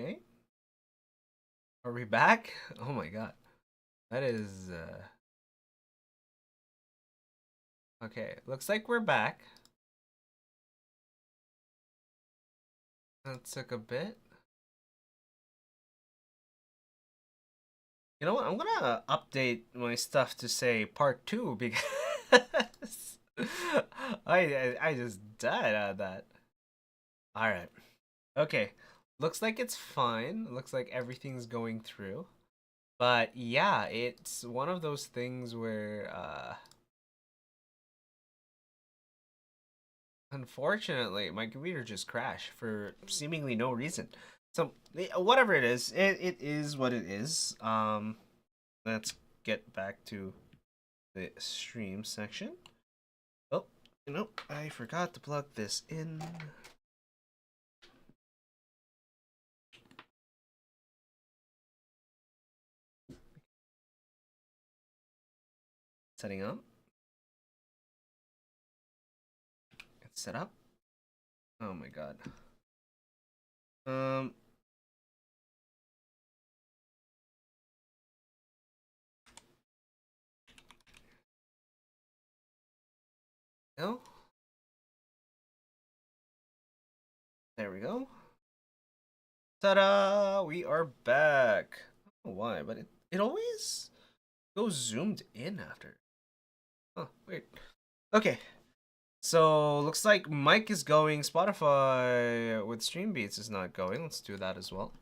Okay. Are we back? Oh my god. That is okay, looks like we're back. That took a bit. You know what? I'm gonna update my stuff to say part 2 because I just died out of that. Alright. Okay. Looks like it's fine. Looks like everything's going through. But yeah, it's one of those things where unfortunately my computer just crashed for seemingly no reason. So whatever it is what it is. Let's get back to the stream section. Oh, you know, I forgot to plug this in. Setting up. It's set up. Oh my god. No. There we go. Ta-da! We are back. I don't know why, but it always goes zoomed in after. Oh, wait. Okay. So, looks like Mike is going. Spotify with Stream Beats is not going. Let's do that as well.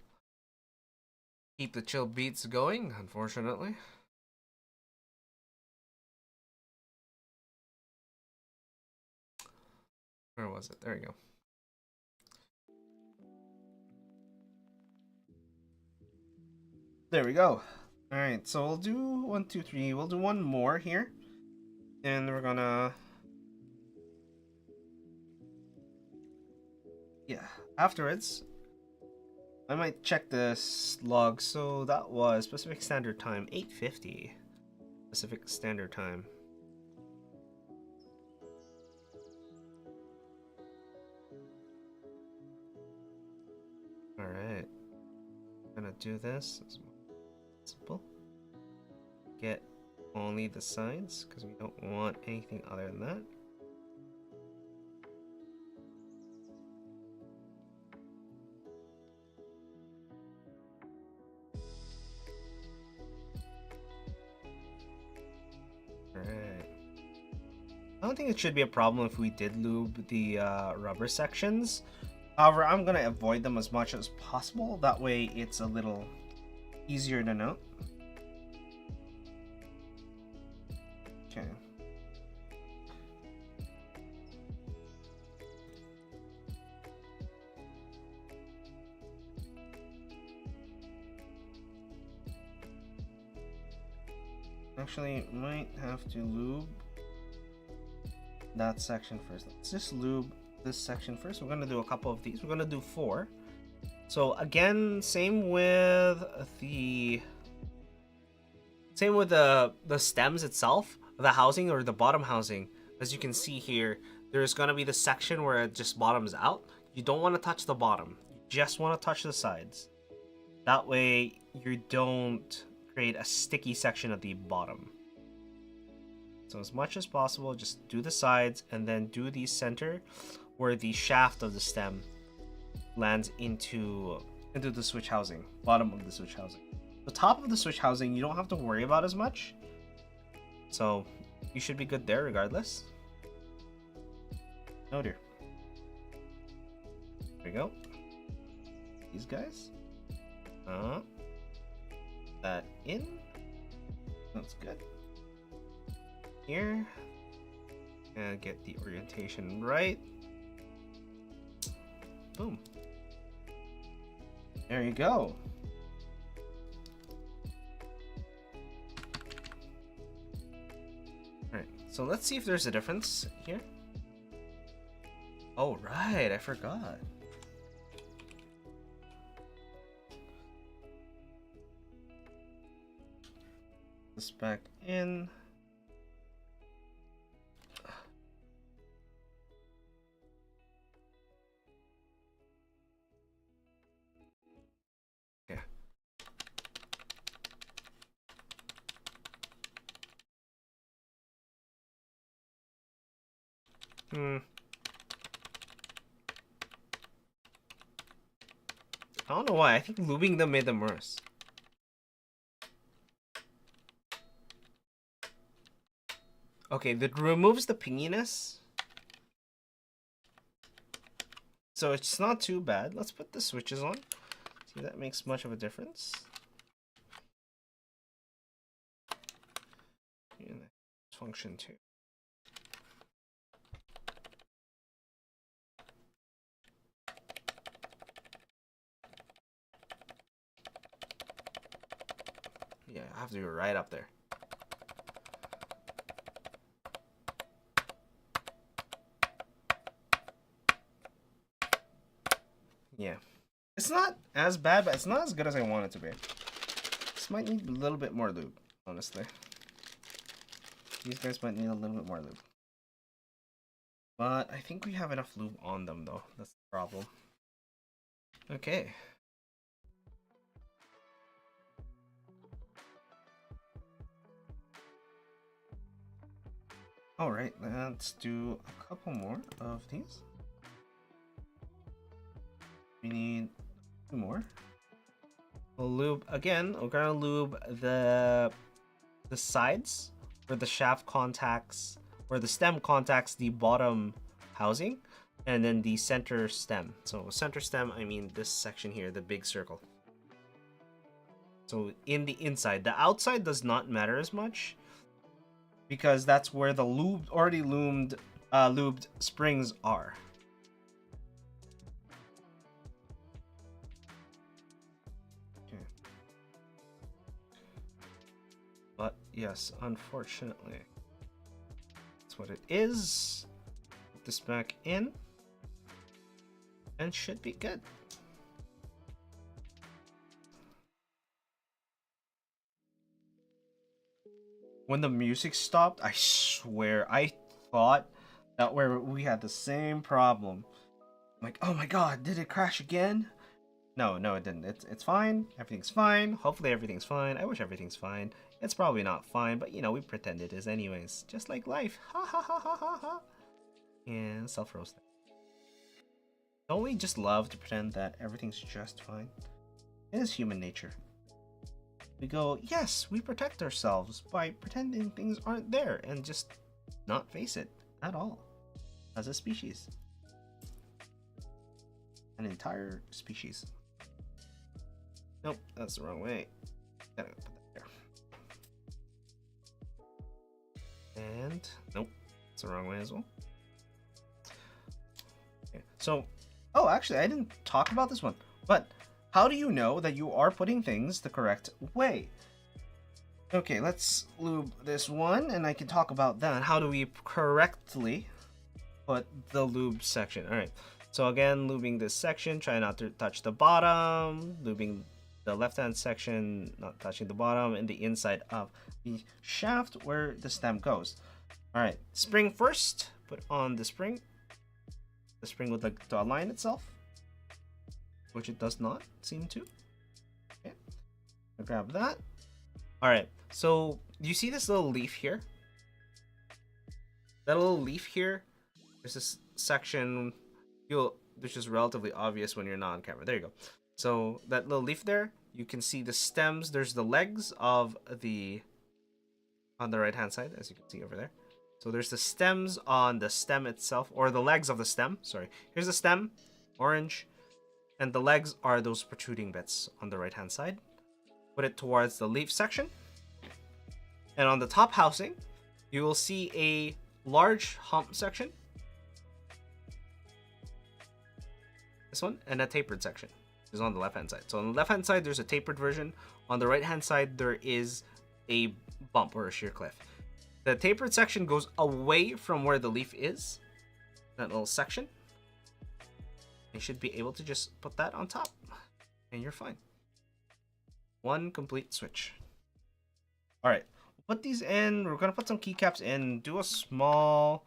Keep the chill beats going, unfortunately. Where was it? There you go. There we go. Alright, so we'll do 1, 2, 3. We'll do one more here. And we're gonna... Yeah, afterwards, I might check this log. So that was Pacific Standard Time, 8:50. Pacific Standard Time. Alright. Gonna do this as simple. Get only the sides because we don't want anything other than that. Alright. I don't think it should be a problem if we did lube the rubber sections. However, I'm gonna avoid them as much as possible. That way it's a little easier to note. Okay. Actually, might have to lube that section first. Let's just lube this section first. We're gonna do a couple of these. We're gonna do 4. So again, same with the stems itself, the housing or the bottom housing. As you can see here, there's gonna be the section where it just bottoms out. You don't want to touch the bottom. You just want to touch the sides. That way you don't create a sticky section at the bottom. So as much as possible, just do the sides and then do the center where the shaft of the stem lands into the switch housing, bottom of the switch housing. The top of the switch housing you don't have to worry about as much, so you should be good there regardless. Oh dear. There we go. These guys. That in. That's good. Here. And get the orientation right. Boom. There you go. Alright, so let's see if there's a difference here. Oh, right, I forgot. This back in. I don't know why. I think lubing them made them worse. Okay, that removes the pinginess. So it's not too bad. Let's put the switches on. See if that makes much of a difference. And function too. Yeah, I have to do it right up there. Yeah. It's not as bad, but it's not as good as I want it to be. This might need a little bit more lube, honestly. These guys might need a little bit more lube. But I think we have enough lube on them, though. That's the problem. Okay. Alright, let's do a couple more of these. We need 2 more. We'll lube again. We're gonna lube the sides where the shaft contacts, where the stem contacts the bottom housing, and then the center stem. So center stem, I mean this section here, the big circle. So in the inside, the outside does not matter as much because that's where the already lubed springs are. But yes, unfortunately, that's what it is. Put this back in and should be good. When the music stopped, I swear I thought that we had the same problem. I'm like, oh my god, did it crash again? No, it didn't. It's fine. Everything's fine. Hopefully everything's fine. I wish everything's fine. It's probably not fine, but you know, we pretend it is anyways. Just like life. Ha ha ha ha ha ha. And self-roasting. Don't we just love to pretend that everything's just fine? It is human nature. We go, yes, we protect ourselves by pretending things aren't there and just not face it at all as a species. An entire species. Nope, that's the wrong way. Gotta put that there. And nope, it's the wrong way as well. Okay, so, oh, actually, I didn't talk about this one, but how do you know that you are putting things the correct way? Okay, let's lube this one, and I can talk about that. How do we correctly put the lube section? All right. So again, lubing this section, try not to touch the bottom, lubing the left-hand section, not touching the bottom, and the inside of the shaft where the stem goes. All right, spring first, put on the spring. The spring would like to align itself, which it does not seem to. Okay, I'll grab that. All right, so do you see this little leaf here? That little leaf here, there's this section, which is relatively obvious when you're not on camera. There you go. So that little leaf there, you can see the stems. There's the legs of on the right hand side, as you can see over there. So there's the stems on the stem itself, or the legs of the stem. Sorry. Here's the stem, orange, and the legs are those protruding bits on the right hand side. Put it towards the leaf section. And on the top housing, you will see a large hump section. This one, and a tapered section is on the left hand side. So on the left hand side, there's a tapered version. On the right hand side, there is a bump or a shear cliff. The tapered section goes away from where the leaf is, that little section. You should be able to just put that on top, and you're fine. One complete switch. All right, we'll put these in. We're gonna put some keycaps in, do a small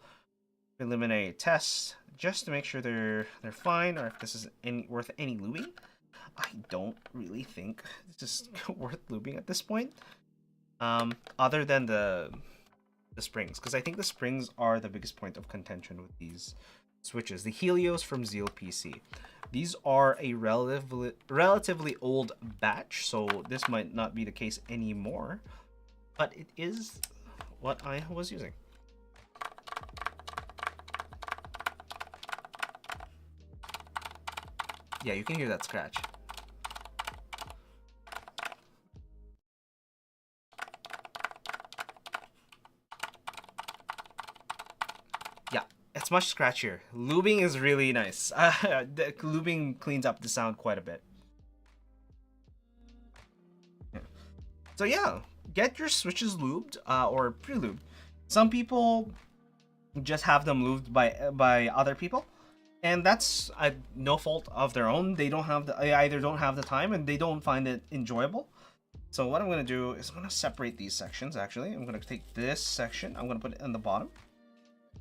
preliminary test just to make sure they're fine, or if this is worth any lubing. I don't really think this is worth lubing at this point. Other than the the springs, because I think the springs are the biggest point of contention with these switches. The Healios from Zeal PC. These are a relatively old batch, so this might not be the case anymore, but it is what I was using. Yeah, you can hear that scratch. Yeah, it's much scratchier. Lubing is really nice. The lubing cleans up the sound quite a bit. Yeah. So yeah, get your switches lubed or pre-lubed. Some people just have them lubed by other people, and that's no fault of their own. They either don't have the time and they don't find it enjoyable. So what I'm going to do is I'm going to separate these sections. Actually, I'm going to take this section, I'm going to put it in the bottom,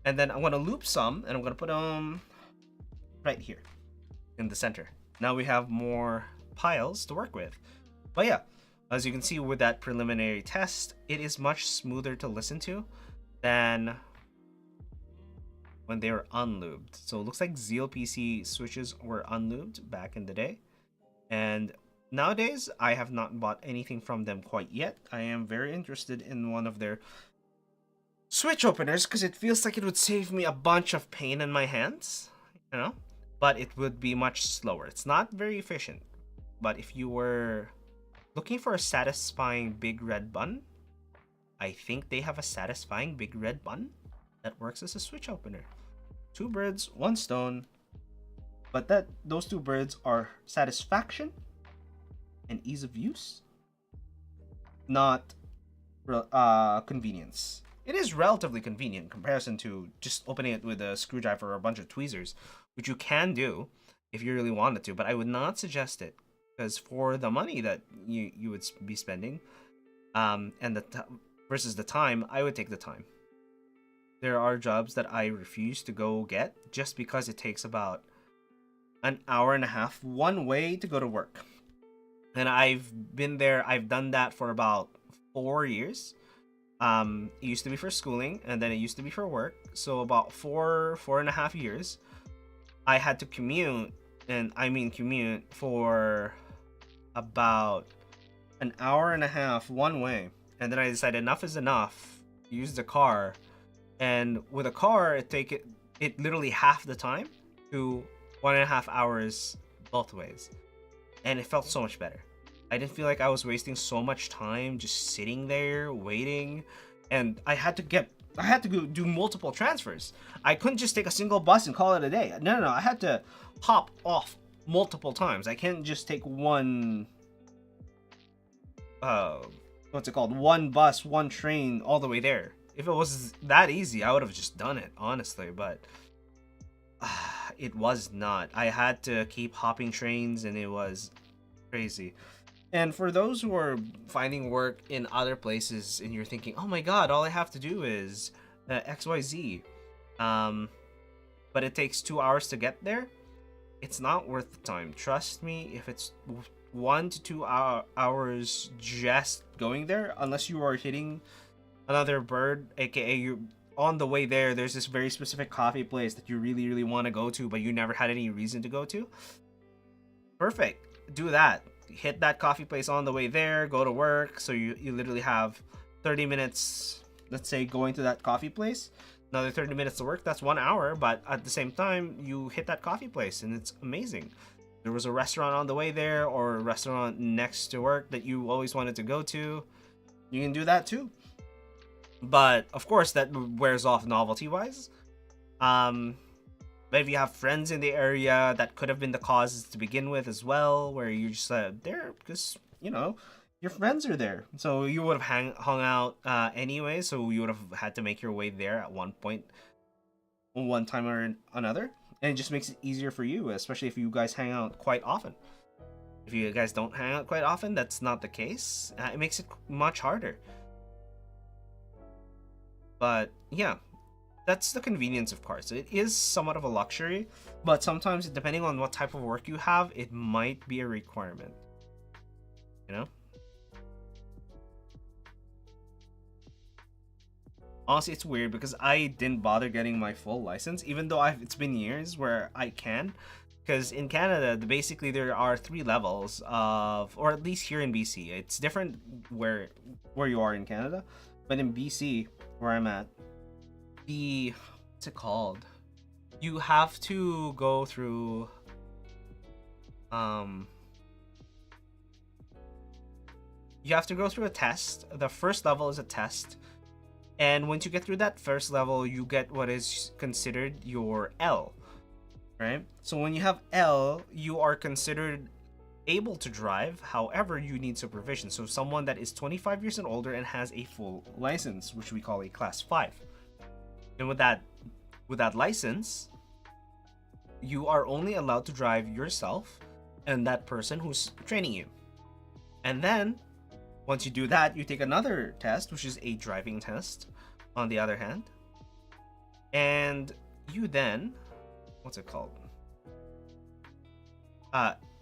and then I'm going to loop some, and I'm going to put them right here in the center. Now we have more piles to work with. But yeah, as you can see with that preliminary test, it is much smoother to listen to than when they were unlubed. So it looks like Zeal PC switches were unlubed back in the day, and nowadays I have not bought anything from them quite yet. I am very interested in one of their switch openers because it feels like it would save me a bunch of pain in my hands, you know, but it would be much slower. It's not very efficient, but if you were looking for a satisfying big red button, I think they have a satisfying big red button that works as a switch opener. 2 birds, 1 stone, but those 2 birds are satisfaction and ease of use, not convenience. It is relatively convenient in comparison to just opening it with a screwdriver or a bunch of tweezers, which you can do if you really wanted to, but I would not suggest it, because for the money that you would be spending, and versus the time, I would take the time. There are jobs that I refuse to go get just because it takes about an hour and a half one way to go to work. And I've been there, I've done that for about 4 years. It used to be for schooling, and then it used to be for work. So about 4.5 years, I had to commute, and I mean commute, for about an hour and a half one way. And then I decided enough is enough, use the car. And with a car, it literally half the time to 1.5 hours both ways. And it felt so much better. I didn't feel like I was wasting so much time just sitting there waiting, and I had to go do multiple transfers. I couldn't just take a single bus and call it a day. No, I had to hop off multiple times. I can't just take one one bus, one train all the way there. If it was that easy, I would have just done it, honestly, but it was not. I had to keep hopping trains, and it was crazy. And for those who are finding work in other places and you're thinking, oh my god, all I have to do is XYZ, but it takes 2 hours to get there, it's not worth the time. Trust me, if it's 1 to 2 hours just going there, unless you are hitting another bird, aka you're on the way there, there's this very specific coffee place that you really, really want to go to, but you never had any reason to go to. Perfect. Do that. Hit that coffee place on the way there, go to work, so you literally have 30 minutes, let's say, going to that coffee place, another 30 minutes to work. That's 1 hour, but at the same time, you hit that coffee place, and it's amazing. There was a restaurant on the way there, or a restaurant next to work that you always wanted to go to. You can do that too. But of course, that wears off novelty-wise. But if you have friends in the area, that could have been the causes to begin with as well, where you just there because, you know, your friends are there. So you would have hung out anyway, so you would have had to make your way there at one time or another. And it just makes it easier for you, especially if you guys hang out quite often. If you guys don't hang out quite often, that's not the case. It makes it much harder. But yeah, that's the convenience of cars. It is somewhat of a luxury, but sometimes, depending on what type of work you have, it might be a requirement. You know? Honestly, it's weird because I didn't bother getting my full license, even though it's been years where I can. Because in Canada, basically there are 3 levels of, or at least here in BC, it's different where you are in Canada, but in BC, where I'm at, what's it called? You have to go through um you have to go through a test. The first level is a test. And once you get through that first level, you get what is considered your L, right? So when you have L, you are considered able to drive. However, you need supervision. So someone that is 25 years and older and has a full license, which we call a class 5. And with that license, you are only allowed to drive yourself and that person who's training you. And then once you do that, you take another test, which is a driving test, on the other hand. And you then, what's it called?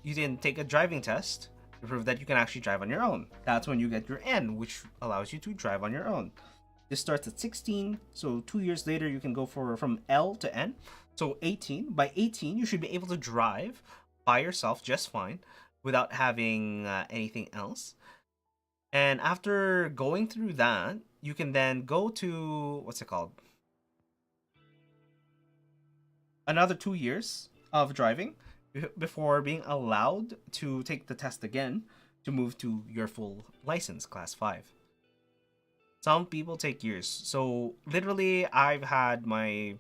You then take a driving test to prove that you can actually drive on your own. That's when you get your N, which allows you to drive on your own. This starts at 16, so 2 years later you can go from L to N. So 18. By 18, you should be able to drive by yourself just fine without having anything else. And after going through that, you can then go to, what's it called? Another 2 years of driving before being allowed to take the test again to move to your full license, class 5. Some people take years. So literally, I've had my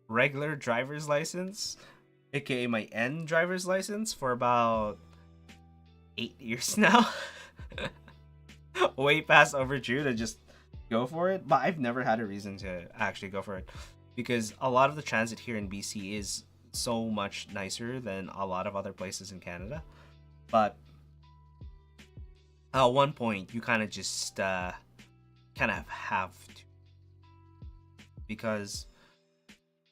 regular driver's license, aka my N driver's license, for about 8 years now. Way past overdue to just go for it, but I've never had a reason to actually go for it because a lot of the transit here in BC is so much nicer than a lot of other places in Canada. But at one point, you kind of just have to, because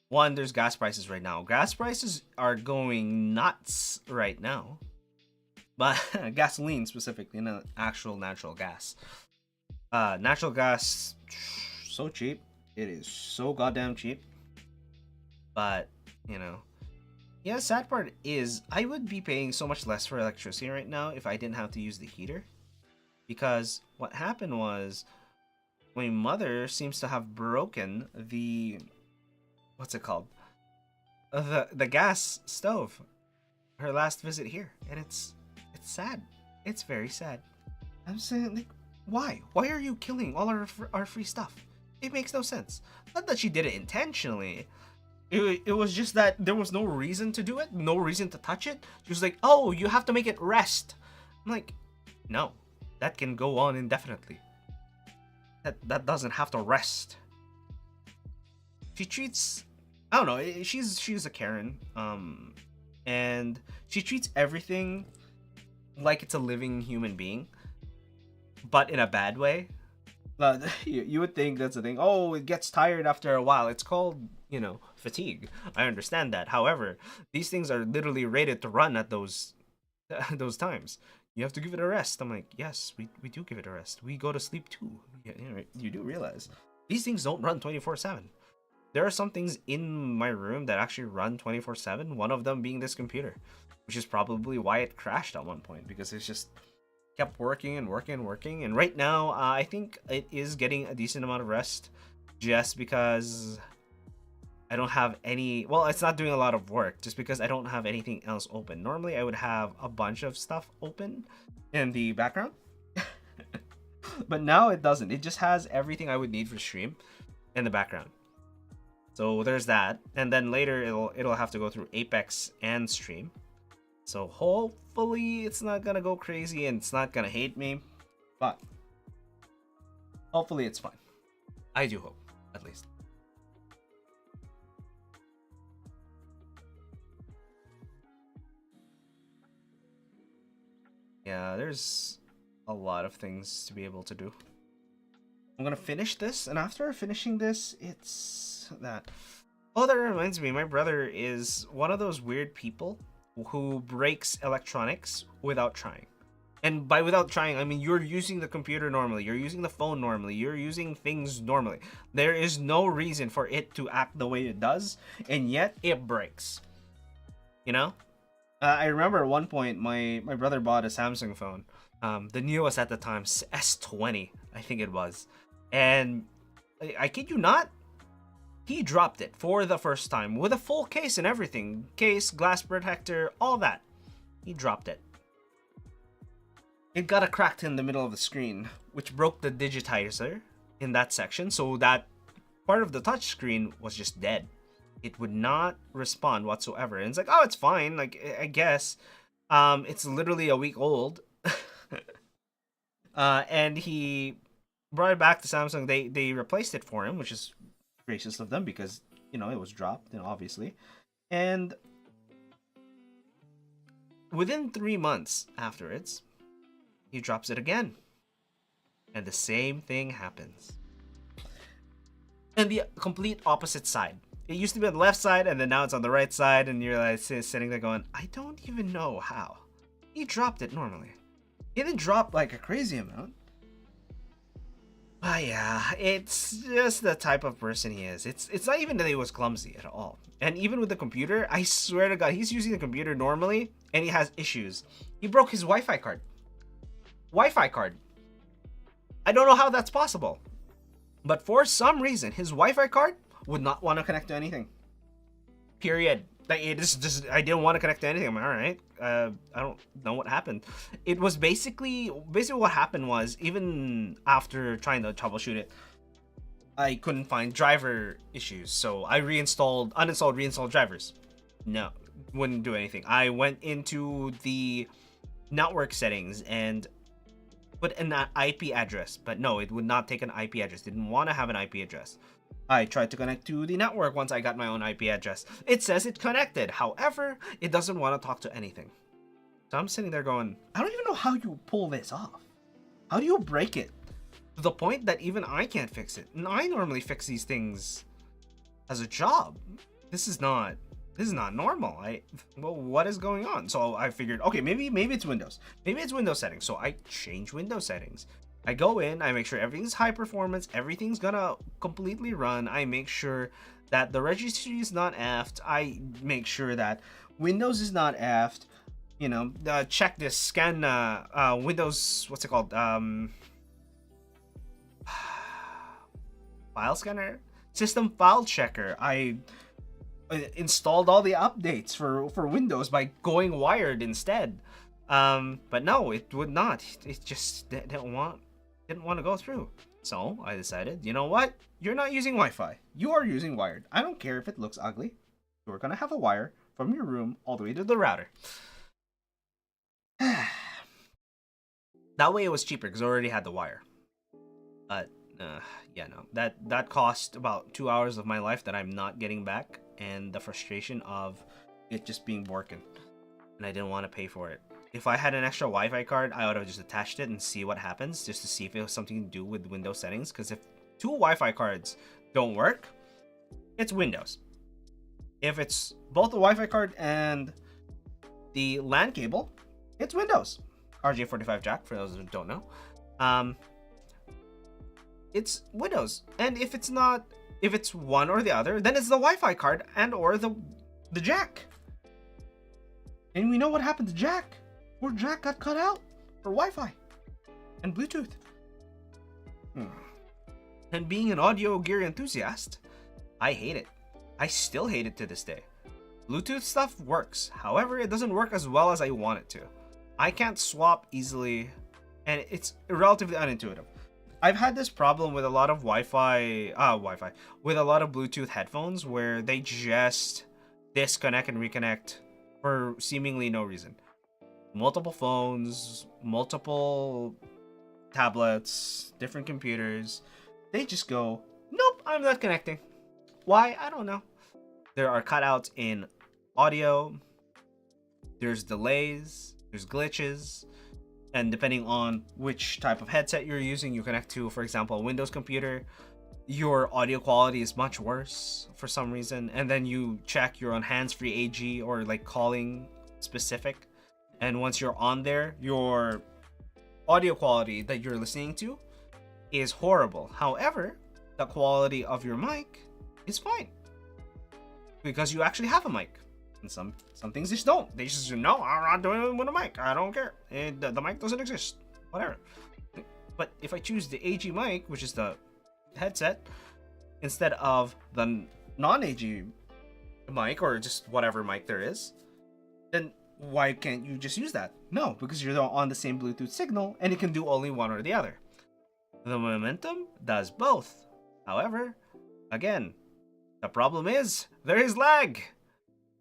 one, there's gas prices right now. Gas prices are going nuts right now. But gasoline specifically, not actual natural gas. Natural gas, so cheap. It is so goddamn cheap. But, yeah, sad part is I would be paying so much less for electricity right now if I didn't have to use the heater. Because what happened was my mother seems to have broken the, what's it called? The gas stove. Her last visit here. And it's sad. It's very sad. I'm saying, like, why? Why are you killing all our free stuff? It makes no sense. Not that she did it intentionally. It was just that there was no reason to do it. No reason to touch it. She was like, oh, you have to make it rest. I'm like, no. That can go on indefinitely. That doesn't have to rest. She treats... I don't know. She's a Karen. And she treats everything like it's a living human being, but in a bad way. You would think that's the thing. Oh, it gets tired after a while. It's called, fatigue. I understand that. However, these things are literally rated to run at those times. You have to give it a rest. I'm like, yes, we do give it a rest. We go to sleep too. Yeah, you do realize these things don't run 24/7. There are some things in my room that actually run 24/7. One of them being this computer, which is probably why it crashed at one point, because it's just kept working and working and working. And right now, I think it is getting a decent amount of rest, just because I don't have any... Well, it's not doing a lot of work, just because I don't have anything else open. Normally, I would have a bunch of stuff open in the background. But now it doesn't. It just has everything I would need for stream in the background. So there's that. And then later, it'll have to go through Apex and stream. So hopefully it's not gonna go crazy and it's not gonna hate me, but hopefully it's fine. I do hope, at least. Yeah, there's a lot of things to be able to do. I'm gonna finish this, and after finishing this, it's that. Oh, that reminds me, my brother is one of those weird people who breaks electronics without trying. And by without trying, I mean you're using the computer normally, you're using the phone normally, you're using things normally. There is no reason for it to act the way it does, and yet it breaks. You know? I remember at one point my brother bought a Samsung phone, the newest at the time, S20, I think it was, and I kid you not, he dropped it for the first time with a full case and everything, case, glass protector, all that. He dropped it. It got a crack in the middle of the screen, which broke the digitizer in that section, so that part of the touch screen was just dead. It would not respond whatsoever. And it's like, oh, it's fine. Like, I guess. It's literally a week old. And he brought it back to Samsung. They replaced it for him, which is gracious of them because, you know, it was dropped, obviously. And within 3 months afterwards, he drops it again. And the same thing happens. And the complete opposite side. It used to be on the left side, and then now it's on the right side, and you're like sitting there going, I don't even know how. He dropped it normally. He didn't drop like a crazy amount. But yeah, it's just the type of person he is. It's not even that he was clumsy at all. And even with the computer, I swear to God, he's using the computer normally, and he has issues. He broke his Wi-Fi card. Wi-Fi card. I don't know how that's possible. But for some reason, his Wi-Fi card would not want to connect to anything. Period. Like, it is just, I didn't want to connect to anything. I'm like, all right. I don't know what happened. It was basically what happened was, even after trying to troubleshoot it, I couldn't find driver issues. So I uninstalled, reinstalled drivers. No, wouldn't do anything. I went into the network settings and put an IP address, but no, it would not take an IP address. Didn't want to have an IP address. I tried to connect to the network once I got my own IP address. It says it connected. However, it doesn't want to talk to anything. So I'm sitting there going, I don't even know how you pull this off. How do you break it? To the point that even I can't fix it. And I normally fix these things as a job. This is not normal. Well, what is going on? So I figured, okay, maybe it's Windows. Maybe it's Windows settings. So I change Windows settings. I go in, I make sure everything's high performance, everything's gonna completely run. I make sure that the registry is not effed. I make sure that Windows is not effed. You know, check this, scan Windows, what's it called? File scanner? System file checker. I installed all the updates for Windows by going wired instead. But no, it would not. It just didn't want to go through. So I decided, you know what? You're not using Wi-Fi. You are using wired. I don't care if it looks ugly. You're gonna have a wire from your room all the way to the router. That way it was cheaper because I already had the wire. But yeah, no, that cost about 2 hours of my life that I'm not getting back, and the frustration of it just being broken, and I didn't want to pay for it. If I had an extra Wi-Fi card, I would have just attached it and see what happens, just to see if it was something to do with Windows settings. Because if 2 Wi-Fi cards don't work, it's Windows. If it's both the Wi-Fi card and the LAN cable, it's Windows. RJ45 jack, for those who don't know. It's Windows. And if it's one or the other, then it's the Wi-Fi card and or the jack. And we know what happened to jack. Poor jack got cut out for Wi-Fi and Bluetooth. And being an audio gear enthusiast, I hate it. I still hate it to this day. Bluetooth stuff works. However, it doesn't work as well as I want it to. I can't swap easily, and it's relatively unintuitive. I've had this problem with a lot of with a lot of Bluetooth headphones where they just disconnect and reconnect for seemingly no reason. Multiple phones, multiple tablets, different computers, they just go, nope, I'm not connecting. Why? I don't know. There are cutouts in audio, there's delays, there's glitches, and depending on which type of headset you're using, you connect to, for example, a Windows computer, your audio quality is much worse for some reason. And then you check you're on hands-free AG or like calling specific. And once you're on there, your audio quality that you're listening to is horrible. However, the quality of your mic is fine because you actually have a mic. And some things just don't. They just no, I'm not doing it with a mic. I don't care. The mic doesn't exist. Whatever. But if I choose the AG mic, which is the headset, instead of the non-AG mic or just whatever mic there is, then why can't you just use that? No, because you're on the same Bluetooth signal and it can do only one or the other. The Momentum does both. However, again, the problem is there is lag.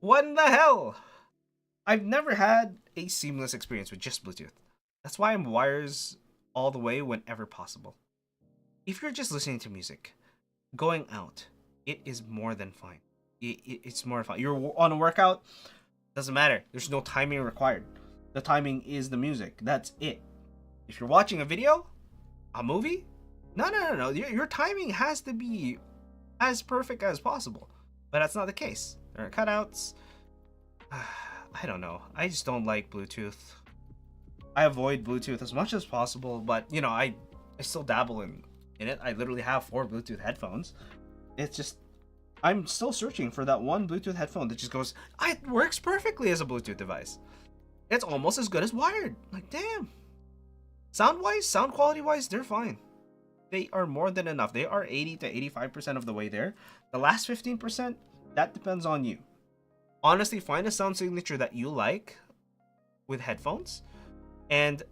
What in the hell? I've never had a seamless experience with just Bluetooth. That's why I'm wires all the way whenever possible. If you're just listening to music, going out, it is more than fine. It's more fun. You're on a workout, doesn't matter. There's no timing required. The timing is the music. That's it. If you're watching a video, a movie, no. Your timing has to be as perfect as possible. But that's not the case. There are cutouts. I don't know. I just don't like Bluetooth. I avoid Bluetooth as much as possible, but you know, I still dabble in it. I literally have 4 Bluetooth headphones. It's just I'm still searching for that one Bluetooth headphone that just goes, it works perfectly as a Bluetooth device. It's almost as good as wired. Like, damn. Sound-wise, sound quality-wise, they're fine. They are more than enough. They are 80 to 85% of the way there. The last 15%, that depends on you. Honestly, find a sound signature that you like with headphones and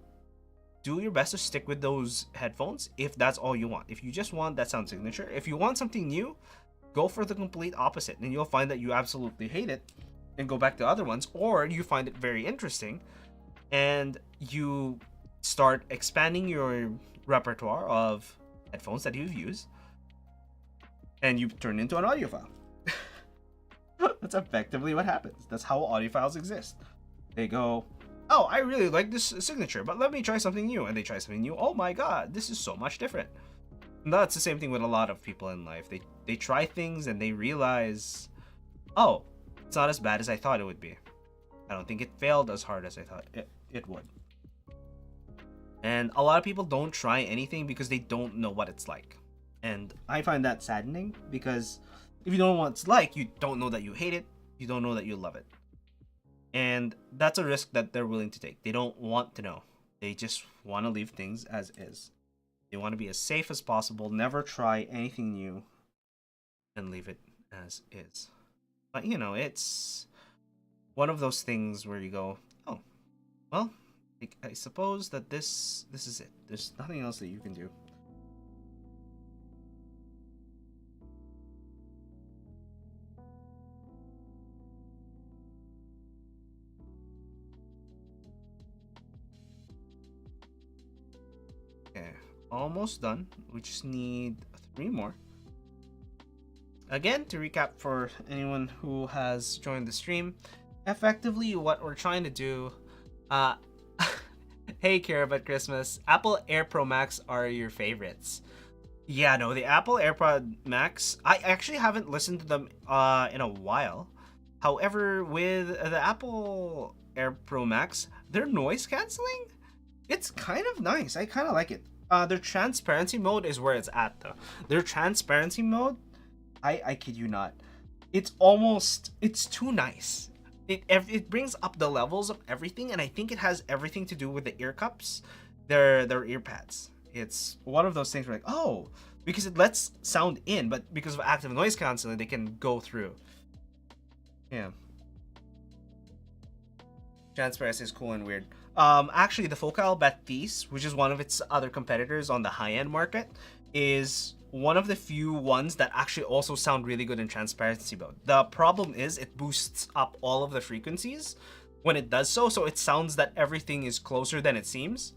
do your best to stick with those headphones if that's all you want. If you just want that sound signature, if you want something new, go for the complete opposite and you'll find that you absolutely hate it and go back to other ones, or you find it very interesting and you start expanding your repertoire of headphones that you've used and you turn into an audiophile. That's effectively what happens. That's how audiophiles exist. They go, oh, I really like this signature, but let me try something new. And they try something new. Oh my god, this is so much different. And that's the same thing with a lot of people in life. They try things and they realize, oh, it's not as bad as I thought it would be. I don't think it failed as hard as I thought it would. And a lot of people don't try anything because they don't know what it's like. And I find that saddening because if you don't know what it's like, you don't know that you hate it. You don't know that you love it. And that's a risk that they're willing to take. They don't want to know. They just want to leave things as is. They want to be as safe as possible, never try anything new, and leave it as is. But, you know, it's one of those things where you go, oh, well, I suppose that this is it. There's nothing else that you can do. Okay, almost done. We just need 3 more. Again, to recap for anyone who has joined the stream, effectively what we're trying to do, hey Care About Christmas, Apple AirPro Max are your favorites. Yeah, no, the Apple AirPod Max, I actually haven't listened to them in a while. However, with the Apple AirPro Max, their noise canceling, it's kind of nice. I kind of like it. Their transparency mode is where it's at though. Their transparency mode, I kid you not, it's too nice. It brings up the levels of everything, and I think it has everything to do with the ear cups, their ear pads. It's one of those things where like, oh, because it lets sound in, but because of active noise canceling, they can go through. Yeah. Transparency is cool and weird. Actually, the Focal Baptiste, which is one of its other competitors on the high-end market, is one of the few ones that actually also sound really good in transparency mode. The problem is it boosts up all of the frequencies when it does so, so it sounds that everything is closer than it seems.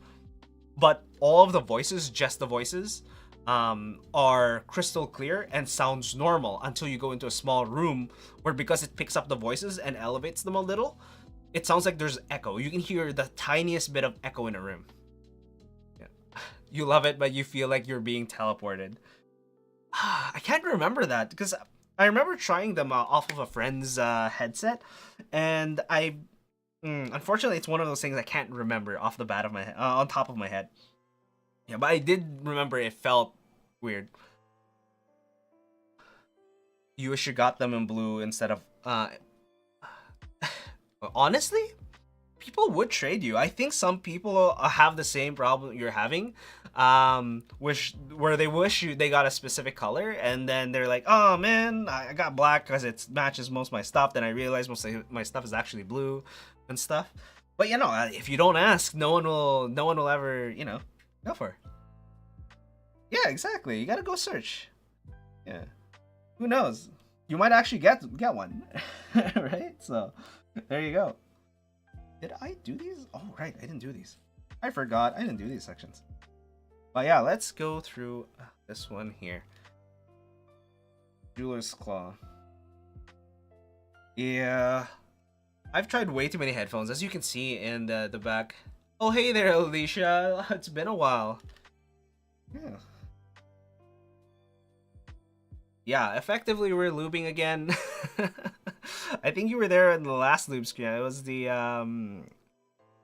But all of the voices, just the voices, are crystal clear and sounds normal until you go into a small room where, because it picks up the voices and elevates them a little, it sounds like there's echo. You can hear the tiniest bit of echo in a room. Yeah. You love it, but you feel like you're being teleported. I can't remember that because I remember trying them off of a friend's headset, and I Unfortunately, it's one of those things I can't remember off the bat of my head, on top of my head. Yeah, but I did remember it felt weird. You wish you got them in blue instead of honestly, people would trade you. I think some people have the same problem you're having, where they wish they got a specific color, and then they're like, oh man, I got black because it matches most of my stuff. Then I realize most of my stuff is actually blue and stuff. But you know, if you don't ask, no one will ever, you know, go for it. Yeah, exactly. You gotta go search. Yeah, who knows? You might actually get one, right? So there you go. Did I do these? Oh, right. I didn't do these. I forgot. I didn't do these sections. But yeah, let's go through this one here. Jeweler's Claw. Yeah. I've tried way too many headphones, as you can see in the back. Oh, hey there, Alicia. It's been a while. Yeah. Yeah, effectively we're lubing again. I think you were there in the last lube screen. It was the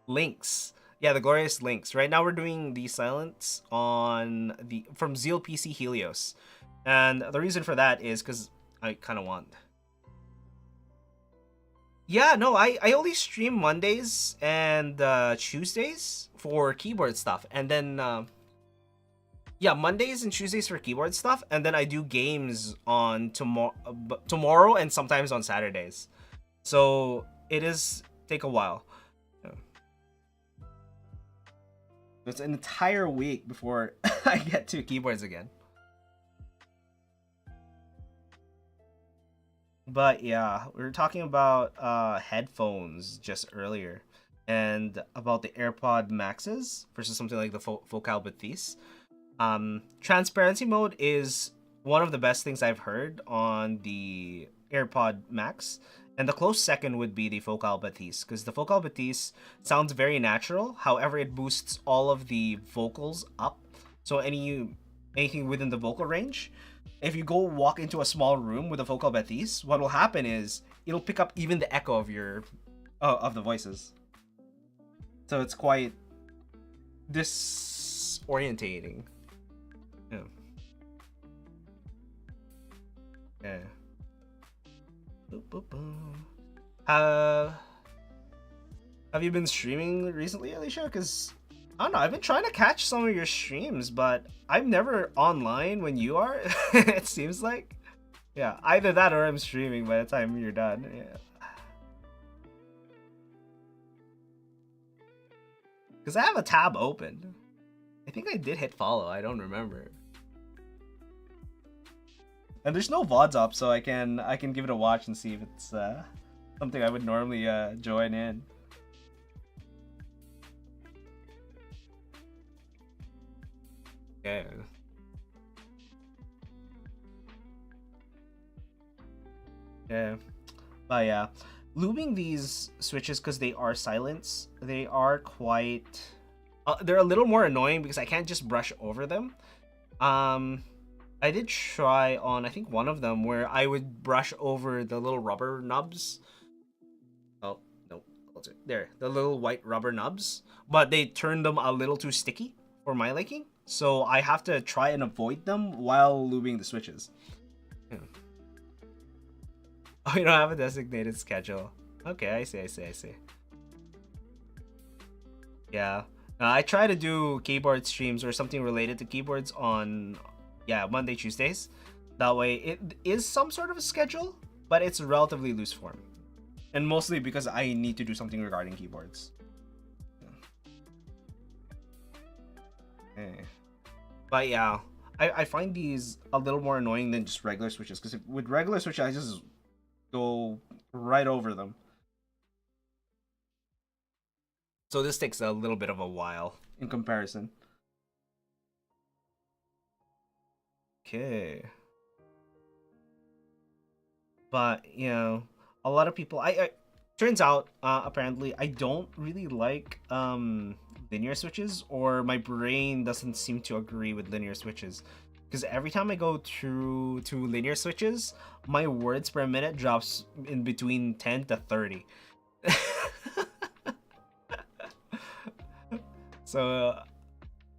links. Yeah, the glorious links. Right now we're doing the silence on from Zeal PC Healios. And the reason for that is because I kind of want. Yeah, no, I only stream Mondays and Tuesdays for keyboard stuff. And then yeah, Mondays and Tuesdays for keyboard stuff, and then I do games on tomorrow and sometimes on Saturdays. So it is take a while. Yeah. It's an entire week before I get to keyboards again. But yeah, we were talking about headphones just earlier, and about the AirPod Maxes versus something like the Focal Bathys. Transparency mode is one of the best things I've heard on the AirPod Max, and the close second would be the Focal Bathys, because the Focal Bathys sounds very natural. However, it boosts all of the vocals up, so anything within the vocal range. If you go walk into a small room with a Focal Bathys, what will happen is it'll pick up even the echo of your of the voices. So it's quite disorientating. Yeah. Yeah. Boop, boop, boop. Have you been streaming recently, Alicia? Because I don't know, I've been trying to catch some of your streams, but I'm never online when you are. It seems like. Yeah, either that or I'm streaming by the time you're done. Yeah. Because I have a tab open. I think I did hit follow. I don't remember. And there's no VODs up, so I can give it a watch and see if it's something I would normally join in. Yeah. Yeah. But yeah, lubing these switches because they are silence, they are quite. They're a little more annoying because I can't just brush over them. I did try on, I think, one of them where I would brush over the little rubber nubs. Oh, no. There, the little white rubber nubs. But they turned them a little too sticky for my liking. So I have to try and avoid them while lubing the switches. Yeah. Oh, you don't have a designated schedule. Okay, I see. Yeah. I try to do keyboard streams or something related to keyboards on, yeah, Monday, Tuesdays. That way it is some sort of a schedule, but it's relatively loose form. And mostly because I need to do something regarding keyboards. Okay. But yeah, I find these a little more annoying than just regular switches, because with regular switches I just go right over them. So this takes a little bit of a while in comparison. Okay. But, you know, a lot of people, I turns out, apparently, I don't really like linear switches, or my brain doesn't seem to agree with linear switches. Because every time I go through to linear switches, my words per minute drops in between 10 to 30. So,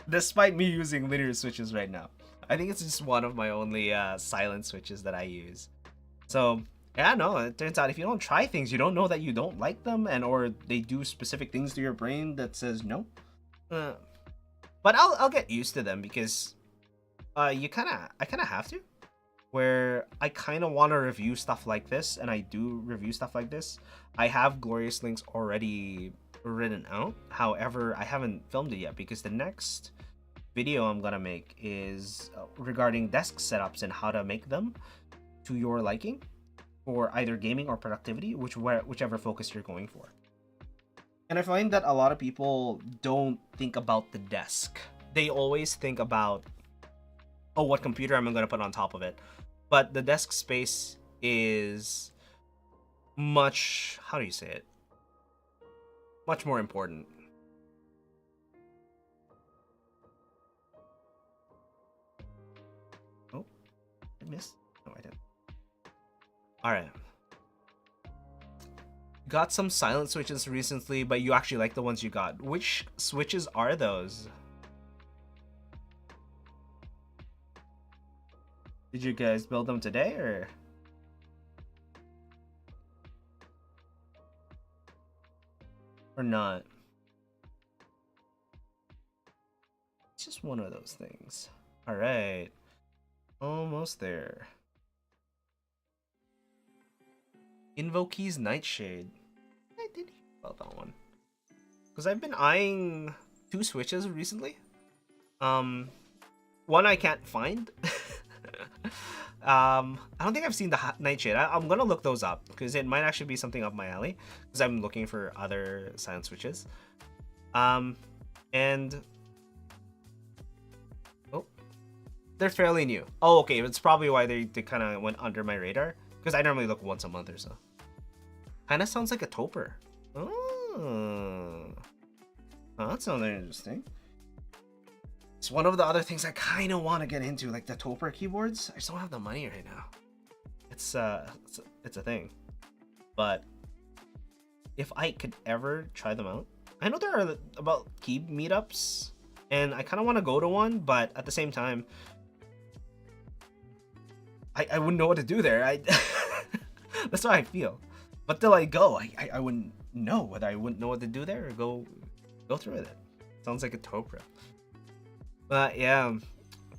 despite me using linear switches right now, I think it's just one of my only silent switches that I use. So, yeah, no, it turns out if you don't try things, you don't know that you don't like them, and or they do specific things to your brain that says no. But I'll get used to them because I kind of have to. Where I kind of want to review stuff like this, and I do review stuff like this. I have Glorious Links already written out. However, I haven't filmed it yet because the next video I'm gonna make is regarding desk setups and how to make them to your liking for either gaming or productivity, whichever focus you're going for. And I find that a lot of people don't think about the desk. They always think about, oh, what computer am I going to put on top of it? But the desk space is much, how do you say it? Much more important. Oh, I missed. No, I didn't. All right. Got some silent switches recently, but you actually like the ones you got. Which switches are those? Did you guys build them today or not? It's just one of those things. All right, almost there. Invokey's Nightshade. I did hear about that one because I've been eyeing 2 switches recently. One I can't find. I don't think I've seen the Nightshade. I'm gonna look those up because it might actually be something up my alley because I'm looking for other silent switches. And oh, they're fairly new. Oh, okay, it's probably why they kind of went under my radar because I normally look once a month or so. Kind of sounds like a toper. Oh, that sounds interesting. It's one of the other things I kind of want to get into, like the toper keyboards. I just don't have the money right now. It's a thing. But if I could ever try them out, I know there are about key meetups, and I kind of want to go to one, but at the same time, I wouldn't know what to do there. That's how I feel. But till I go, I wouldn't know whether I wouldn't know what to do there or go through with it. Sounds like a toper. But yeah,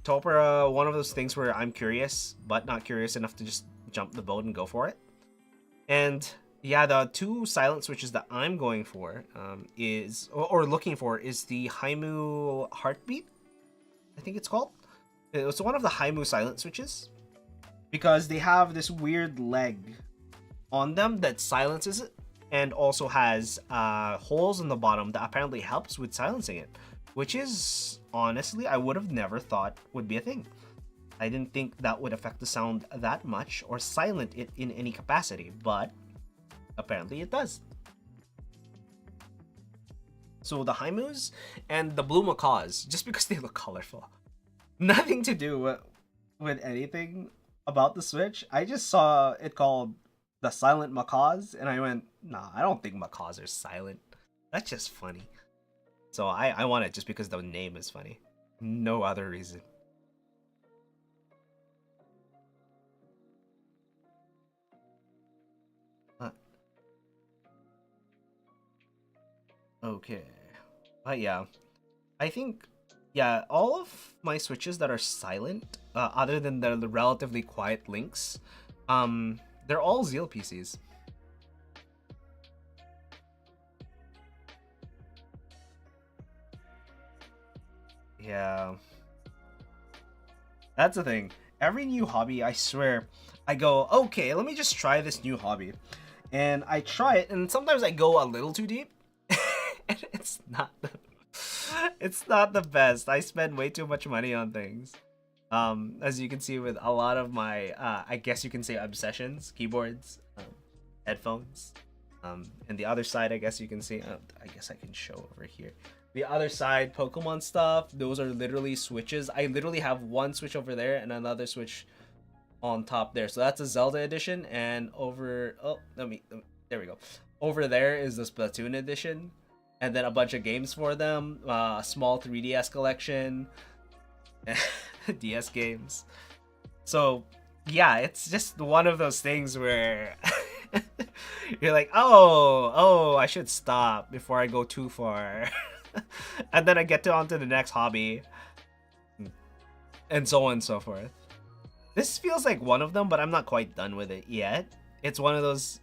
Topper, one of those things where I'm curious, but not curious enough to just jump the boat and go for it. And yeah, the 2 silent switches that I'm going for or looking for is the Haimu Heartbeat, I think it's called. It's one of the Haimu silent switches because they have this weird leg on them that silences it and also has holes in the bottom that apparently helps with silencing it. Which is, honestly, I would have never thought would be a thing. I didn't think that would affect the sound that much or silent it in any capacity, but apparently it does. So the Haimus and the Blue Macaws, just because they look colorful. Nothing to do with anything about the Switch. I just saw it called the Silent Macaws, and I went, nah, I don't think macaws are silent. That's just funny. So I want it just because the name is funny. No other reason. Okay. But yeah. I think, yeah, all of my switches that are silent, other than the relatively quiet links, they're all Zeal PCs. Yeah. That's the thing. Every new hobby, I swear, I go, okay, let me just try this new hobby. And I try it, and sometimes I go a little too deep. And it's not the best. I spend way too much money on things. As you can see with a lot of my, I guess you can say obsessions, keyboards, headphones. And the other side, I guess you can see, I guess I can show over here. The other side, Pokemon stuff, those are literally switches. I literally have one switch over there and another switch on top there. So that's a Zelda edition, and over, oh, there we go. Over there is the Splatoon edition. and then a bunch of games for them, a small 3DS collection, DS games. So yeah, it's just one of those things where you're like, oh, I should stop before I go too far. And then I get onto the next hobby, and so on and so forth. This feels like one of them, but I'm not quite done with it yet. It's one of those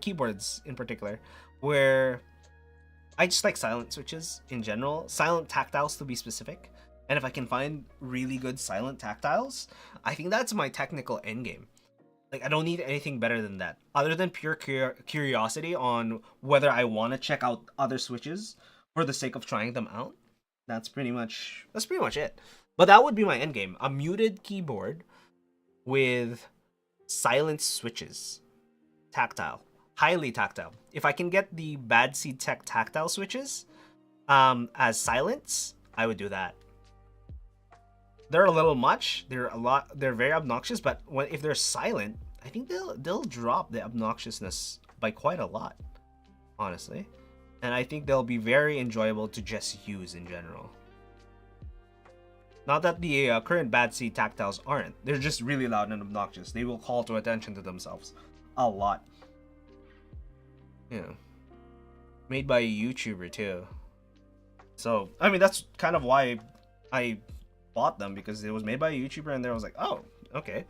keyboards in particular where I just like silent switches in general, silent tactiles to be specific. And if I can find really good silent tactiles, I think that's my technical endgame. Like, I don't need anything better than that, other than pure curiosity on whether I want to check out other switches for the sake of trying them out. That's pretty much it. But that would be my endgame: a muted keyboard with silent switches, tactile, highly tactile. If I can get the Bad Seed Tech tactile switches as silents, I would do that. They're a little much. They're very obnoxious, but if they're silent, I think they'll drop the obnoxiousness by quite a lot, honestly. And I think they'll be very enjoyable to just use in general. Not that the current Bad Seed tactiles aren't. They're just really loud and obnoxious. They will call to attention to themselves a lot. Yeah. Made by a YouTuber too. So, I mean, that's kind of why I bought them, because it was made by a YouTuber, and there I was like, oh, okay.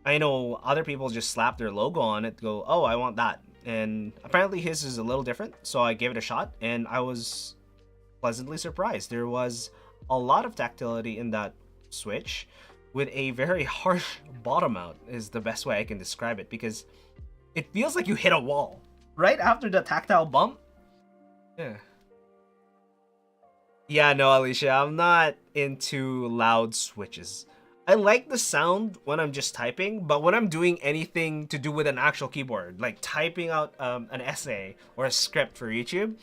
I know other people just slap their logo on it, go, oh, I want that. And apparently his is a little different, so I gave it a shot, and I was pleasantly surprised. There was a lot of tactility in that switch, with a very harsh bottom out is the best way I can describe it, because it feels like you hit a wall right after the tactile bump. Yeah. Yeah, no, Alicia, I'm not into loud switches. I like the sound when I'm just typing, but when I'm doing anything to do with an actual keyboard, like typing out an essay or a script for YouTube,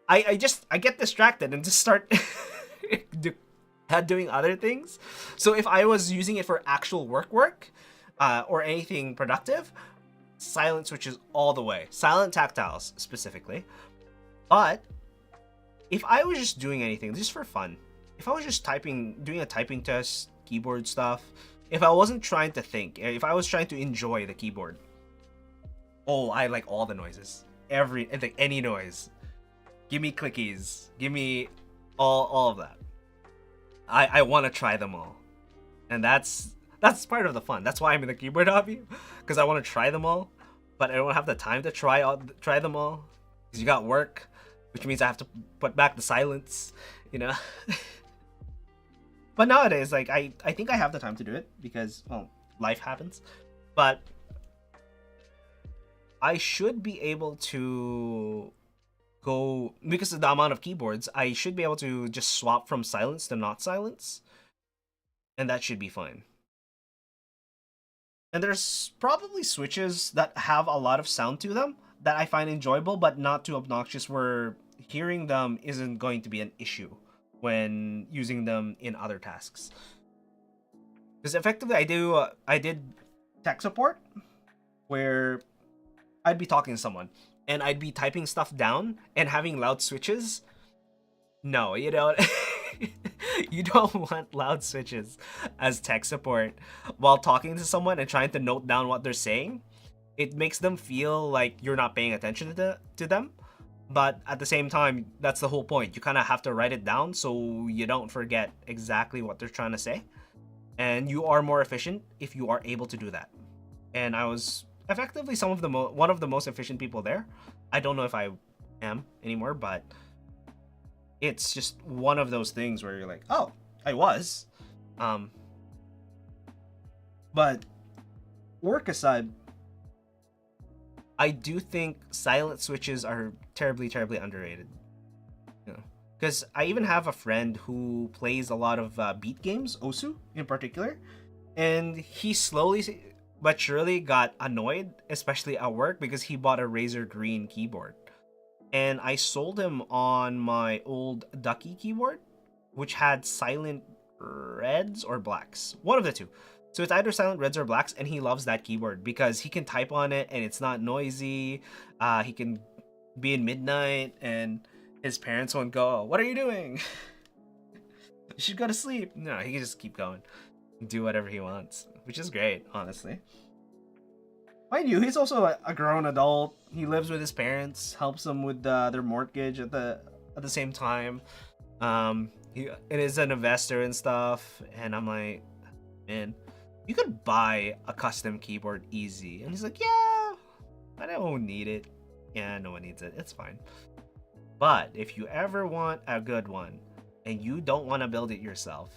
I get distracted and just start doing other things. So if I was using it for actual work or anything productive, silent switches all the way. Silent tactiles specifically. But if I was just doing anything just for fun, if I was just doing a typing test, keyboard stuff, if I wasn't trying to think, if I was trying to enjoy the keyboard, oh, I like all the noises. Any noise. Give me clickies. Give me all of that. I want to try them all. And that's part of the fun. That's why I'm in the keyboard hobby, because I want to try them all, but I don't have the time to try them all, because you got work, which means I have to put back the silence, you know. But nowadays, like, I think I have the time to do it because, well, life happens. But I should be able to go, because of the amount of keyboards, I should be able to just swap from silence to not silence. And that should be fine. And there's probably switches that have a lot of sound to them that I find enjoyable, but not too obnoxious, where hearing them isn't going to be an issue when using them in other tasks. Because effectively, I did tech support, where I'd be talking to someone and I'd be typing stuff down and having loud switches. No, you don't. You don't want loud switches as tech support while talking to someone and trying to note down what they're saying. It makes them feel like you're not paying attention to them. But at the same time, that's the whole point. You kind of have to write it down so you don't forget exactly what they're trying to say. And you are more efficient if you are able to do that. And I was effectively one of the most efficient people there. I don't know if I am anymore, but it's just one of those things where you're like, oh, I was. But work aside, I do think silent switches are terribly, terribly underrated. You know, because I even have a friend who plays a lot of beat games, Osu in particular, and he slowly but surely got annoyed, especially at work, because he bought a Razer Green keyboard. And I sold him on my old Ducky keyboard, which had silent reds or blacks. One of the two. So it's either silent reds or blacks, and he loves that keyboard because he can type on it and it's not noisy. He can be in midnight and His parents won't go, "What are you doing? You should go to sleep." No, he can just keep going, do whatever he wants, which is great, honestly. Mind you, he's also a grown adult. He lives with his parents, helps them with their mortgage at the same time. He it is an investor and stuff, and I'm like, man, you could buy a custom keyboard easy. And he's like, yeah, but I don't need it. Yeah, no one needs it. It's fine. But if you ever want a good one and you don't want to build it yourself,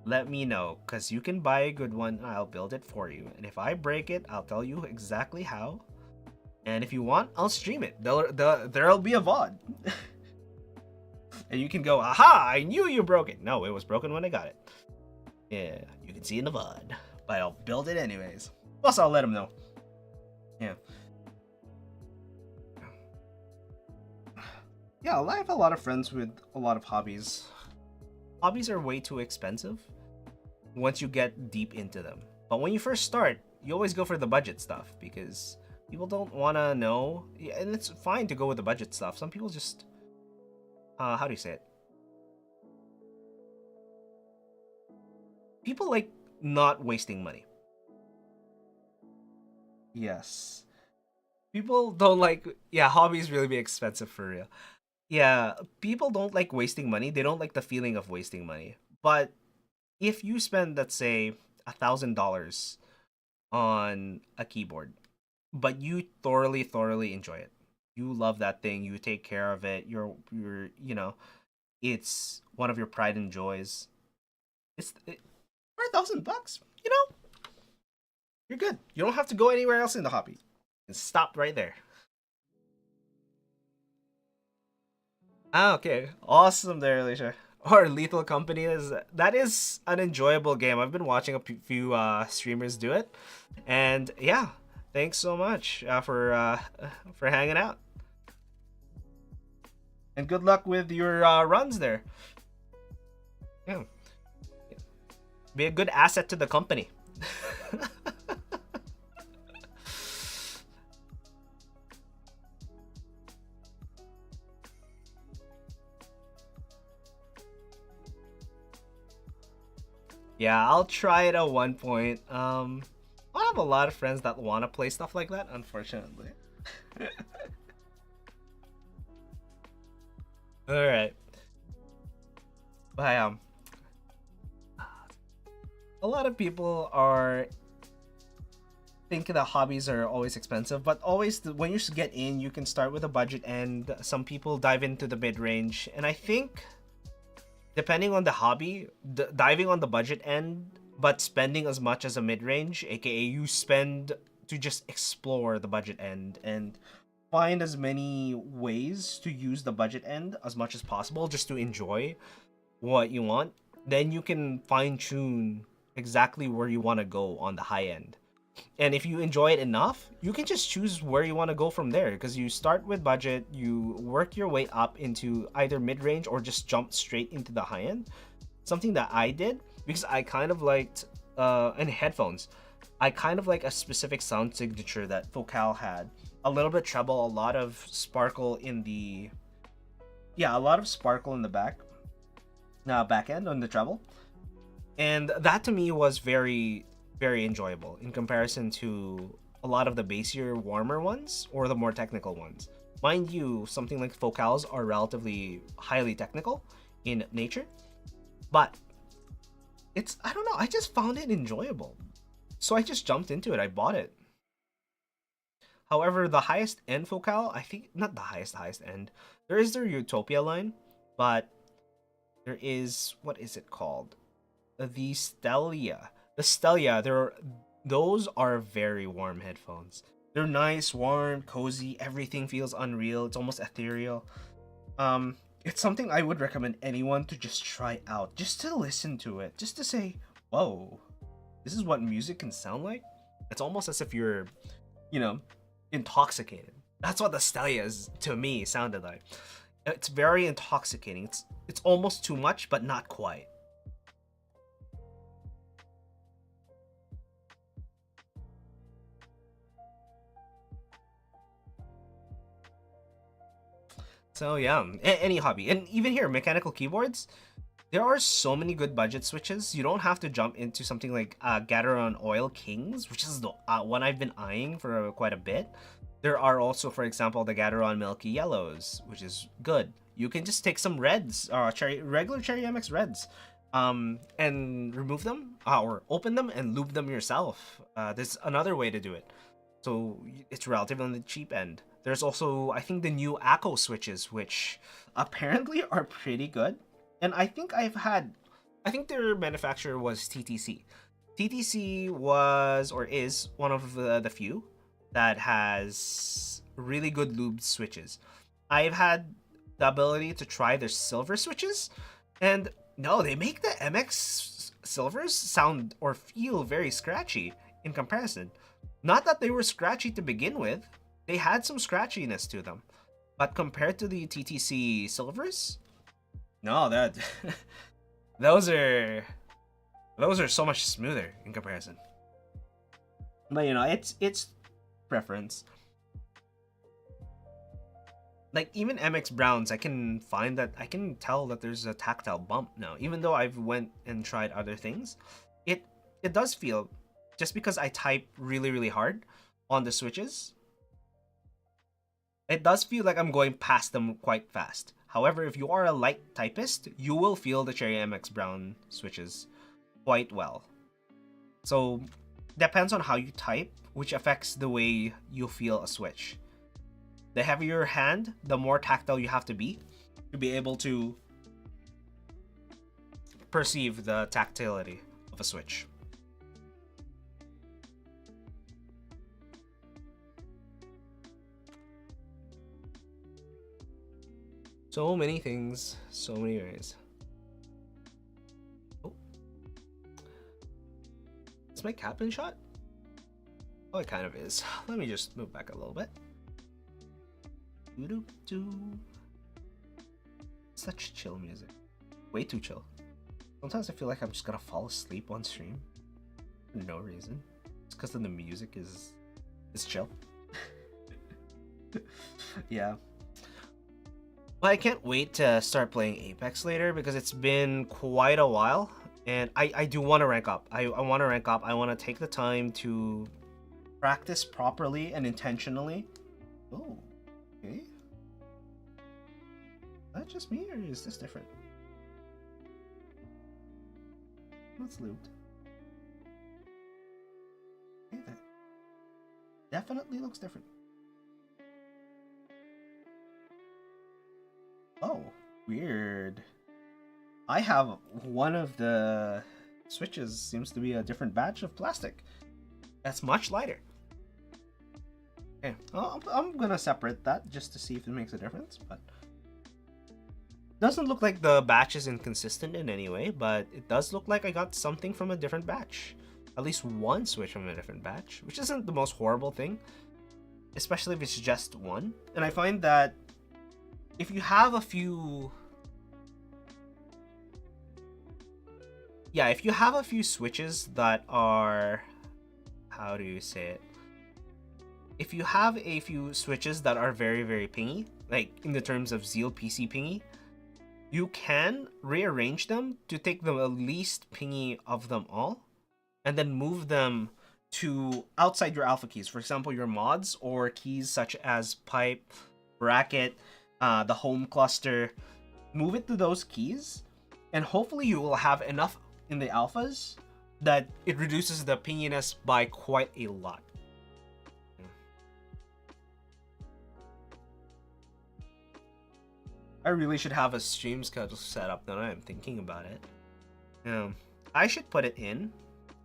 let me know, because you can buy a good one and I'll build it for you. And if I break it, I'll tell you exactly how. And if you want, I'll stream it. There'll be a VOD. And you can go, aha, I knew you broke it. No, it was broken when I got it. Yeah, you can see in the VOD. But I'll build it anyways. Plus, I'll let him know. Yeah. Yeah, I have a lot of friends with a lot of hobbies. Hobbies are way too expensive once you get deep into them. But when you first start, you always go for the budget stuff because people don't want to know. Yeah, and it's fine to go with the budget stuff. Some people just... how do you say it? People like not wasting money. Yes. People don't like... Yeah, hobbies really be expensive for real. Yeah, people don't like wasting money. They don't like the feeling of wasting money. But if you spend, let's say, $1,000 on a keyboard, but you thoroughly enjoy it, you love that thing, you take care of it, you're you know, it's one of your pride and joys. For $1,000, you know, you're good. You don't have to go anywhere else in the hobby. And stop right there. Ah, okay. Awesome there, Alicia. Or Lethal Company that is an enjoyable game. I've been watching a few streamers do it, and yeah, thanks so much for hanging out, and good luck with your runs there. Yeah, be a good asset to the company. Yeah, I'll try it at one point. I have a lot of friends that want to play stuff like that, unfortunately. All right. But a lot of people are thinking that hobbies are always expensive, but always when you get in, you can start with a budget, and some people dive into the mid range, and I think, depending on the hobby, diving on the budget end, but spending as much as a mid-range, aka you spend to just explore the budget end and find as many ways to use the budget end as much as possible just to enjoy what you want, then you can fine-tune exactly where you want to go on the high end. And if you enjoy it enough, you can just choose where you want to go from there, because you start with budget, you work your way up into either mid-range or just jump straight into the high end. Something that I did, because I kind of liked and headphones, I kind of like a specific sound signature that Focal had. A little bit treble, a lot of sparkle in the... Yeah, a lot of sparkle in the back end on the treble. And that to me was very enjoyable in comparison to a lot of the bassier, warmer ones or the more technical ones. Mind you, something like Focals are relatively highly technical in nature, but it's, I don't know, I just found it enjoyable. So I just jumped into it, I bought it. However, the highest end Focal, I think, not the highest end, there is their Utopia line, but there is, what is it called? The Stellia. The Stellia, those are very warm headphones. They're nice, warm, cozy, everything feels unreal, it's almost ethereal. It's something I would recommend anyone to just try out, just to listen to it, just to say, whoa, this is what music can sound like? It's almost as if you're, you know, intoxicated. That's what the Stellias, to me, sounded like. It's very intoxicating. It's almost too much, but not quite. So yeah, any hobby. And even here, mechanical keyboards, there are so many good budget switches. You don't have to jump into something like Gateron Oil Kings, which is the one I've been eyeing for quite a bit. There are also, for example, the Gateron Milky Yellows, which is good. You can just take some reds, regular Cherry MX reds, and remove them, or open them and lube them yourself. There's another way to do it. So it's relatively on the cheap end. There's also, I think, the new ACO switches, which apparently are pretty good. And I think their manufacturer was TTC. TTC was, or is, one of the few that has really good lube switches. I've had the ability to try their silver switches, and no, they make the MX silvers sound or feel very scratchy in comparison. Not that they were scratchy to begin with, they had some scratchiness to them. But compared to the TTC silvers, no, that those are so much smoother in comparison. But you know, it's preference. Like even MX Browns, I can tell that there's a tactile bump now. Even though I've went and tried other things, it does feel, just because I type really, really hard on the switches, it does feel like I'm going past them quite fast. However, if you are a light typist, you will feel the Cherry MX Brown switches quite well. So, depends on how you type, which affects the way you feel a switch. The heavier your hand, the more tactile you have to be able to perceive the tactility of a switch. So many things, so many ways. Oh. Is my cap in shot? Oh, it kind of is. Let me just move back a little bit. Such chill music. Way too chill. Sometimes I feel like I'm just gonna fall asleep on stream for no reason. It's because the music is chill. Yeah. But I can't wait to start playing Apex later because it's been quite a while, and I do want to rank up. I want to rank up. I want to take the time to practice properly and intentionally. Oh. Okay. Is that just me, or is this different? What's lubed? Okay, that definitely looks different. Oh, weird. I have one of the switches seems to be a different batch of plastic. That's much lighter. Okay, well, I'm gonna separate that just to see if it makes a difference, but doesn't look like the batch is inconsistent in any way, but it does look like I got something from a different batch. At least one switch from a different batch, which isn't the most horrible thing, especially if it's just one. And I find that if you have a few switches that are, how do you say it? If you have a few switches that are very, very pingy, like in the terms of Zeal PC pingy, you can rearrange them to take the least pingy of them all, and then move them to outside your alpha keys. For example, your mods or keys such as pipe, bracket, the home cluster. Move it to those keys, and hopefully you will have enough in the alphas that it reduces the pinginess by quite a lot. I really should have a stream schedule set up now I'm thinking about it. I should put it in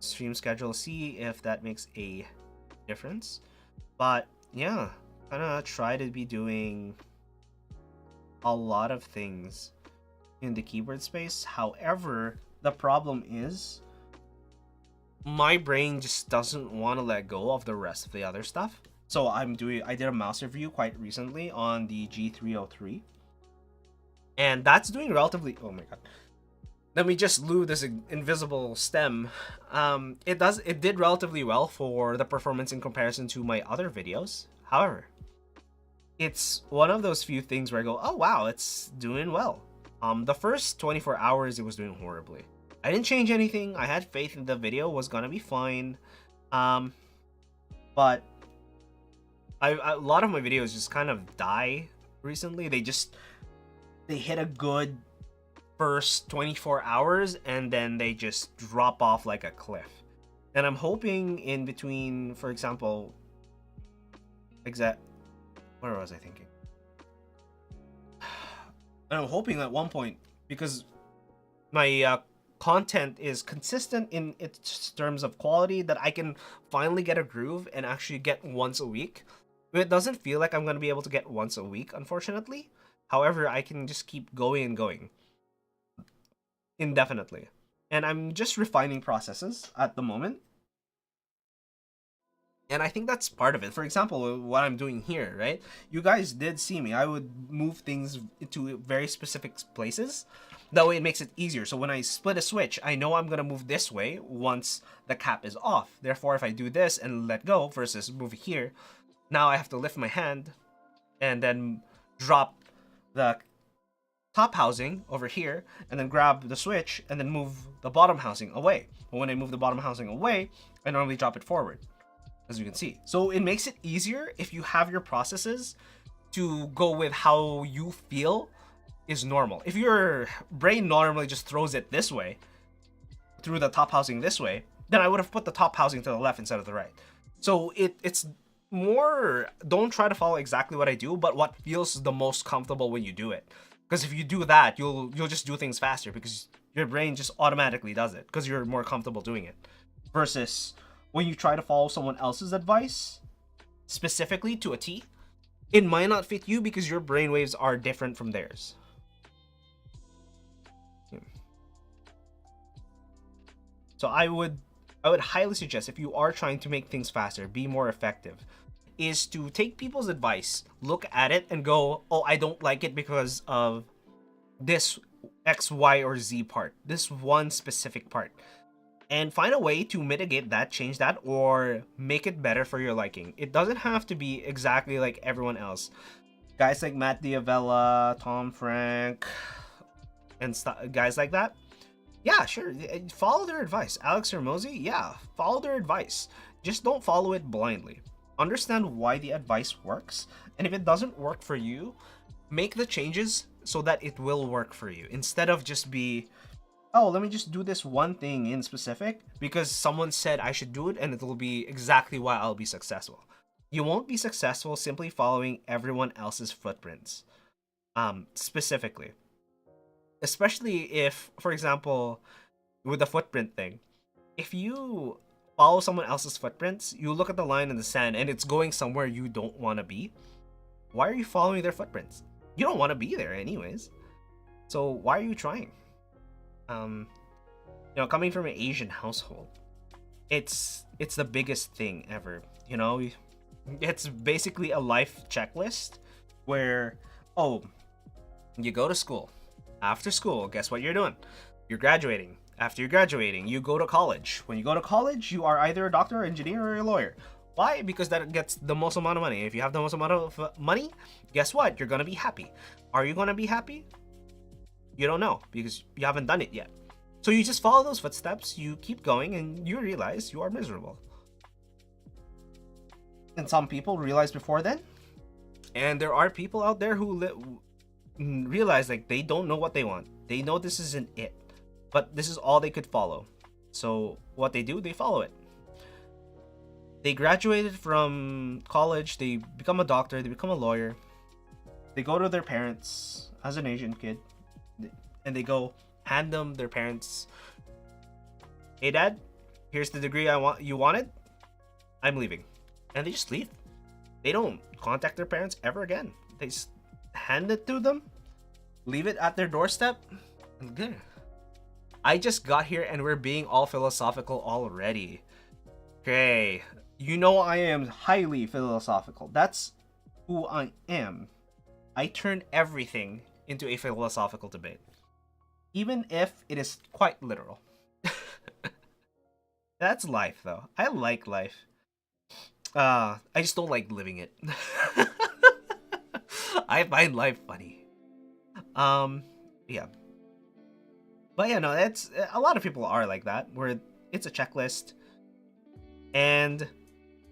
stream schedule, see if that makes a difference. But yeah, gonna try to be doing a lot of things in the keyboard space. However, the problem is my brain just doesn't want to let go of the rest of the other stuff. So I did a mouse review quite recently on the G303. And that's doing relatively, oh my god. Let me just lube this invisible stem. It did relatively well for the performance in comparison to my other videos. However, it's one of those few things where I go, oh wow, it's doing well. The first 24 hours it was doing horribly. I didn't change anything. I had faith in the video was gonna be fine. But a lot of my videos just kind of die recently. They hit a good first 24 hours and then they just drop off like a cliff. And I'm hoping in between, for example, where was I thinking? And I'm hoping at one point, because my content is consistent in its terms of quality, that I can finally get a groove and actually get once a week. It doesn't feel like I'm going to be able to get once a week, unfortunately. However, I can just keep going and going indefinitely. And I'm just refining processes at the moment. And I think that's part of it. For example, what I'm doing here, right? You guys did see me. I would move things to very specific places. That way it makes it easier. So when I split a switch, I know I'm going to move this way once the cap is off. Therefore, if I do this and let go versus move here, now I have to lift my hand and then drop the top housing over here and then grab the switch and then move the bottom housing away. But when I move the bottom housing away, I normally drop it forward, as you can see. So it makes it easier if you have your processes to go with how you feel is normal. If your brain normally just throws it this way, through the top housing this way, then I would have put the top housing to the left instead of the right. So it's more, don't try to follow exactly what I do, but what feels the most comfortable when you do it. Because if you do that, you'll just do things faster because your brain just automatically does it because you're more comfortable doing it. Versus when you try to follow someone else's advice, specifically to a T, it might not fit you because your brainwaves are different from theirs. So I would highly suggest, if you are trying to make things faster, be more effective, is to take people's advice, look at it and go, oh, I don't like it because of this X, Y, or Z part, this one specific part. And find a way to mitigate that, change that, or make it better for your liking. It doesn't have to be exactly like everyone else. Guys like Matt Diavella, Tom Frank, and guys like that, yeah, sure, follow their advice. Alex Hermosi, yeah, follow their advice. Just don't follow it blindly. Understand why the advice works, and if it doesn't work for you, make the changes so that it will work for you. Instead of just be, oh, let me just do this one thing in specific because someone said I should do it and it will be exactly why I'll be successful. You won't be successful simply following everyone else's footprints. Specifically. Especially if, for example, with the footprint thing, if you follow someone else's footprints, you look at the line in the sand and it's going somewhere you don't want to be. Why are you following their footprints? You don't want to be there anyways. So why are you trying? Coming from an Asian household, it's the biggest thing ever. It's basically a life checklist where, oh, you go to school. After school, guess what you're doing? You're graduating. After you're graduating, you go to college. When you go to college, you are either a doctor, engineer, or a lawyer. Why? Because that gets the most amount of money. If you have the most amount of money, guess what? You're going to be happy. Are you going to be happy? You don't know because you haven't done it yet. So you just follow those footsteps, you keep going, and you realize you are miserable. And some people realize before then. And there are people out there who realize like they don't know what they want. They know this isn't it, but this is all they could follow. So what they do, they follow it. They graduated from college, they become a doctor, they become a lawyer. They go to their parents as an Asian kid, and they go hand them their parents. Hey dad, here's the degree you wanted. I'm leaving. And they just leave. They don't contact their parents ever again. They just hand it to them, leave it at their doorstep, and good. I just got here and we're being all philosophical already. Okay, you know I am highly philosophical. That's who I am. I turn everything into a philosophical debate, even if it is quite literal. That's life, though. I like life. I just don't like living it. I find life funny. Yeah. But yeah, no, it's a lot of people are like that, where it's a checklist. And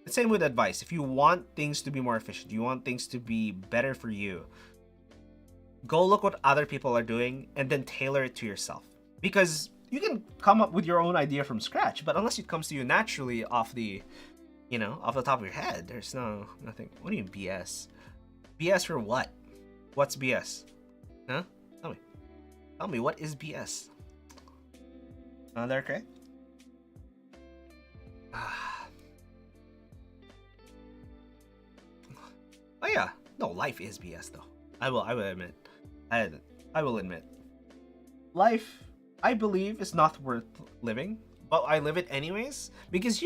the same with advice. If you want things to be more efficient, you want things to be better for you, go look what other people are doing and then tailor it to yourself. Because you can come up with your own idea from scratch, but unless it comes to you naturally off the, off the top of your head, there's nothing. What do you mean BS? BS for what? What's BS? Huh? Tell me, what is BS? There, okay? Oh yeah, no, life is BS though. I will admit. I will admit. Life, I believe, is not worth living, but I live it anyways because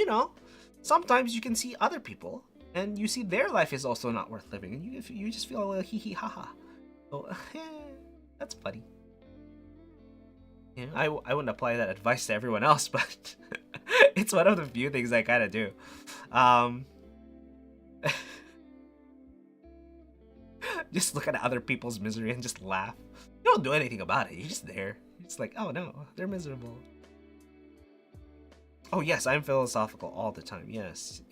sometimes you can see other people and you see their life is also not worth living, and you just feel a little hee hee ha ha. So that's funny. I wouldn't apply that advice to everyone else, but it's one of the few things I kind of do. Just look at other people's misery and just laugh. You don't do anything about it. You're just there. You're just like, oh no, they're miserable. Oh yes, I'm philosophical all the time. Yes.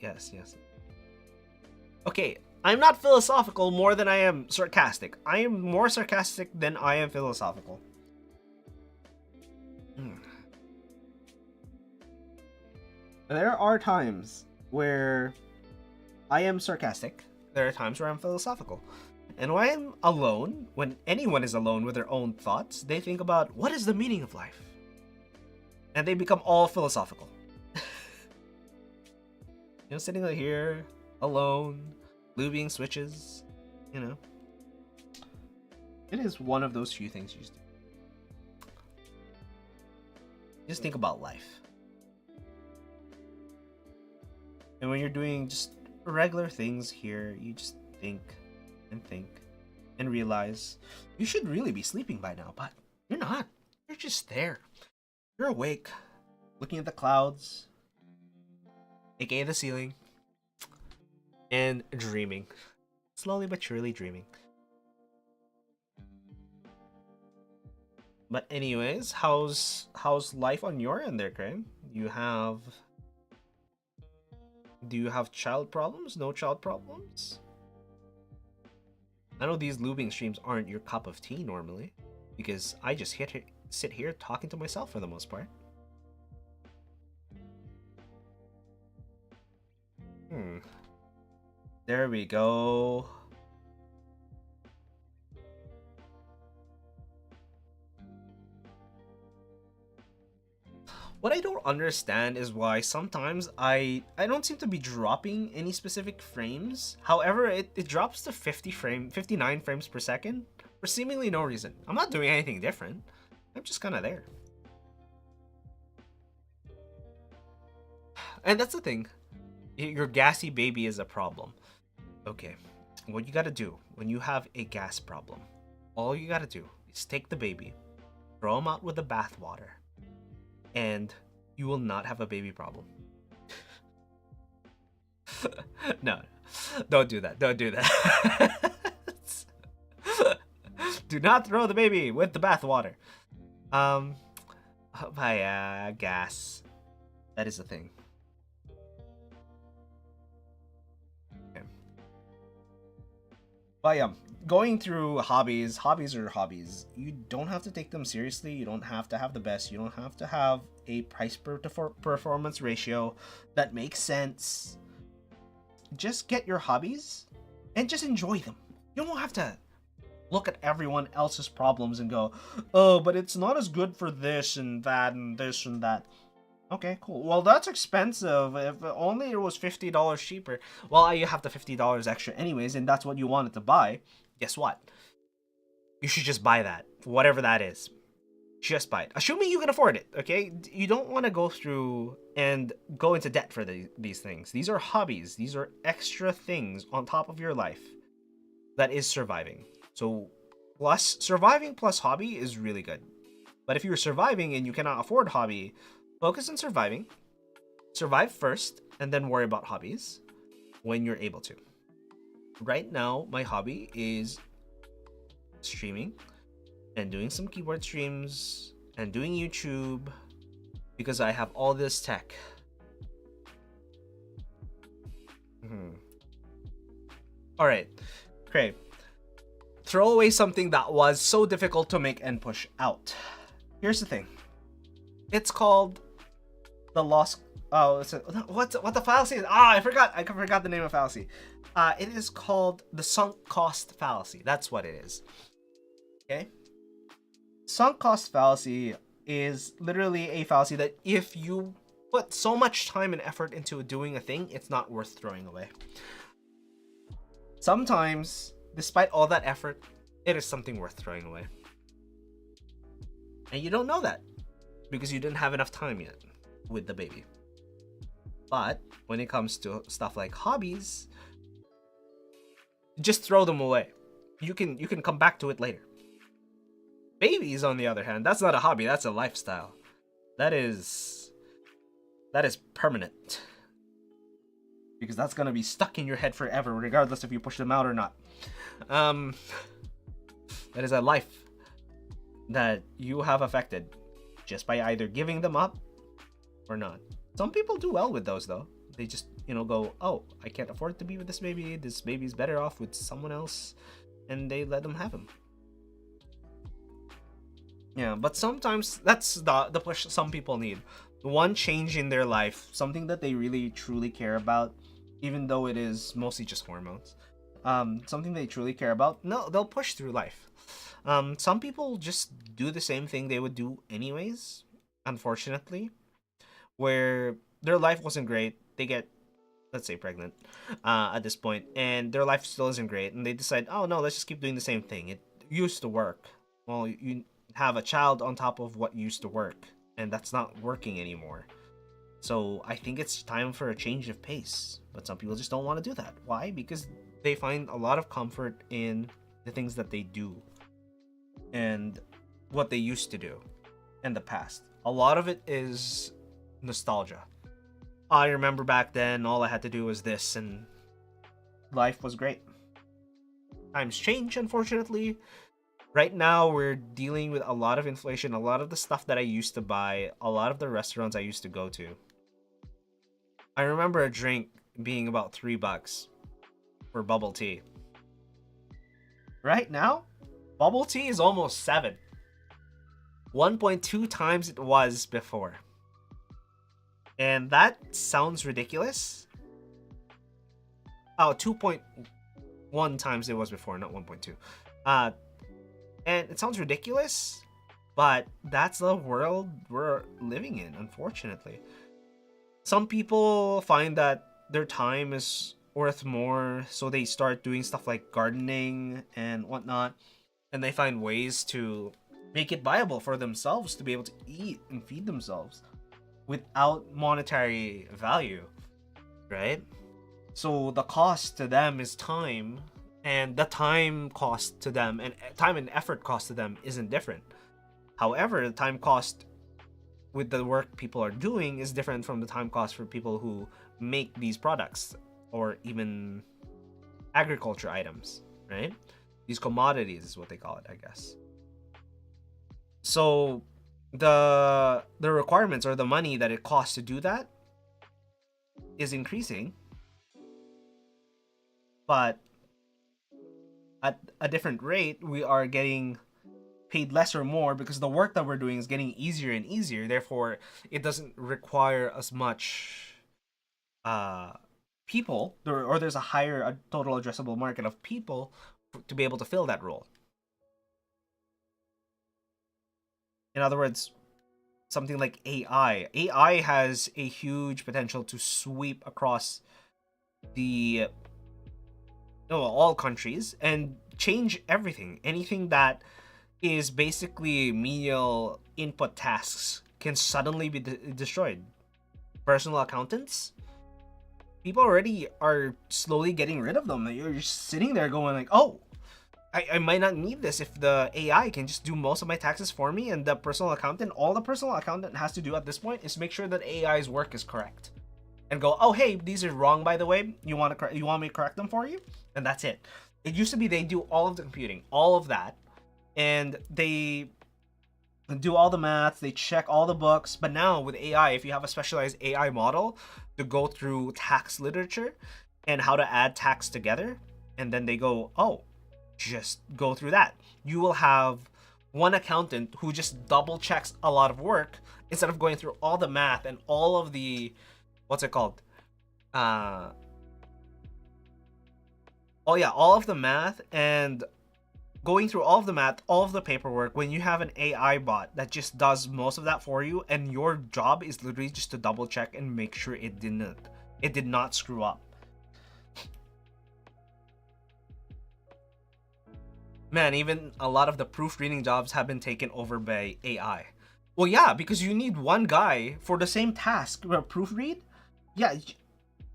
Okay, I'm not philosophical more than I am sarcastic. I am more sarcastic than I am philosophical. There are times where I am sarcastic. There are times where I'm philosophical. And when I'm alone, when anyone is alone with their own thoughts, they think about what is the meaning of life? And they become all philosophical. Sitting here, alone, lubing switches, It is one of those few things you just do. Just think about life. And when you're doing just regular things here, you just think and realize you should really be sleeping by now, but you're not. You're just there. You're awake, looking at the clouds, aka the ceiling, and dreaming. Slowly but surely dreaming. But anyways, how's life on your end there, Craig? Do you have child problems? No child problems? I know these lubing streams aren't your cup of tea normally, because I just sit here talking to myself for the most part. There we go. What I don't understand is why sometimes I don't seem to be dropping any specific frames. However, it drops to 59 frames per second for seemingly no reason. I'm not doing anything different. I'm just kind of there. And that's the thing. Your gassy baby is a problem. Okay, what you gotta do when you have a gas problem, all you gotta do is take the baby, throw him out with the bath water, and you will not have a baby problem. No, don't do that. Don't do that. Do not throw the baby with the bath water. Gas. That is the thing. Okay. But yeah, going through hobbies are hobbies. You don't have to take them seriously. You don't have to have the best. You don't have to have a price per performance ratio that makes sense. Just get your hobbies and just enjoy them. You don't have to look at everyone else's problems and go, oh, but it's not as good for this and that and this and that. Okay, cool. Well, that's expensive. If only it was $50 cheaper. Well, you have the $50 extra anyways, and that's what you wanted to buy. Guess what? You should just buy that, whatever that is. Just buy it. Assuming you can afford it, okay? You don't want to go through and go into debt for these things. These are hobbies. These are extra things on top of your life that is surviving. So surviving plus hobby is really good. But if you're surviving and you cannot afford hobby, focus on surviving. Survive first and then worry about hobbies when you're able to. Right now, my hobby is streaming and doing some keyboard streams and doing YouTube because I have all this tech. All right, okay. Throw away something that was so difficult to make and push out. Here's the thing. It's called the lost. Oh, what the fallacy is? I forgot the name of fallacy. It is called the sunk cost fallacy. That's what it is. Okay. Sunk cost fallacy is literally a fallacy that if you put so much time and effort into doing a thing, it's not worth throwing away. Sometimes, despite all that effort, it is something worth throwing away. And you don't know that because you didn't have enough time yet with the baby. But when it comes to stuff like hobbies, just throw them away. You can come back to it later. Babies, on the other hand, that's not a hobby, that's a lifestyle. That is permanent. Because that's gonna be stuck in your head forever, regardless if you push them out or not. That is a life that you have affected just by either giving them up or not. Some people do well with those though. They just, go, oh, I can't afford to be with this baby. This baby's better off with someone else. And they let them have him. Yeah, but sometimes that's the push some people need. One change in their life, something that they really truly care about, even though it is mostly just hormones. Something they truly care about, no, they'll push through life. Some people just do the same thing they would do anyways, unfortunately, where their life wasn't great. They get, let's say, pregnant at this point, and their life still isn't great, and they decide, oh no, let's just keep doing the same thing. It used to work. Well, you have a child on top of what used to work, and that's not working anymore. So I think it's time for a change of pace. But some people just don't want to do that. Why? Because they find a lot of comfort in the things that they do and what they used to do in the past. A lot of it is nostalgia. I remember back then all I had to do was this and life was great. Times change, unfortunately. Right now we're dealing with a lot of inflation. A lot of the stuff that I used to buy, a lot of the restaurants I used to go to. I remember a drink being about $3 for bubble tea. Right now, bubble tea is almost $7. 1.2 times it was before. And that sounds ridiculous. Oh, 2.1 times it was before, not 1.2. And it sounds ridiculous, but that's the world we're living in, unfortunately. Some people find that their time is worth more, so they start doing stuff like gardening and whatnot, and they find ways to make it viable for themselves to be able to eat and feed themselves without monetary value, right? So the cost to them is time, and the time cost to them and time and effort cost to them isn't different. However, the time cost with the work people are doing is different from the time cost for people who make these products or even agriculture items, right? These commodities is what they call it, I guess. So the requirements or the money that it costs to do that is increasing, but at a different rate, we are getting paid less or more because the work that we're doing is getting easier and easier. Therefore, it doesn't require as much people, or there's a total addressable market of people to be able to fill that role. In other words, something like AI. AI has a huge potential to sweep across all countries and change everything. Anything that is basically menial input tasks can suddenly be destroyed. Personal accountants, people already are slowly getting rid of them. You're just sitting there going like, oh, I might not need this if the AI can just do most of my taxes for me. And the personal accountant, all the personal accountant has to do at this point is make sure that AI's work is correct and go, oh, hey, these are wrong, by the way. You want me to correct them for you? And that's it. It used to be they do all of the computing, all of that, and they do all the math, they check all the books. But now with AI, if you have a specialized AI model to go through tax literature and how to add tax together, and then they go, oh, just go through that. You will have one accountant who just double checks a lot of work instead of going through all the math and all of the, what's it called? Oh yeah, all of the math and going through all of the math, all of the paperwork, when you have an AI bot that just does most of that for you, and your job is literally just to double check and make sure it did not screw up. Man, even a lot of the proofreading jobs have been taken over by AI. Well, yeah, because you need one guy for the same task. Proofread? Yeah,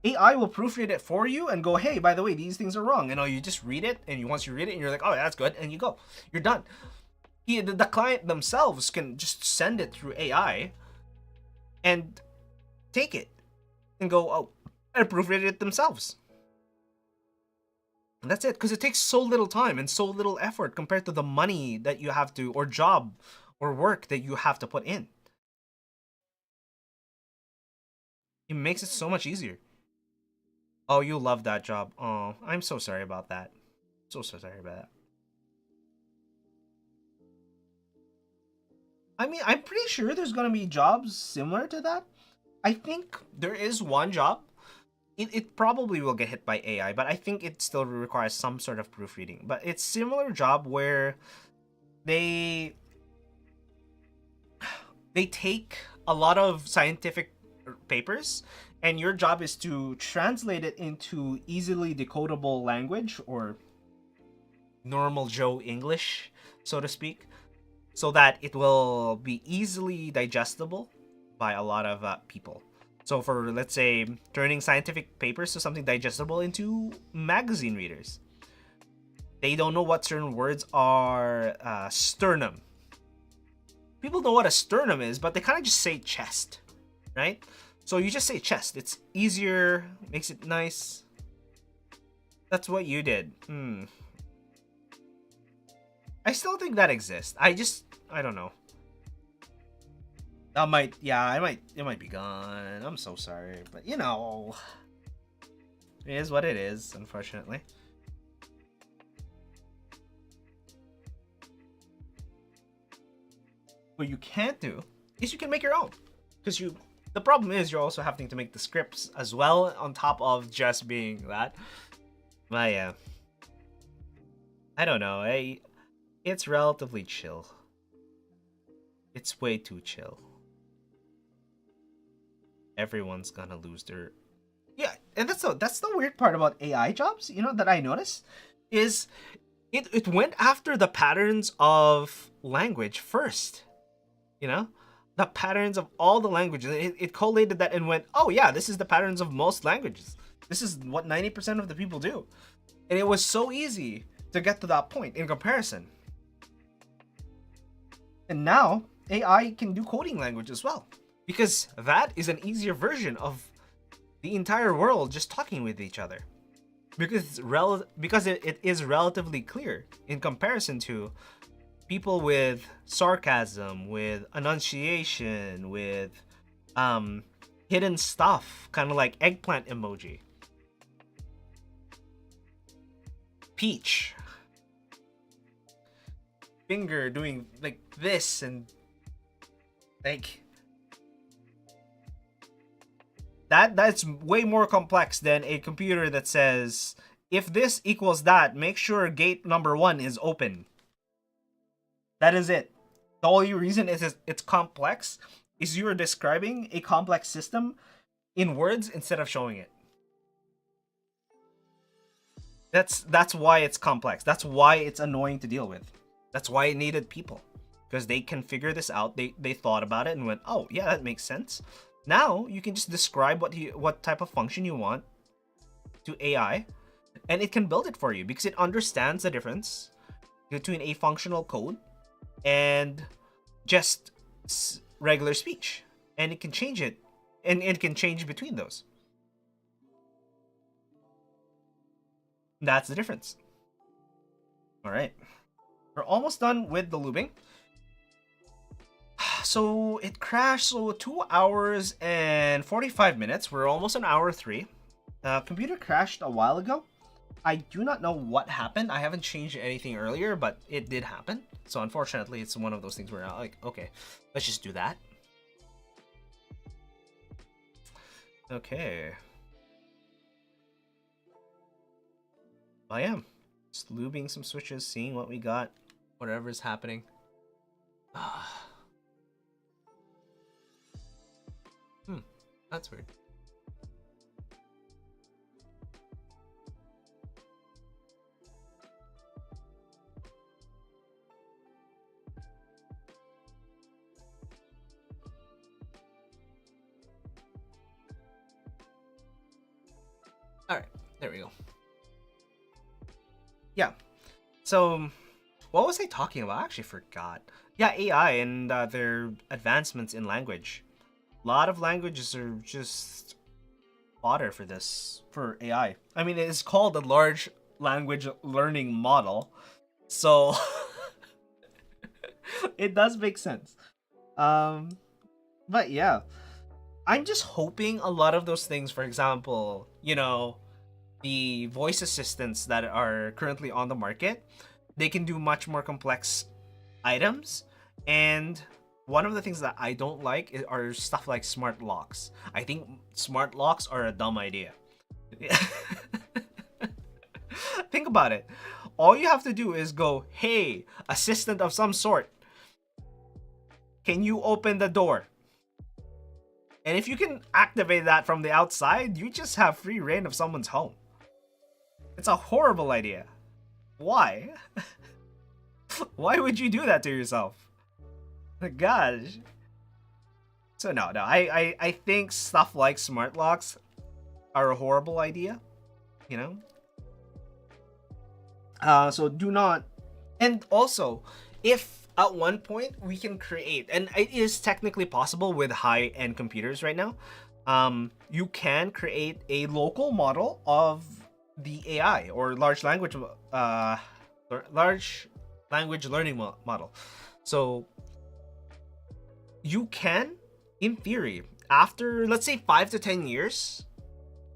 AI will proofread it for you and go, hey, by the way, these things are wrong. And you just read it, and once you read it, and you're like, oh, that's good, and you go. You're done. The client themselves can just send it through AI and take it and go, oh, and proofread it themselves. And that's it, because it takes so little time and so little effort compared to the money that you have to, or job, or work that you have to put in. It makes it so much easier. Oh, you love that job. Oh, I'm so sorry about that. So sorry about that. I mean, I'm pretty sure there's gonna be jobs similar to that. I think there is one job. It probably will get hit by AI, but I think it still requires some sort of proofreading. But it's similar job where they take a lot of scientific papers, and your job is to translate it into easily decodable language, or normal Joe English, so to speak, so that it will be easily digestible by a lot of people. So for, let's say, turning scientific papers to something digestible into magazine readers. They don't know what certain words are. Sternum. People know what a sternum is, but they kind of just say chest, right? So you just say chest. It's easier, makes it nice. That's what you did. I still think that exists. I don't know. It might be gone. I'm so sorry, but it is what it is, unfortunately. What you can't do is you can make your own, because the problem is you're also having to make the scripts as well on top of just being that. But yeah, I don't know. It's relatively chill. It's way too chill. Everyone's gonna lose their... Yeah, and that's the weird part about AI jobs, that I noticed, is it went after the patterns of language first. The patterns of all the languages. It collated that and went, oh yeah, this is the patterns of most languages. This is what 90% of the people do. And it was so easy to get to that point in comparison. And now AI can do coding language as well, because that is an easier version of the entire world just talking with each other, because it is relatively clear in comparison to people with sarcasm, with enunciation, with hidden stuff, kind of like eggplant emoji. Peach. Finger doing like this, and like that's way more complex than a computer that says, if this equals that, make sure gate number 1 is open. That is it. The only reason it's complex is you're describing a complex system in words instead of showing it. That's why it's complex. That's why it's annoying to deal with. That's why it needed people, because they can figure this out. They thought about it and went, oh yeah, that makes sense. Now you can just describe what type of function you want to AI, and it can build it for you, because it understands the difference between a functional code and just regular speech, and it can change it, and it can change between those. That's the difference. All right. We're almost done with the lubing. So it crashed, so 2 hours and 45 minutes. We're almost on hour 3. Computer crashed a while ago. I do not know what happened. I haven't changed anything earlier, but it did happen. So unfortunately, it's one of those things where I'm like, okay, let's just do that. Okay. I am just lubing some switches, seeing what we got, whatever is happening. That's weird. All right, there we go. Yeah. So, what was I talking about? I actually forgot. Yeah, AI and their advancements in language. A lot of languages are just fodder for this, for AI. I mean, it's called a large language learning model, so it does make sense. But yeah, I'm just hoping a lot of those things, for example, you know, the voice assistants that are currently on the market, they can do much more complex items. And one of the things that I don't like are stuff like smart locks. I think smart locks are a dumb idea. Think about it. All you have to do is go, hey, assistant of some sort, can you open the door? And if you can activate that from the outside, you just have free reign of someone's home. It's a horrible idea. Why? Why would you do that to yourself? Gosh. So no, I think stuff like smart locks are a horrible idea, you know? So do not. And also, if at one point we can create, and it is technically possible with high-end computers right now, you can create a local model of the AI or large language learning model. So you can, in theory, after let's say 5 to 10 years,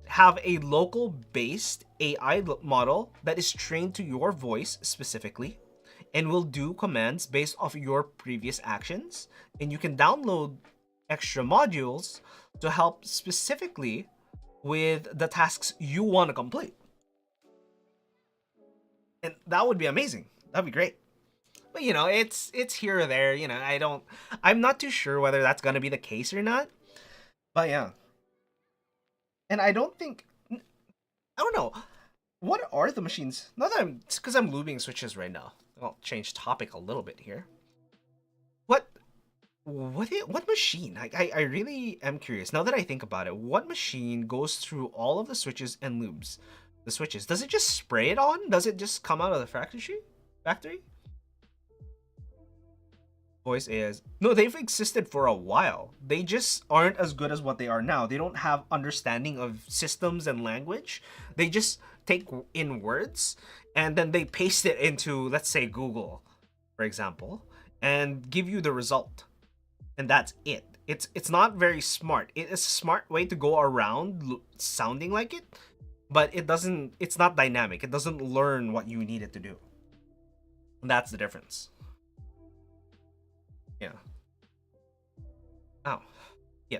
have a local based AI model that is trained to your voice specifically and will do commands based off your previous actions, and you can download extra modules to help specifically with the tasks you want to complete. And that would be amazing. That'd be great. But you know, it's here or there, you know, I'm not too sure whether that's gonna be the case or not. But yeah. And I don't know. What are the machines? Not that it's because I'm lubing switches right now. I'll change topic a little bit here. What machine? I really am curious. Now that I think about it, what machine goes through all of the switches and lubes the switches? Does it just spray it on? Does it just come out of the factory? Voice AIs. No, they've existed for a while. They just aren't as good as what they are now. They don't have understanding of systems and language. They just take in words and then they paste it into, let's say, Google, for example, and give you the result. And that's it. It's not very smart. It's a smart way to go around sounding like it, but it's not dynamic. It doesn't learn what you need it to do. And that's the difference. Yeah. Oh. Yeah.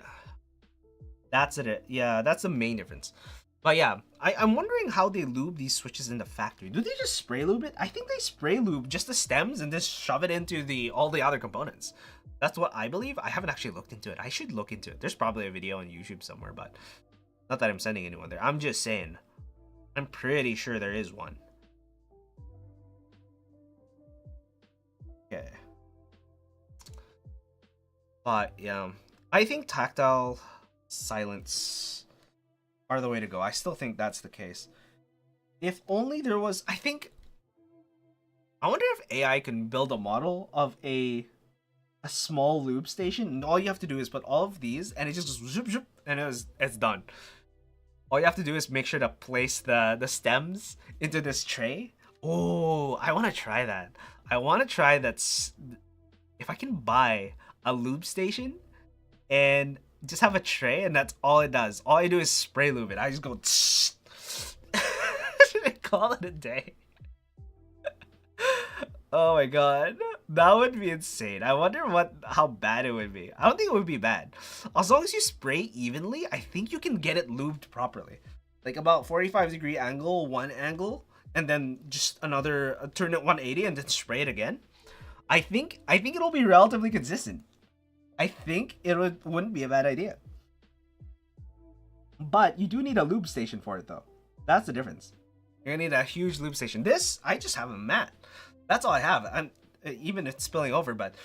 That's it. Yeah, that's the main difference. But yeah, I'm wondering how they lube these switches in the factory. Do they just spray lube it? I think they spray lube just the stems and just shove it into all the other components. That's what I believe. I haven't actually looked into it. I should look into it. There's probably a video on YouTube somewhere, but not that I'm sending anyone there. I'm just saying. I'm pretty sure there is one. Okay. But yeah, I think tactile silence are the way to go. I still think that's the case. If only there was, I wonder if AI can build a model of a small lube station, and all you have to do is put all of these and it just goes zoop, zoop, and it's done. All you have to do is make sure to place the stems into this tray Oh, I want to try that. I want to try that. If I can buy a lube station and just have a tray and that's all it does. All I do is spray lube it. I just go should I call it a day? Oh my god. That would be insane. I wonder how bad it would be. I don't think it would be bad. As long as you spray evenly, I think you can get it lubed properly. Like about 45-degree angle, one angle, and then just another turn it 180 and then spray it again. I think it'll be relatively consistent. I think wouldn't be a bad idea. But you do need a lube station for it though. That's the difference. You're gonna need a huge lube station. This, I just have a mat. That's all I have. Even it's spilling over, but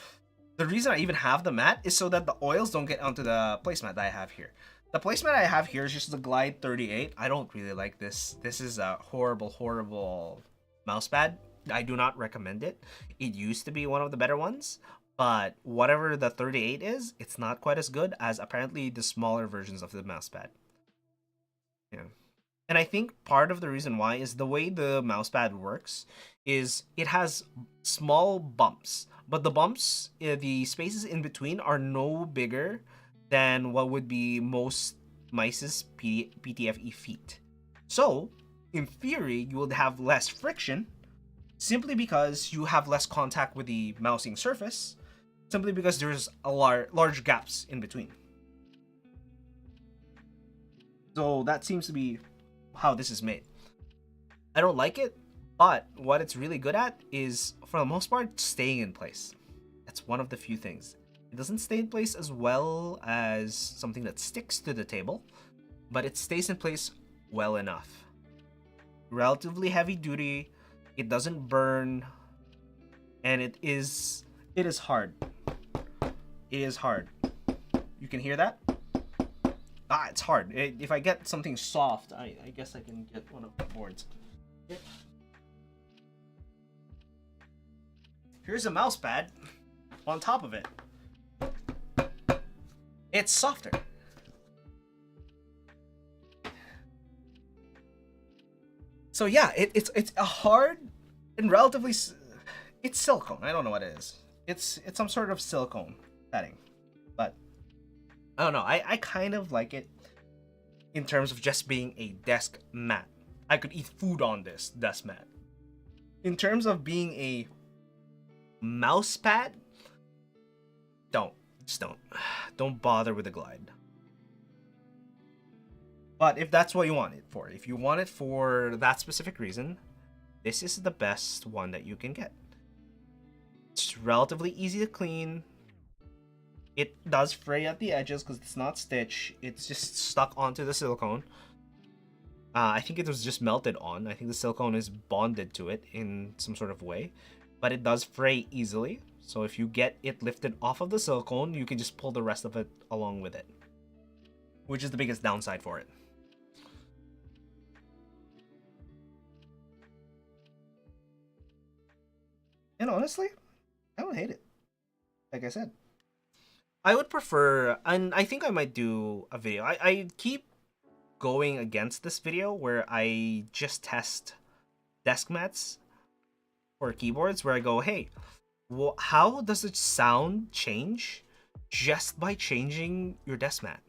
the reason I even have the mat is so that the oils don't get onto the placemat that I have here. The placemat I have here is just the Glide 38. I don't really like this. This is a horrible mouse pad. I do not recommend it. It used to be one of the better ones, but whatever the 38 is, it's not quite as good as apparently the smaller versions of the mouse pad. Yeah. And I think part of the reason why is the way the mouse pad works is it has small bumps, but the bumps, the spaces in between are no bigger than what would be most mice's PTFE feet. So, in theory, you would have less friction simply because you have less contact with the mousing surface, simply because there's a large gaps in between. So that seems to be how this is made. I don't like it, but what it's really good at is, for the most part, staying in place. That's one of the few things. It doesn't stay in place as well as something that sticks to the table, but it stays in place well enough. Relatively heavy duty, it doesn't burn, and it is hard. It is hard. You can hear that? It's hard. If I get something soft, I guess I can get one of the boards. Okay. Here's a mouse pad on top of it. It's softer. So yeah, it's a hard and relatively, it's silicone. I don't know what it is. It's some sort of silicone padding, but I don't know. I kind of like it in terms of just being a desk mat. I could eat food on this desk mat. In terms of being a mouse pad, don't bother with the Glide. But if that's what you want it for, if you want it for that specific reason, this is the best one that you can get. It's relatively easy to clean. It does fray at the edges because it's not stitched. It's just stuck onto the silicone. I think it was just melted on. I think the silicone is bonded to it in some sort of way. But it does fray easily. So if you get it lifted off of the silicone, you can just pull the rest of it along with it. Which is the biggest downside for it. And honestly, I don't hate it. Like I said. I would prefer, and I think I might do a video. I keep going against this video where I just test desk mats or keyboards where I go, hey, how does it sound change just by changing your desk mat?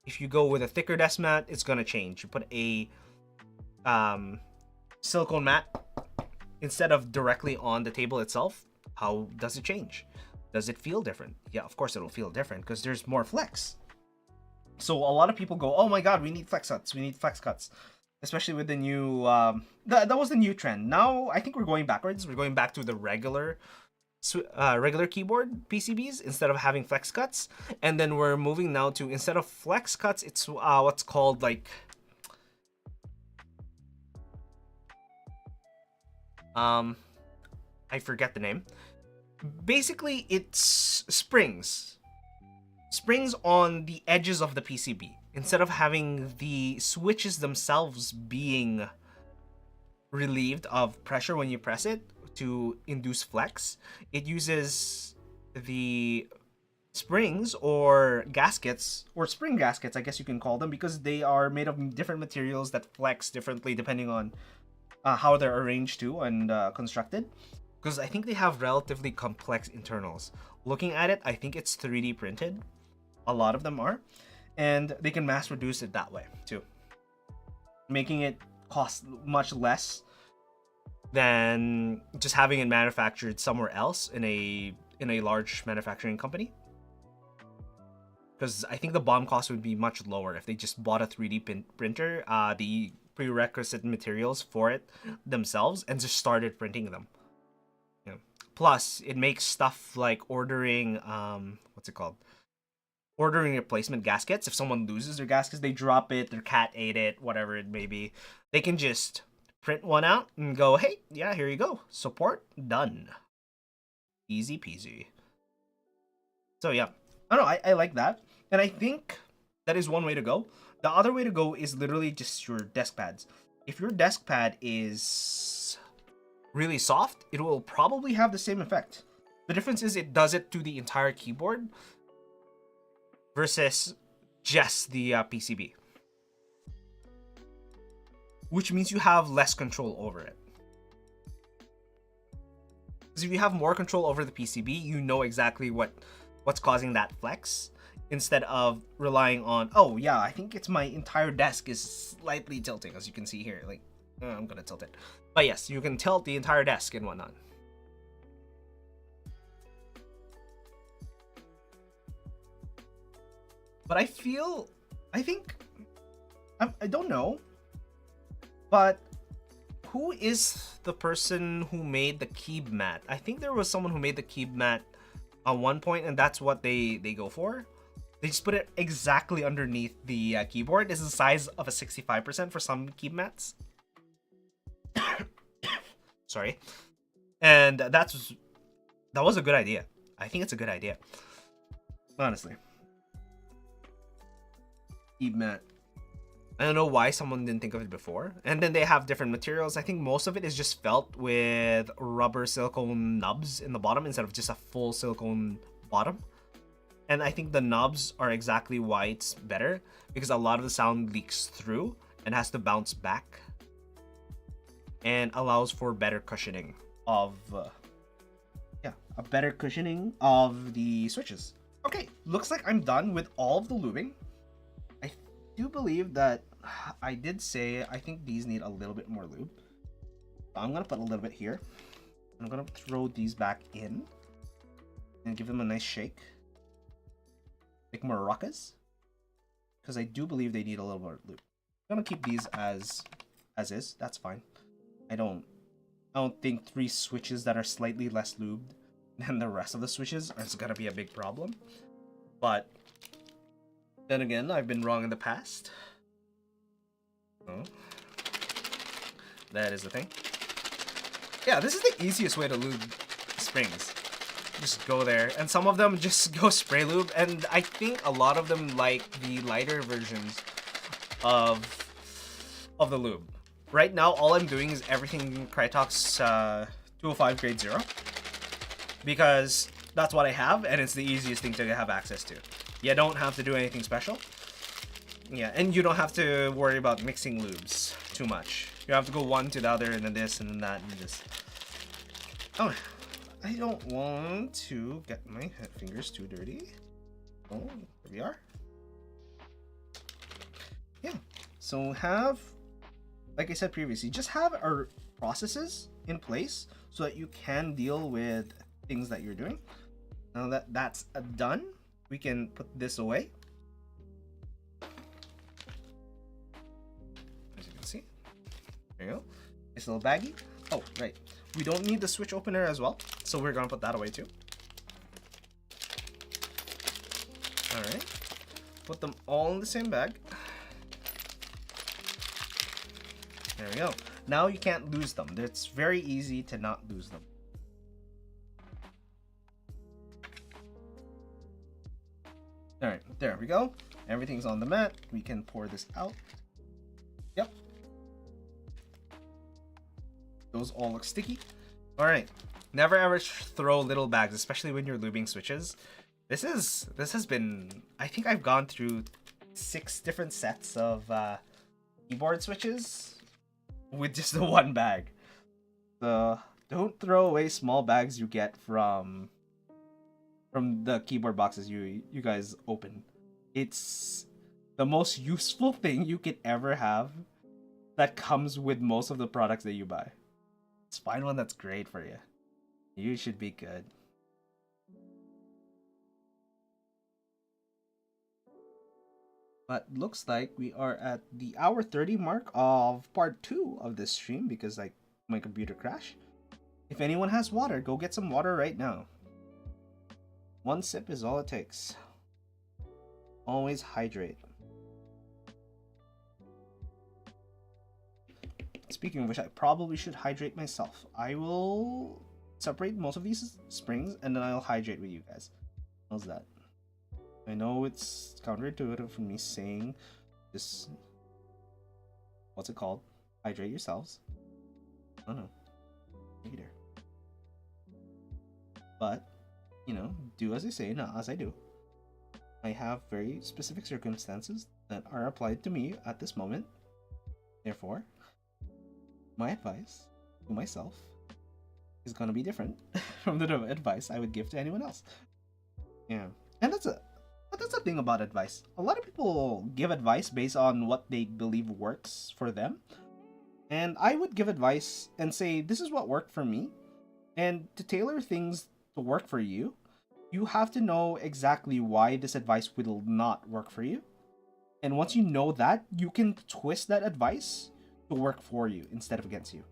If you go with a thicker desk mat, it's going to change. You put a silicone mat instead of directly on the table itself, how does it change? Does it feel different? Yeah, of course it'll feel different because there's more flex. So a lot of people go, oh my god, we need flex cuts. We need flex cuts. Especially with the new, that was the new trend. Now, I think we're going backwards. We're going back to the regular keyboard PCBs instead of having flex cuts. And then we're moving now to, instead of flex cuts, it's what's called like, I forget the name. Basically, it's springs on the edges of the PCB. Instead of having the switches themselves being relieved of pressure when you press it to induce flex, it uses the springs or gaskets, or spring gaskets, I guess you can call them, because they are made of different materials that flex differently depending on how they're arranged too and constructed, because I think they have relatively complex internals. Looking at it, I think it's 3D printed. A lot of them are, and they can mass produce it that way too, making it cost much less than just having it manufactured somewhere else in a large manufacturing company. Because I think the BOM cost would be much lower if they just bought a 3D printer, the prerequisite materials for it themselves, and just started printing them. Yeah. Plus, it makes stuff like ordering, what's it called? Ordering replacement gaskets. If someone loses their gaskets, they drop it, their cat ate it, whatever it may be. They can just print one out and go, hey, yeah, here you go. Support, done. Easy peasy. So yeah, I don't know, I like that. And I think that is one way to go. The other way to go is literally just your desk pads. If your desk pad is really soft, it will probably have the same effect. The difference is it does it to the entire keyboard versus just the PCB. Which means you have less control over it. Because if you have more control over the PCB, you know exactly what's causing that flex, instead of relying on, oh yeah, I think it's my entire desk is slightly tilting, as you can see here. Like, I'm gonna tilt it. But yes, you can tilt the entire desk and whatnot. But I don't know, but who is the person who made the keyb mat? I think there was someone who made the keyb mat at one point, and that's what they go for. They just put it exactly underneath the keyboard. It's the size of a 65% for some keyb mats. Sorry. And that was a good idea. I think it's a good idea, honestly. Keyb mat. I don't know why someone didn't think of it before. And then they have different materials. I think most of it is just felt with rubber silicone nubs in the bottom instead of just a full silicone bottom. And I think the nubs are exactly why it's better, because a lot of the sound leaks through and has to bounce back, and allows for better cushioning of a better cushioning of the switches. Okay, looks like I'm done with all of the lubing. I do believe that I did say I think these need a little bit more lube. I'm gonna put a little bit here. I'm gonna throw these back in and give them a nice shake. Make more maracas, because I do believe they need a little more lube. I'm gonna keep these as is. That's fine. I don't think 3 switches that are slightly less lubed than the rest of the switches is gonna be a big problem. But then again, I've been wrong in the past. Oh, that is the thing. Yeah, this is the easiest way to lube springs. Just go there, and some of them just go spray lube, and I think a lot of them like the lighter versions of the lube. Right now, all I'm doing is everything Krytox 205 grade 0, because that's what I have, and it's the easiest thing to have access to. You don't have to do anything special. Yeah, and you don't have to worry about mixing lubes too much. You have to go one to the other, and then this, and then that, and just... Oh, I don't want to get my fingers too dirty. Oh, there we are. Yeah, so like I said previously, just have our processes in place so that you can deal with things that you're doing. Now that that's done, we can put this away. As you can see, there you go. This little baggie. Oh, right. We don't need the switch opener as well, so we're gonna put that away too. Alright. Put them all in the same bag. There we go. Now you can't lose them. It's very easy to not lose them. Alright, there we go. Everything's on the mat. We can pour this out. Yep. Those all look sticky. Alright. Never ever throw little bags, especially when you're lubing switches. This has been... I think I've gone through 6 different sets of keyboard switches with just the one bag. So don't throw away small bags you get from the keyboard boxes you guys open. It's the most useful thing you could ever have that comes with most of the products that you buy. Just find one that's great for you. You should be good. But looks like we are at the hour 30 mark of part 2 of this stream because like my computer crashed. If anyone has water, go get some water right now. One sip is all it takes. Always hydrate. Speaking of which, I probably should hydrate myself. I will separate most of these springs and then I'll hydrate with you guys. How's that? I know it's counterintuitive for me saying this. What's it called? Hydrate yourselves. I don't know. Later. But, you know, do as I say, not as I do. I have very specific circumstances that are applied to me at this moment. Therefore, my advice to myself is gonna be different from the advice I would give to anyone else. Yeah. And that's the thing about advice. A lot of people give advice based on what they believe works for them. And I would give advice and say, this is what worked for me. And to tailor things to work for you, you have to know exactly why this advice will not work for you. And once you know that, you can twist that advice to work for you instead of against you.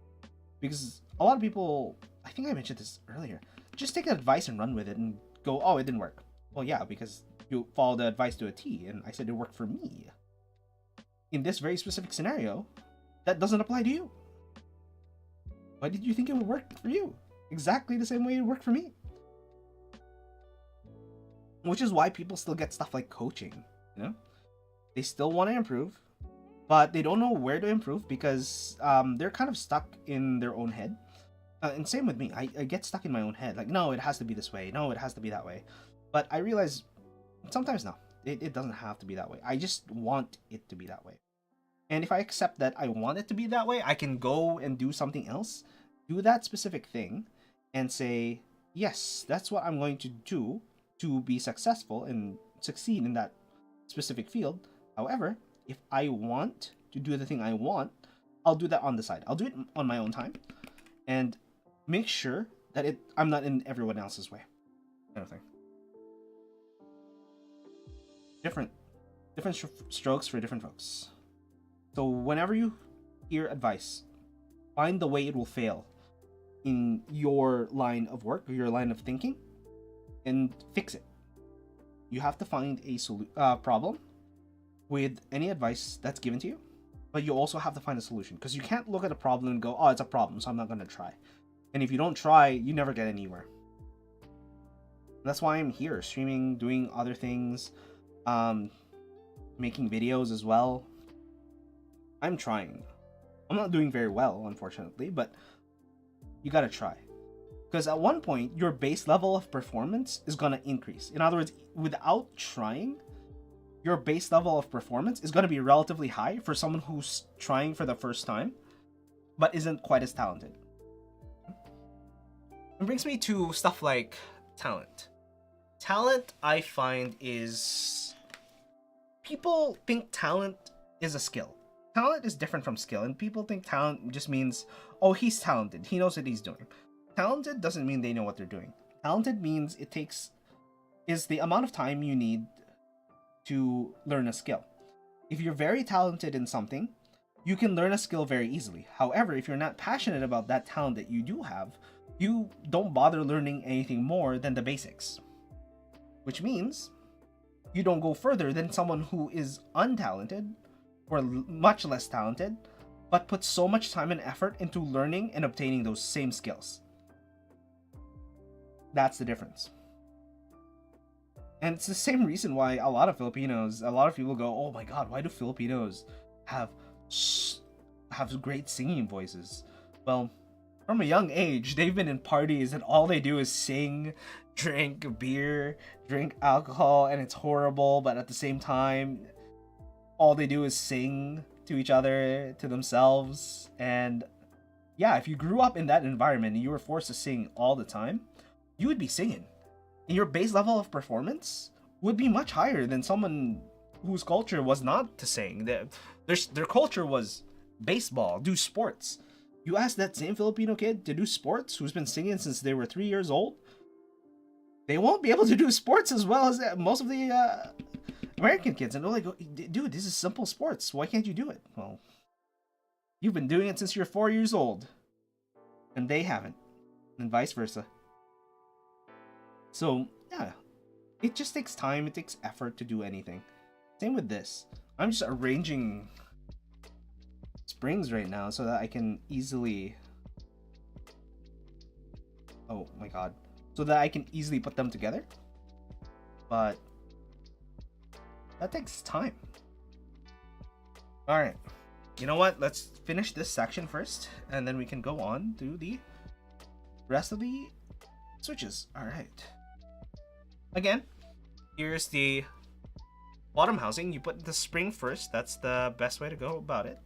Because a lot of people, I think I mentioned this earlier, just take advice and run with it and go, oh, it didn't work. Well, yeah, because you follow the advice to a T, and I said it worked for me. In this very specific scenario, that doesn't apply to you. Why did you think it would work for you? Exactly the same way it worked for me. Which is why people still get stuff like coaching, you know? They still want to improve, but they don't know where to improve because they're kind of stuck in their own head. And same with me. I get stuck in my own head. Like, no, it has to be this way. No, it has to be that way. But I realize sometimes no, it doesn't have to be that way. I just want it to be that way. And if I accept that I want it to be that way, I can go and do something else, do that specific thing, and say, yes, that's what I'm going to do to be successful and succeed in that specific field. However, if I want to do the thing I want, I'll do that on the side. I'll do it on my own time and make sure that I'm not in everyone else's way. Kind of thing. Different strokes for different folks. So whenever you hear advice, find the way it will fail in your line of work or your line of thinking and fix it. You have to find a problem with any advice that's given to you, but you also have to find a solution because you can't look at a problem and go, oh, it's a problem, so I'm not going to try. And if you don't try, you never get anywhere. And that's why I'm here, streaming, doing other things, making videos as well. I'm trying. I'm not doing very well, unfortunately, but you gotta try. Because at one point, your base level of performance is gonna increase. In other words, without trying, your base level of performance is gonna be relatively high for someone who's trying for the first time, but isn't quite as talented. It brings me to stuff like talent. Talent, I find, is... people think talent is a skill. Talent is different from skill, and people think talent just means, oh, he's talented, he knows what he's doing. Talented doesn't mean they know what they're doing. Talented means is the amount of time you need to learn a skill. If you're very talented in something, you can learn a skill very easily. However, if you're not passionate about that talent that you do have, you don't bother learning anything more than the basics. Which means you don't go further than someone who is untalented or much less talented, but puts so much time and effort into learning and obtaining those same skills. That's the difference. And it's the same reason why a lot of people go, oh my god, why do Filipinos have great singing voices? Well, from a young age, they've been in parties and all they do is sing, drink beer, drink alcohol, and it's horrible, but at the same time, all they do is sing to each other, to themselves, and yeah, if you grew up in that environment and you were forced to sing all the time, you would be singing. And your base level of performance would be much higher than someone whose culture was not to sing. Their culture was baseball, do sports. You ask that same Filipino kid to do sports who's been singing since they were 3 years old, they won't be able to do sports as well as most of the American kids. And they're like, dude, this is simple sports. Why can't you do it? Well, you've been doing it since you're 4 years old. And they haven't. And vice versa. So, yeah. It just takes time. It takes effort to do anything. Same with this. I'm just arranging springs right now so that I can easily... Oh my god. So that I can easily put them together. But that takes time. Alright. You know what? Let's finish this section first, and then we can go on to the rest of the switches. Alright. Again, here's the bottom housing. You put the spring first. That's the best way to go about it.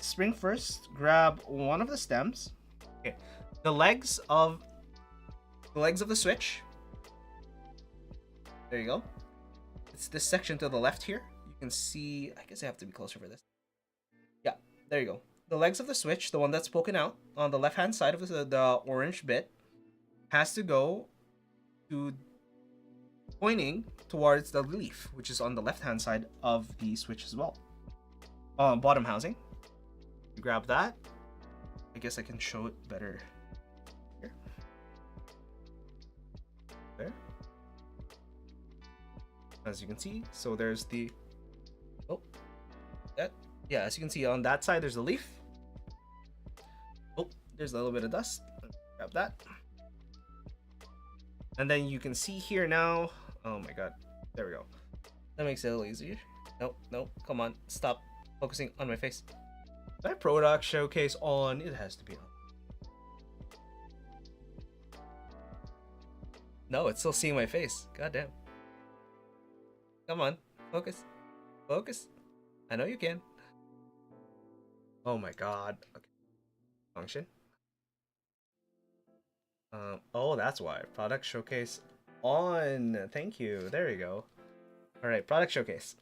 Spring first. Grab one of the stems. Okay. The legs of the switch. There you go. It's this section to the left here. You can see, I guess I have to be closer for this. Yeah, there you go. The legs of the switch, the one that's poking out on the left hand side of the orange bit, has to go to pointing towards the leaf, which is on the left hand side of the switch as well. Bottom housing. You grab that. I guess I can show it better here. There. As you can see, so there's the as you can see on that side there's a leaf. Oh, there's a little bit of dust. Grab that. And then you can see here now. Oh my god. There we go. That makes it a little easier. Nope, come on, stop focusing on my face. My product showcase on. It has to be on. No, it's still seeing my face. God damn. Come on, focus. Focus. I know you can. Oh my god. Okay. Function. Oh, that's why. Product showcase on. Thank you. There we go. Alright, product showcase.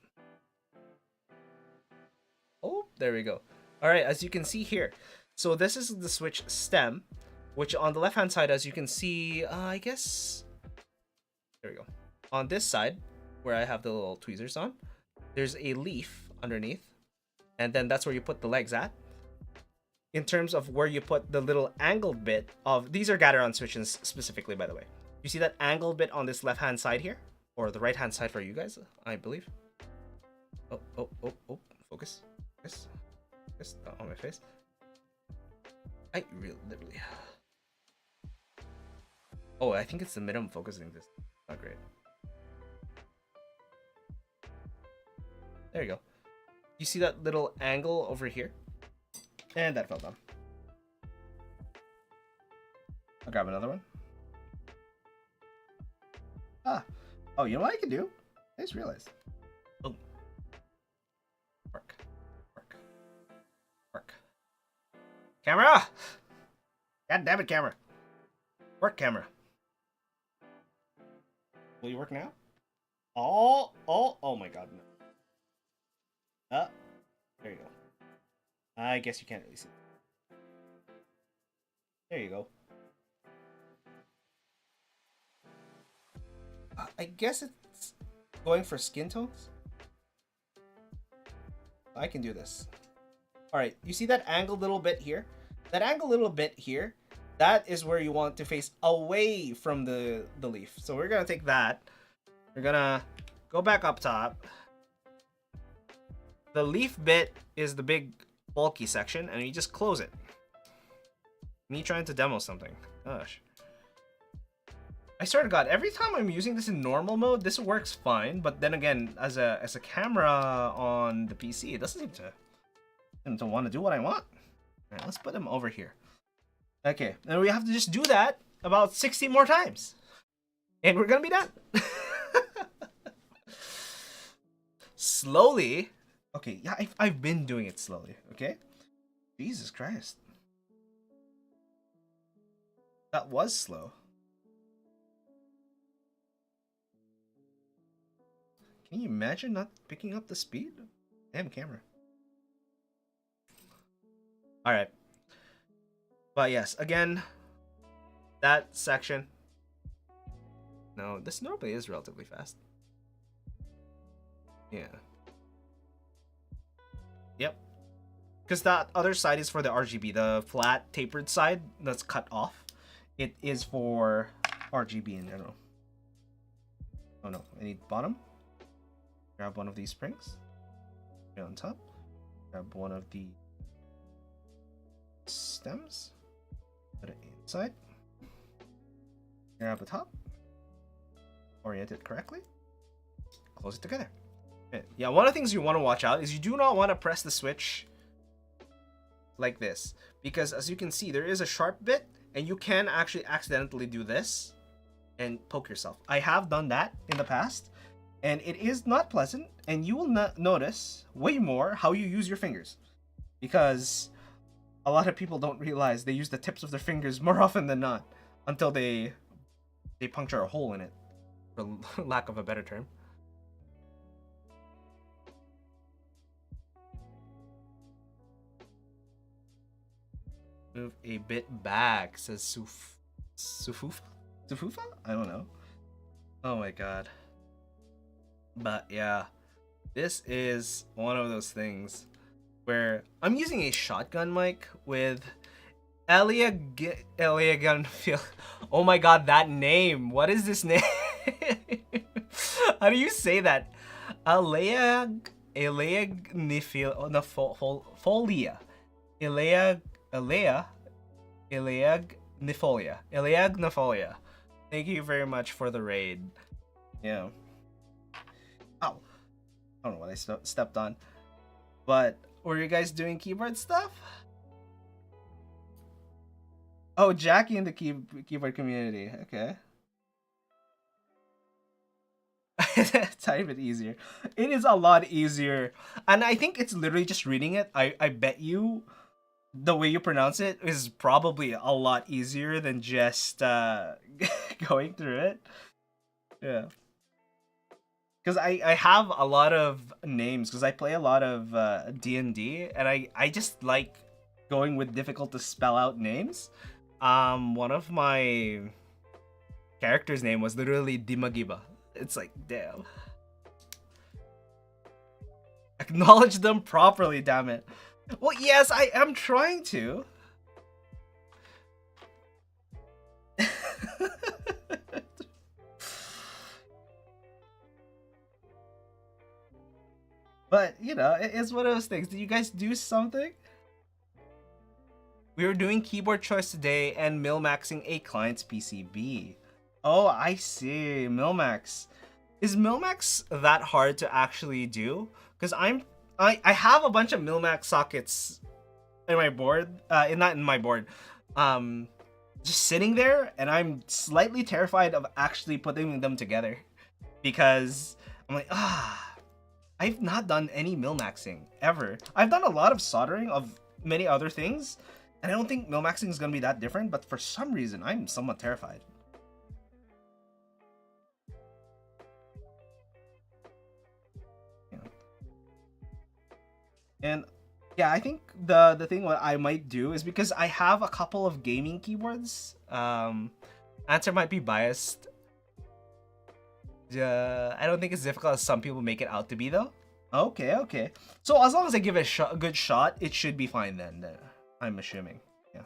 Oh, there we go. Alright, as you can see here. So this is the switch stem, which on the left hand side, as you can see, I guess... There we go. On this side, where I have the little tweezers on, there's a leaf underneath, and then that's where you put the legs at. In terms of where you put the little angled bit of, these are Gateron switches specifically, by the way. You see that angled bit on this left hand side here, or the right hand side for you guys, I believe. Oh, focus, not on my face. I really literally. Oh, I think it's the minimum focusing this. Not great. There you go. You see that little angle over here? And that fell down. I'll grab another one. Oh, you know what I can do? I just realized. Oh. Work. Camera! God damn it, camera. Work, camera. Will you work now? Oh my god, no. There you go. I guess you can't really see. There you go. I guess it's going for skin tones. I can do this. Alright, you see that angled little bit here? That angled little bit here, that is where you want to face away from the leaf. So we're gonna take that. We're gonna go back up top. The leaf bit is the big bulky section, and you just close it. Me trying to demo something. Gosh. I swear to God, every time I'm using this in normal mode, this works fine. But then again, as a camera on the PC, it doesn't seem to want to do what I want. Alright, let's put them over here. Okay, and we have to just do that about 60 more times. And we're gonna be done. Slowly, Okay, yeah, I've been doing it slowly, okay? Jesus Christ. That was slow. Can you imagine not picking up the speed? Damn camera. Alright. But yes, again, that section. No, this normally is relatively fast. Yeah. Yep. Because that other side is for the RGB, the flat tapered side that's cut off. It is for RGB in general. Oh no, I need bottom. Grab one of these springs. Put it on top. Grab one of the stems. Put it inside. Grab the top. Orient it correctly. Close it together. Okay. Yeah, one of the things you want to watch out is you do not want to press the switch like this, because as you can see, there is a sharp bit and you can actually accidentally do this and poke yourself. I have done that in the past and it is not pleasant, and you will not notice way more how you use your fingers, because a lot of people don't realize they use the tips of their fingers more often than not until they puncture a hole in it, for lack of a better term. Move a bit back, says Sufufa? Sufufa? I don't know. Oh my god. But yeah, this is one of those things where I'm using a shotgun mic with Elia Gunfield. Oh my god, that name. What is this name? How do you say that? Elia Nifolia. Nifolia. Thank you very much for the raid. Yeah. Ow. I don't know what I stepped on. But were you guys doing keyboard stuff? Oh, Jackie in the keyboard community. Okay. Tiny bit easier. It is a lot easier. And I think it's literally just reading it. I bet you the way you pronounce it is probably a lot easier than just going through it. Yeah. Because I have a lot of names, because I play a lot of D&D, and I just like going with difficult to spell out names. One of my character's name was literally Dimagiba. It's like, damn. Acknowledge them properly, damn it. Well, yes, I am trying to. But, you know, it's one of those things. Did you guys do something? We were doing keyboard choice today and mil-maxing a client's PCB. Oh, I see. Mil-max. Is mil-max that hard to actually do? Because I have a bunch of mil-max sockets in my board. Not in my board. Just sitting there, and I'm slightly terrified of actually putting them together. Because I'm like, I've not done any mil-maxing ever. I've done a lot of soldering of many other things, and I don't think mil-maxing is going to be that different, but for some reason, I'm somewhat terrified. Yeah. And yeah, I think the thing what I might do is, because I have a couple of gaming keyboards, answer might be biased. I don't think it's difficult as some people make it out to be, though. Okay. So as long as I give it a good shot, it should be fine then. I'm assuming. Yeah.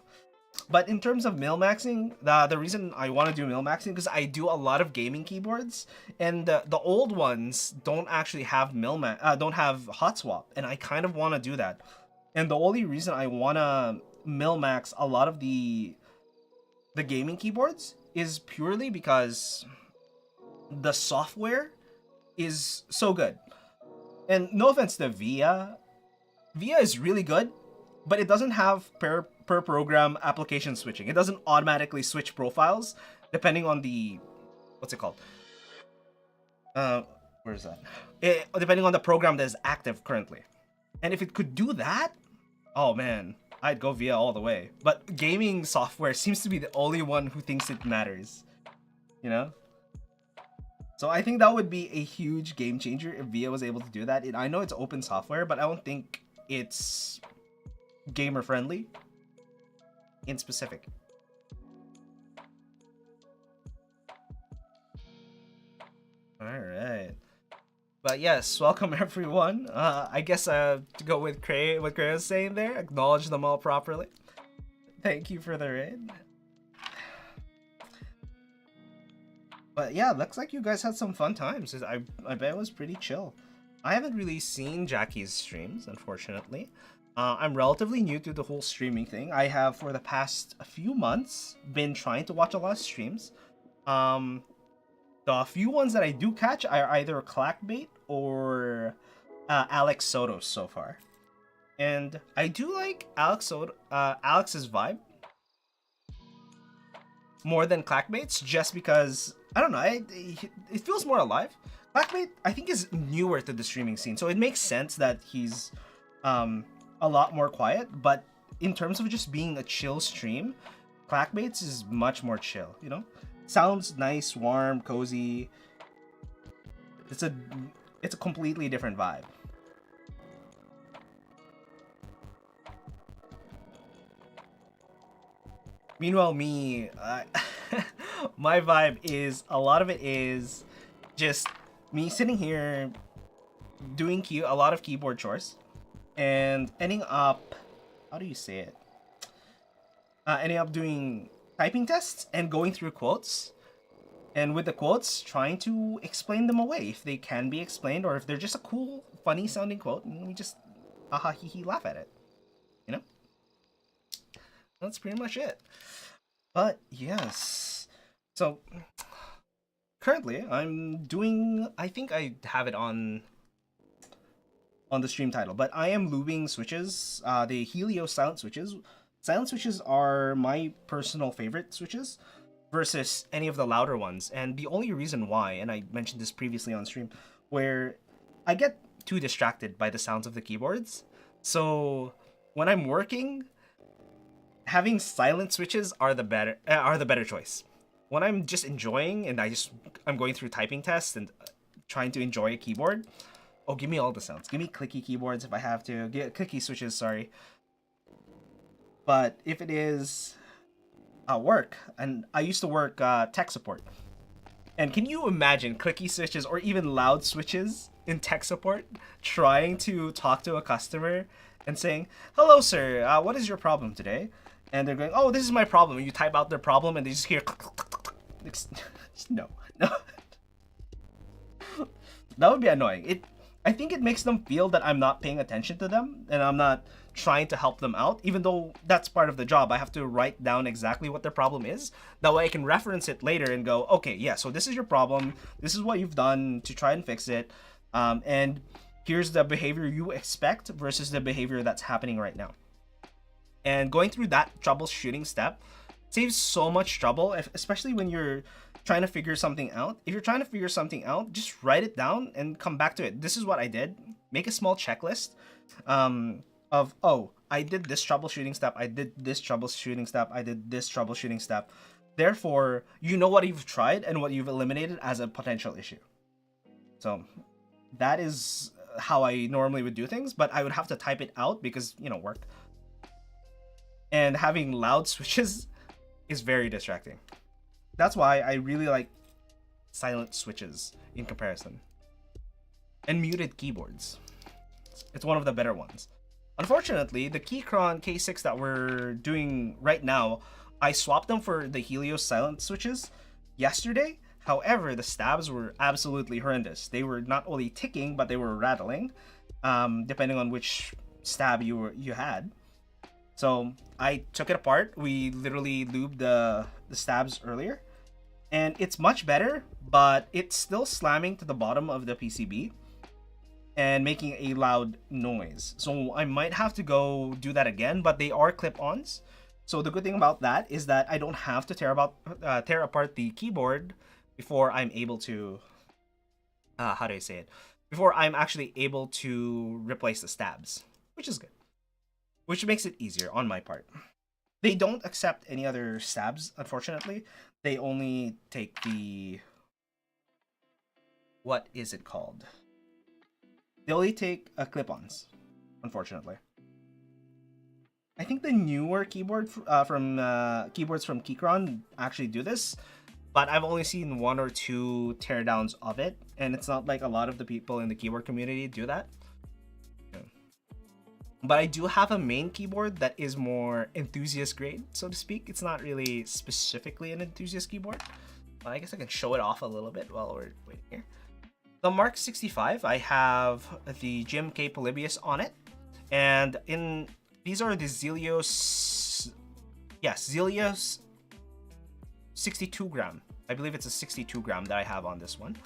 But in terms of mil-maxing, the reason I want to do mil-maxing because I do a lot of gaming keyboards, and the old ones don't actually have don't have hot swap, and I kind of want to do that. And the only reason I want to mil-max a lot of the gaming keyboards is purely because the software is so good. And no offense to VIA. VIA is really good, but it doesn't have per program application switching. It doesn't automatically switch profiles depending on the, what's it called? Where is that? Depending on the program that is active currently. And if it could do that, oh man, I'd go VIA all the way. But gaming software seems to be the only one who thinks it matters, you know? So I think that would be a huge game changer if VIA was able to do that. I know it's open software, but I don't think it's gamer friendly in specific. All right. But yes, welcome everyone. I guess to go with Cray, what Cray was saying there, acknowledge them all properly. Thank you for the raid. But yeah, looks like you guys had some fun times. I bet it was pretty chill. I haven't really seen Jackie's streams, unfortunately. I'm relatively new to the whole streaming thing. I have, for the past few months, been trying to watch a lot of streams. The few ones that I do catch are either Clackbait or Alex Sotos so far. And I do like Alex's vibe more than Clackbait's, just because, I don't know, it feels more alive. Clackbait, I think, is newer to the streaming scene, so it makes sense that he's a lot more quiet, but in terms of just being a chill stream, Clackbait's is much more chill, you know? Sounds nice, warm, cozy. It's a completely different vibe. Meanwhile, me, my vibe is, a lot of it is just me sitting here doing a lot of keyboard chores and ending up, how do you say it? Ending up doing typing tests and going through quotes, and with the quotes trying to explain them away if they can be explained, or if they're just a cool, funny sounding quote and we just haha hee hee laugh at it, you know? That's pretty much it. But yes, so currently I'm doing, I think I have it on the stream title, but I am lubing switches, the Healios silent switches. Silent switches are my personal favorite switches versus any of the louder ones. And the only reason why, and I mentioned this previously on stream, where I get too distracted by the sounds of the keyboards. So when I'm working, having silent switches are the better choice. When I'm just enjoying and I'm going through typing tests and trying to enjoy a keyboard, oh, give me all the sounds. Give me clicky keyboards if I have to. Clicky switches, sorry. But if it is work, and I used to work tech support, and can you imagine clicky switches or even loud switches in tech support trying to talk to a customer and saying, "Hello, sir, what is your problem today?" And they're going, "Oh, this is my problem." And you type out their problem, and they just hear, no. That would be annoying. I think it makes them feel that I'm not paying attention to them and I'm not trying to help them out, even though that's part of the job. I have to write down exactly what their problem is. That way I can reference it later and go, okay, yeah, so this is your problem. This is what you've done to try and fix it. And here's the behavior you expect versus the behavior that's happening right now. And going through that troubleshooting step saves so much trouble, especially when you're trying to figure something out. If you're trying to figure something out, just write it down and come back to it. This is what I did. Make a small checklist of, oh, I did this troubleshooting step, I did this troubleshooting step, I did this troubleshooting step. Therefore, you know what you've tried and what you've eliminated as a potential issue. So that is how I normally would do things, but I would have to type it out because, you know, work. And having loud switches is very distracting. That's why I really like silent switches in comparison. And muted keyboards. It's one of the better ones. Unfortunately, the Keychron K6 that we're doing right now, I swapped them for the Healios silent switches yesterday. However, the stabs were absolutely horrendous. They were not only ticking, but they were rattling, depending on which stab you had. So I took it apart. We literally lubed the stabs earlier, and it's much better, but it's still slamming to the bottom of the PCB and making a loud noise. So I might have to go do that again, but they are clip-ons. So the good thing about that is that I don't have to tear apart the keyboard before I'm able to, how do I say it? before I'm actually able to replace the stabs, which is good. Which makes it easier on my part. They don't accept any other stabs, unfortunately. They only take the... What is it called? They only take clip-ons, unfortunately. I think the newer keyboard keyboards from Keychron actually do this, but I've only seen 1 or 2 teardowns of it, and it's not like a lot of the people in the keyboard community do that. But I do have a main keyboard that is more enthusiast grade, so to speak. It's not really specifically an enthusiast keyboard, but I guess I can show it off a little bit while we're waiting here. The Mark 65, I have the GMK Polybius on it, and these are the Healios, yes, Healios 62 gram. I believe it's a 62 gram that I have on this one,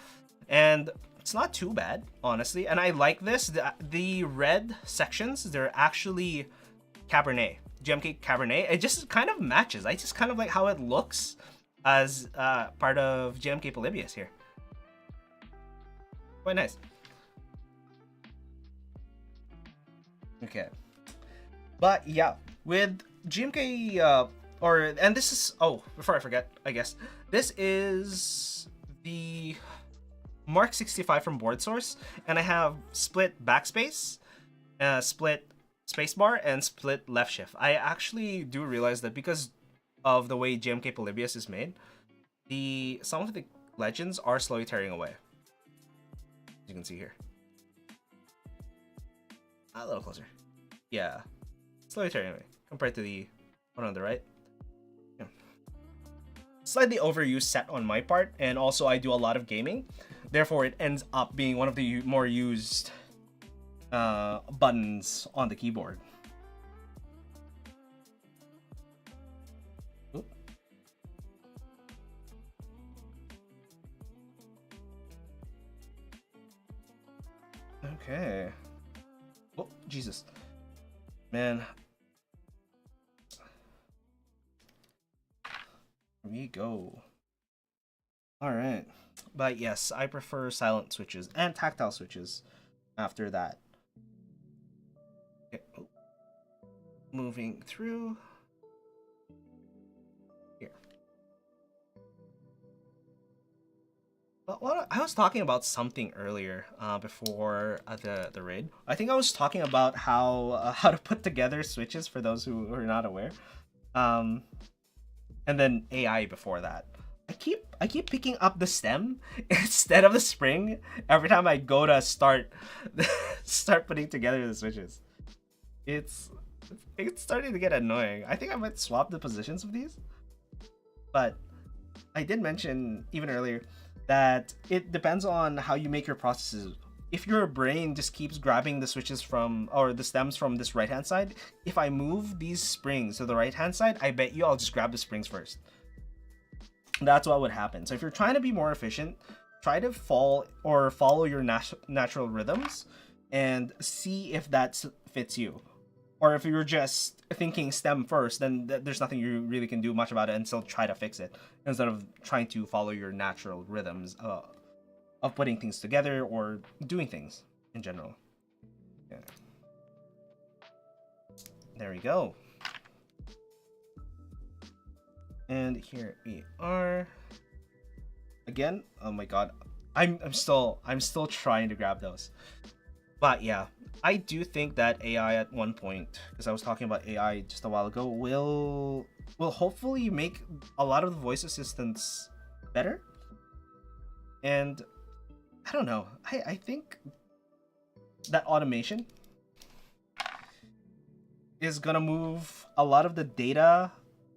and it's not too bad, honestly. And I like this. The red sections, they're actually Cabernet, GMK Cabernet. It just kind of matches. I just kind of like how it looks as part of GMK Polybius here. Quite nice. Okay. But yeah, with GMK, and this is, oh, before I forget, I guess, this is the Mark 65 from Board Source, and I have split backspace, split spacebar, and split left shift. I actually do realize that because of the way GMK Polybius is made, some of the legends are slowly tearing away. As you can see here. A little closer. Yeah. Slowly tearing away compared to the one on the right. Yeah. Slightly overused set on my part, and also I do a lot of gaming. Therefore, it ends up being one of the more used buttons on the keyboard. Oop. Okay. Oh, Jesus. Man. Here we go. Alright. But yes, I prefer silent switches and tactile switches after that. Okay. Oh. Moving through. Here. Well, I was talking about something earlier before the raid. I think I was talking about how to put together switches for those who are not aware. And then AI before that. I keep picking up the stem instead of the spring every time I go to start putting together the switches. It's starting to get annoying. I think I might swap the positions of these. But I did mention even earlier that it depends on how you make your processes. If your brain just keeps grabbing the switches or the stems from this right hand side, if I move these springs to the right hand side, I bet you I'll just grab the springs first. That's what would happen. So if you're trying to be more efficient, try to follow your natural rhythms and see if that fits you. Or if you're just thinking stem first, then there's nothing you really can do much about it and still try to fix it instead of trying to follow your natural rhythms of putting things together or doing things in general. Yeah. There we go. And here we are. Again, oh my god, I'm still trying to grab those. But yeah, I do think that AI at one point, because I was talking about AI just a while ago, will hopefully make a lot of the voice assistants better. And I don't know, I think that automation is gonna move a lot of the data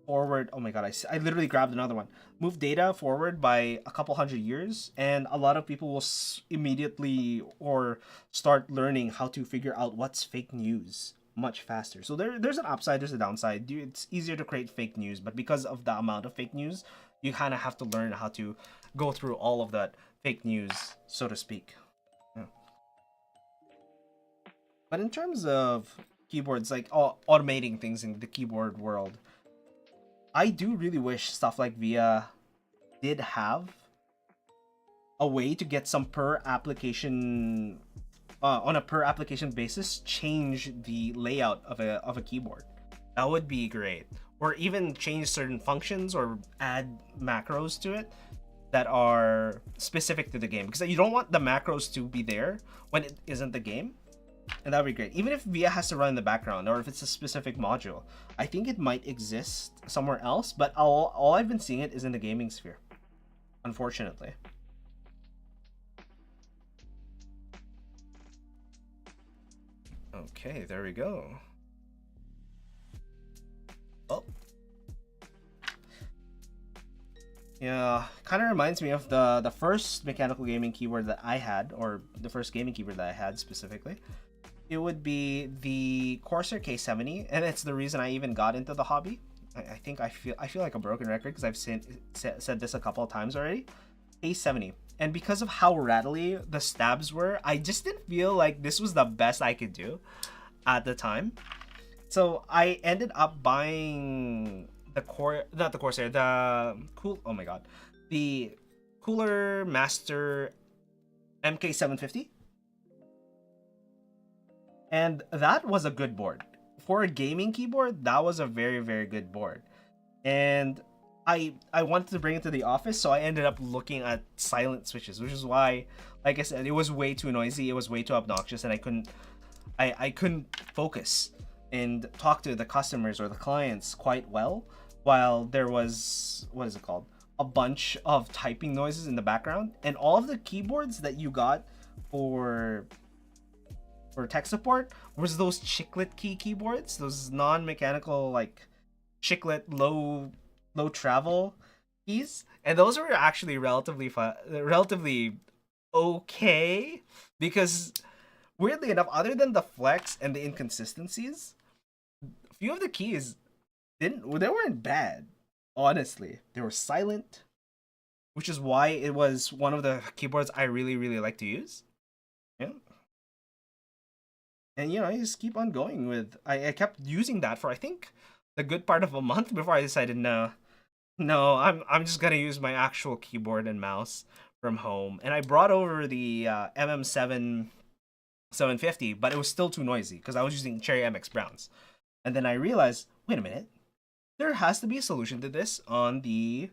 forward. Oh my god, I literally grabbed another one. Move data forward by a couple hundred years, and a lot of people will immediately or start learning how to figure out what's fake news much faster. So there's an upside, there's a downside. It's easier to create fake news, but because of the amount of fake news, you kind of have to learn how to go through all of that fake news, so to speak. Yeah. But in terms of keyboards, like automating things in the keyboard world, I do really wish stuff like VIA did have a way to get some per application on a per application basis change the layout of a keyboard. That would be great. Or even change certain functions or add macros to it that are specific to the game, because you don't want the macros to be there when it isn't the game. And that would be great. Even if VIA has to run in the background, or if it's a specific module, I think it might exist somewhere else, but all I've been seeing it is in the gaming sphere, unfortunately. Okay, there we go. Oh. Yeah, kind of reminds me of the first mechanical gaming keyboard that I had, or the first gaming keyboard that I had specifically. It would be the Corsair K70, and it's the reason I even got into the hobby. I think I feel like a broken record because I've said this a couple of times already. K70, and because of how rattly the stabs were, I just didn't feel like this was the best I could do at the time. So I ended up buying the Cooler Master MK750. And that was a good board. For a gaming keyboard, that was a very, very good board. And I wanted to bring it to the office, so I ended up looking at silent switches, which is why, like I said, it was way too noisy, it was way too obnoxious, and I couldn't focus and talk to the customers or the clients quite well while there was, what is it called, a bunch of typing noises in the background. And all of the keyboards that you got for tech support was those chiclet keyboards, those non-mechanical, like chiclet low travel keys, and those were actually relatively okay, because weirdly enough, other than the flex and the inconsistencies, a few of the keys they weren't bad. Honestly, they were silent, which is why it was one of the keyboards I really like to use. Yeah. And I just keep on going with. I kept using that for, I think, the good part of a month before I decided no, I'm just gonna use my actual keyboard and mouse from home. And I brought over the MM7 750, but it was still too noisy because I was using Cherry MX Browns. And then I realized, wait a minute, there has to be a solution to this on the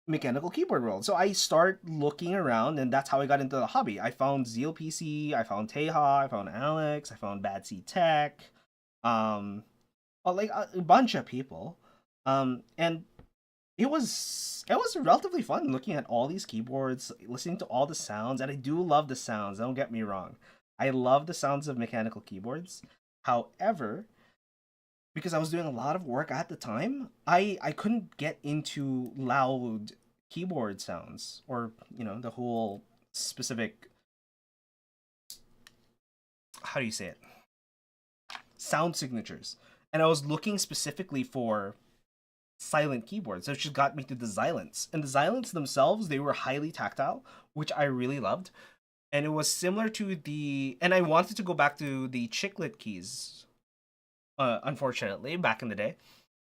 mechanical keyboard world. So I start looking around, and that's how I got into the hobby. I found Zeal PC, I found Teja, I found Alex, I found Bad Seed Tech, like a bunch of people, and it was relatively fun looking at all these keyboards, listening to all the sounds, and I do love the sounds. Don't get me wrong, I love the sounds of mechanical keyboards. However, because I was doing a lot of work at the time, I couldn't get into loud keyboard sounds, or the whole specific, how do you say it, sound signatures. And I was looking specifically for silent keyboards, which just got me to the Xylants. And the Xylants themselves, they were highly tactile, which I really loved. And it was similar to and I wanted to go back to the chiclet keys, unfortunately, back in the day.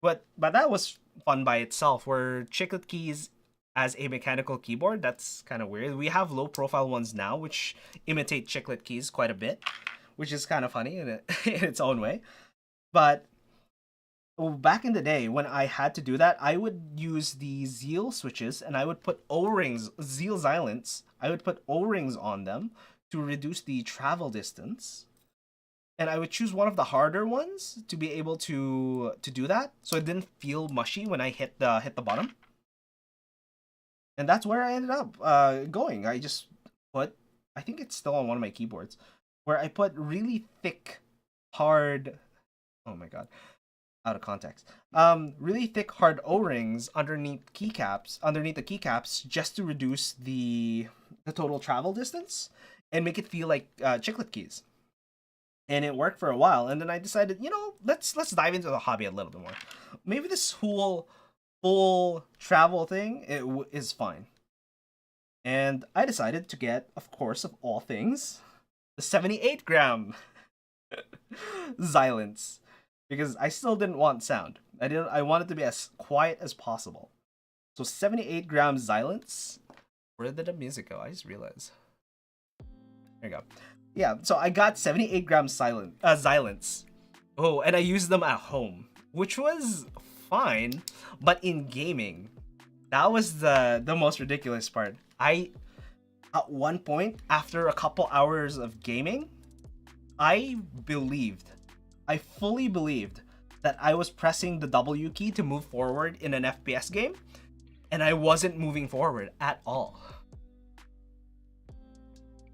But that was fun by itself, where chiclet keys as a mechanical keyboard, that's kind of weird. We have low profile ones now, which imitate chiclet keys quite a bit, which is kind of funny in its own way. But back in the day, when I had to do that, I would use the Zeal switches, and I would put O-rings, Zeal Xylants, I would put O-rings on them to reduce the travel distance. And I would choose one of the harder ones to be able to do that, so it didn't feel mushy when I hit the bottom. And that's where I ended up going. I just put, I think it's still on one of my keyboards, where I put really thick, hard, oh my god, out of context, really thick, hard O-rings underneath the keycaps, just to reduce the total travel distance and make it feel like chiclet keys. And it worked for a while, and then I decided, let's dive into the hobby a little bit more. Maybe this whole full travel thing is fine. And I decided to get, of course, of all things, the 78-gram Xylants, because I still didn't want sound. I wanted to be as quiet as possible. So 78-gram Xylants, Where did the music go? I just realized. There you go. Yeah, so I got 78 grams silence. Oh, and I used them at home, which was fine, but in gaming, that was the most ridiculous part. At one point, after a couple hours of gaming, I fully believed that I was pressing the W key to move forward in an FPS game, and I wasn't moving forward at all.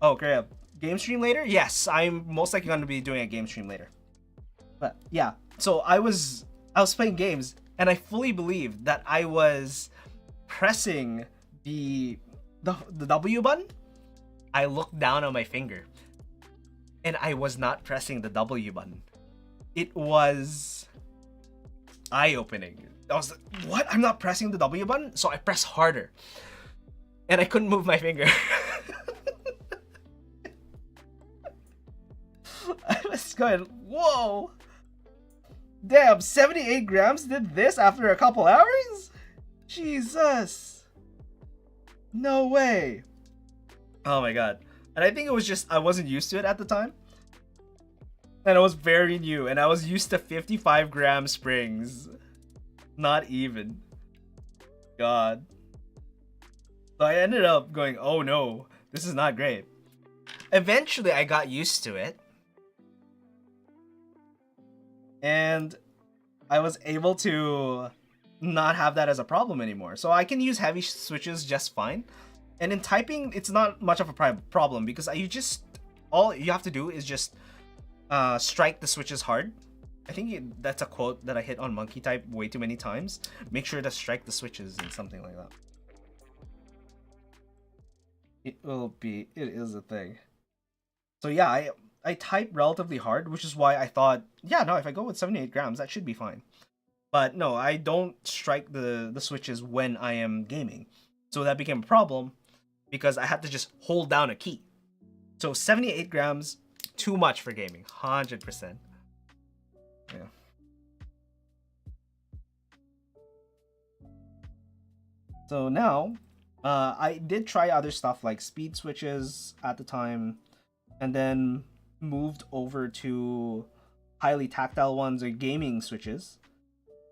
Oh, great. Game stream later? Yes, I'm most likely going to be doing a game stream later. But yeah, so I was playing games, and I fully believed that I was pressing the W button. I looked down on my finger, and I was not pressing the W button. It was eye-opening. I was like, what? I'm not pressing the W button? So I pressed harder, and I couldn't move my finger. I was going, whoa! Damn, 78 grams did this after a couple hours? Jesus! No way! Oh my god. And I think it was just, I wasn't used to it at the time. And it was very new, and I was used to 55 gram springs. Not even. God. So I ended up going, oh no, this is not great. Eventually I got used to it. And I was able to not have that as a problem anymore. So I can use heavy switches just fine. And in typing, it's not much of a problem because all you have to do is just strike the switches hard. I think that's a quote that I hit on Monkey Type way too many times. Make sure to strike the switches and something like that. It is a thing. So yeah, I type relatively hard, which is why I thought, yeah, no, if I go with 78 grams, that should be fine. But no, I don't strike the switches when I am gaming. So that became a problem because I had to just hold down a key. So 78 grams, too much for gaming, 100%. Yeah. So now, I did try other stuff like speed switches at the time, and then moved over to highly tactile ones or gaming switches.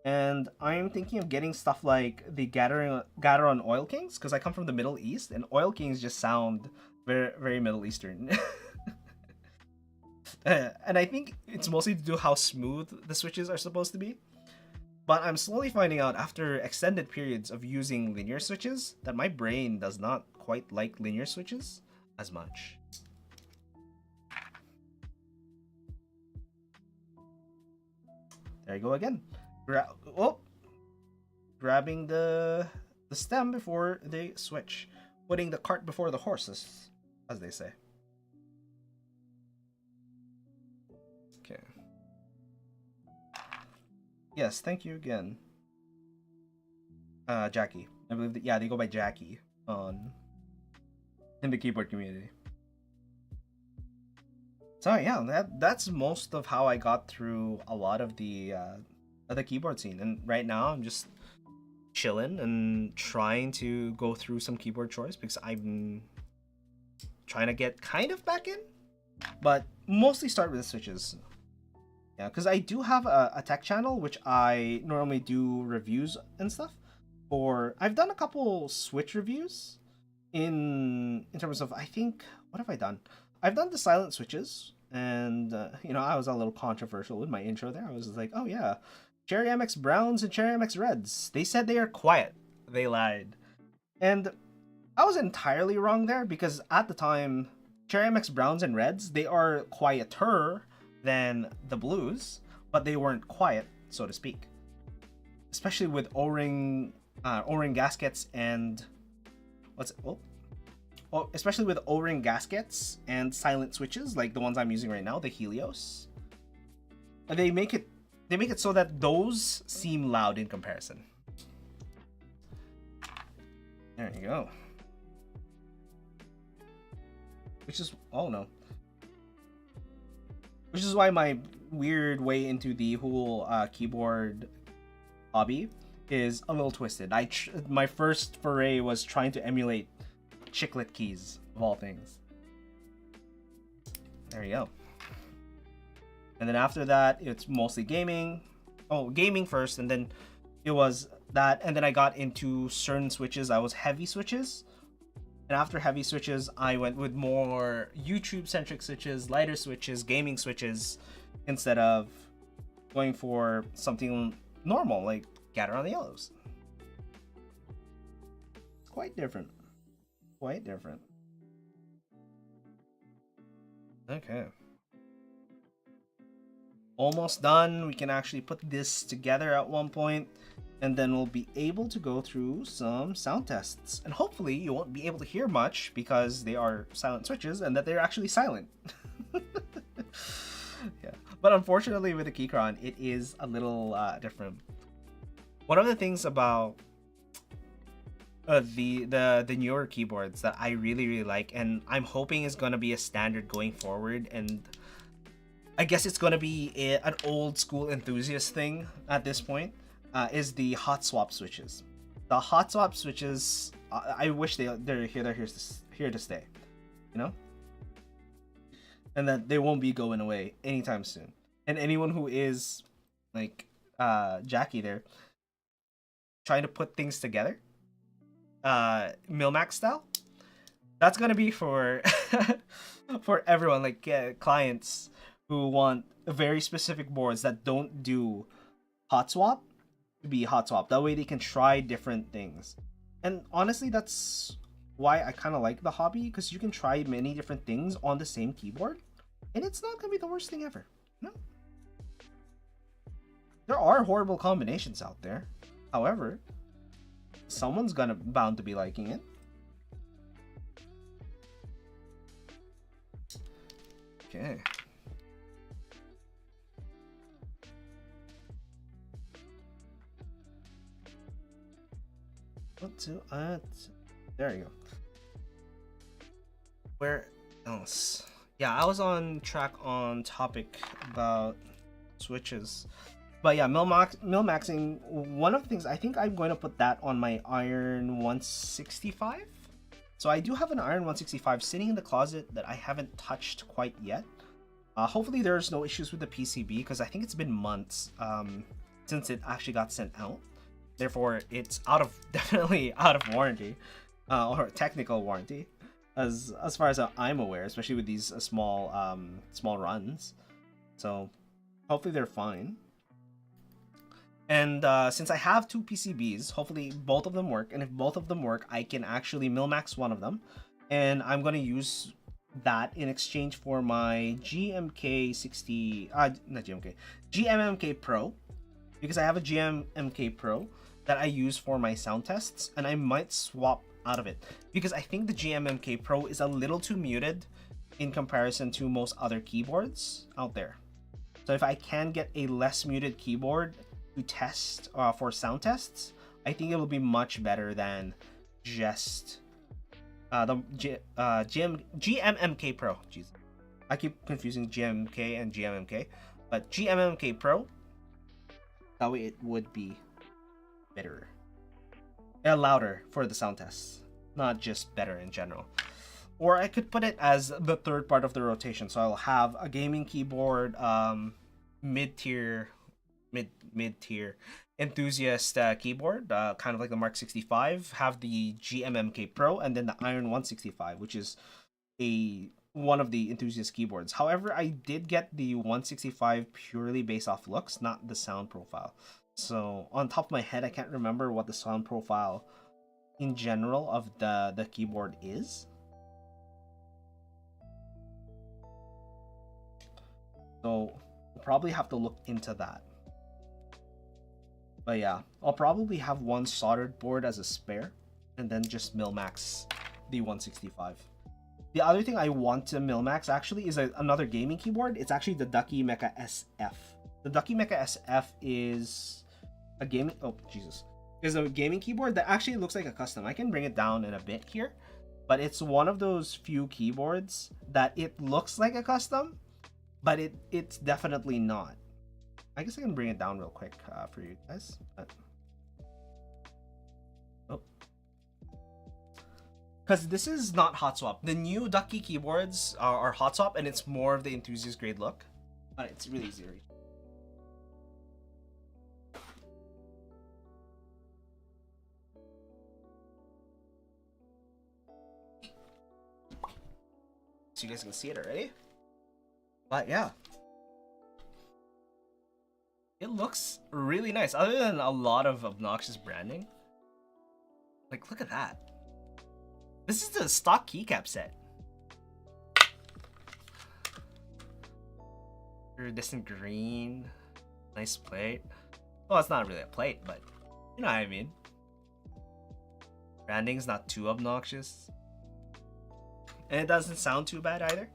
And I'm thinking of getting stuff like the Gateron Oil Kings, because I come from the Middle East, and Oil Kings just sound very, very Middle Eastern. And I think it's mostly to do how smooth the switches are supposed to be. But I'm slowly finding out after extended periods of using linear switches that my brain does not quite like linear switches as much. There you go again. Grabbing the stem before they switch. Putting the cart before the horses, as they say. Okay. Yes, thank you again. Jackie. I believe that, yeah, they go by Jackie in the keyboard community. So yeah, that's most of how I got through a lot of the keyboard scene. And right now I'm just chilling and trying to go through some keyboard chores because I'm trying to get kind of back in, but mostly start with the switches. Yeah, because I do have a tech channel which I normally do reviews and stuff for. I've done a couple Switch reviews in terms of, I think, what have I done? I've done the silent switches, and you know, I was a little controversial with my intro there. I was like, oh yeah, Cherry MX Browns and Cherry MX Reds, they said they are quiet. They lied. And I was entirely wrong there, because at the time, Cherry MX Browns and Reds, they are quieter than the blues, but they weren't quiet, so to speak. Especially with O-ring gaskets and especially with O-ring gaskets and silent switches like the ones I'm using right now, the Healios. They make it so that those seem loud in comparison. There you go. Which is, oh no. Which is why my weird way into the whole keyboard hobby is a little twisted. My first foray was trying to emulate chiclet keys of all things. There you go. And then after that, it's mostly gaming. Oh, gaming first, and then it was that, and then I got into certain switches. I was heavy switches, and after heavy switches, I went with more YouTube-centric switches, lighter switches, gaming switches, instead of going for something normal like Gather on the Healios. It's quite different. Quite different. Okay. Almost done. We can actually put this together at one point, and then we'll be able to go through some sound tests. And hopefully you won't be able to hear much because they are silent switches and that they're actually silent. Yeah. But unfortunately with the Keychron, it is a little different. One of the things about the newer keyboards that I really like, and I'm hoping is going to be a standard going forward, and I guess it's going to be an old school enthusiast thing at this point, is the hot swap switches. The hot swap switches, I wish they're here to stay, you know, and that they won't be going away anytime soon. And anyone who is like Jackie there, trying to put things together, Milmax style, that's gonna be for for everyone, like clients who want very specific boards that don't do hot swap to be hot swap. That way they can try different things. And honestly, that's why I kind of like the hobby, because you can try many different things on the same keyboard, and it's not gonna be the worst thing ever. No, there are horrible combinations out there. However, someone's bound to be liking it. Okay. There you go. Where else? Yeah, I was on track on topic about switches. But yeah, mil-maxing, one of the things, I think I'm going to put that on my Iron 165. So I do have an Iron 165 sitting in the closet that I haven't touched quite yet. Hopefully there's no issues with the PCB, because I think it's been months since it actually got sent out. Therefore, it's definitely out of warranty, or technical warranty, as far as I'm aware, especially with these small runs. So hopefully they're fine. And since I have two PCBs, hopefully both of them work. And if both of them work, I can actually mil-max one of them. And I'm going to use that in exchange for my GMMK Pro. Because I have a GMMK Pro that I use for my sound tests. And I might swap out of it, because I think the GMMK Pro is a little too muted in comparison to most other keyboards out there. So if I can get a less muted keyboard to test for sound tests, I think it'll be much better than just the GMMK Pro. Jeez, I keep confusing GMK and GMMK, but GMMK Pro, that way it would be better and louder for the sound tests, not just better in general. Or I could put it as the third part of the rotation, so I'll have a gaming keyboard, mid-tier enthusiast keyboard, kind of like the Mark 65, have the GMMK Pro, and then the Iron 165, which is one of the enthusiast keyboards. However, I did get the 165 purely based off looks, not the sound profile. So on top of my head, I can't remember what the sound profile in general of the keyboard is. So we'll probably have to look into that. But yeah, I'll probably have one soldered board as a spare, and then just mil-max the 165. The other thing I want to mil-max actually is another gaming keyboard. It's actually the Ducky Mecha SF. The Ducky Mecha SF is a gaming... Oh, Jesus. Is a gaming keyboard that actually looks like a custom. I can bring it down in a bit here, but it's one of those few keyboards that it looks like a custom, but it's definitely not. I guess I can bring it down real quick for you guys. because this is not hot swap. The new Ducky keyboards are hot swap, and it's more of the enthusiast grade look. It's really easy to reach. So you guys can see it already. But yeah, it looks really nice. Other than a lot of obnoxious branding, like look at that. This is the stock keycap set. Iridescent green, nice plate. Well, it's not really a plate, but you know what I mean. Branding's not too obnoxious. And it doesn't sound too bad either.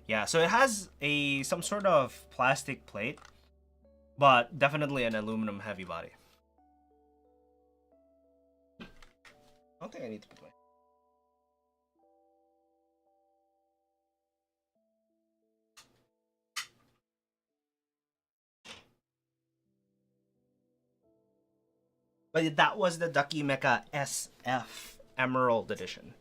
Yeah, so it has some sort of plastic plate, but definitely an aluminum heavy body. I don't think I need to put my... But that was the Ducky Mecha SF Emerald Edition.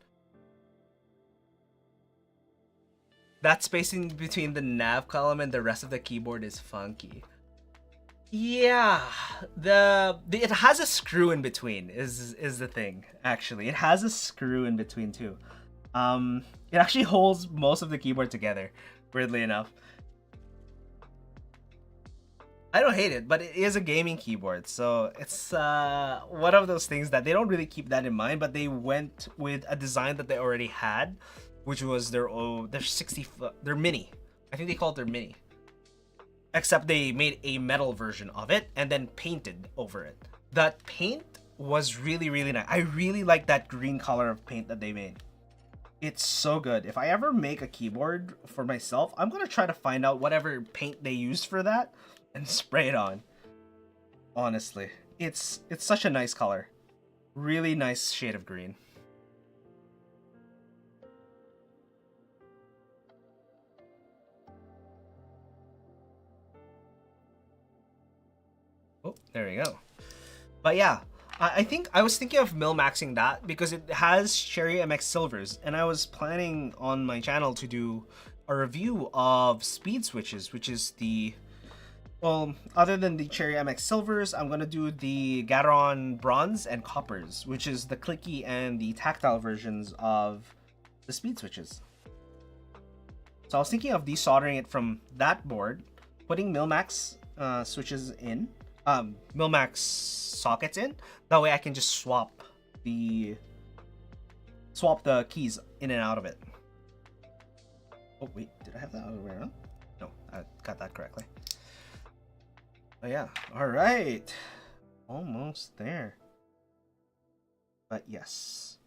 That spacing between the nav column and the rest of the keyboard is funky. Yeah, it has a screw in between is the thing. Actually, it has a screw in between too. It actually holds most of the keyboard together, weirdly enough. I don't hate it, but it is a gaming keyboard, so it's one of those things that they don't really keep that in mind, but they went with a design that they already had, which was their mini. I think they called it their mini. Except they made a metal version of it and then painted over it. That paint was really, really nice. I really like that green color of paint that they made. It's so good. If I ever make a keyboard for myself, I'm gonna try to find out whatever paint they used for that and spray it on. Honestly, it's such a nice color. Really nice shade of green. Oh, there we go. But yeah, I think I was thinking of mil-maxing that because it has Cherry MX Silvers, and I was planning on my channel to do a review of speed switches, which is the... Well, other than the Cherry MX Silvers, I'm going to do the Gateron Bronze and Coppers, which is the clicky and the tactile versions of the speed switches. So I was thinking of desoldering it from that board, putting mil-max switches in, mil-max sockets in. That way I can just swap the keys in and out of it. Oh wait, did I have that other way around? No, I got that correctly. Oh yeah, all right, almost there. But yes.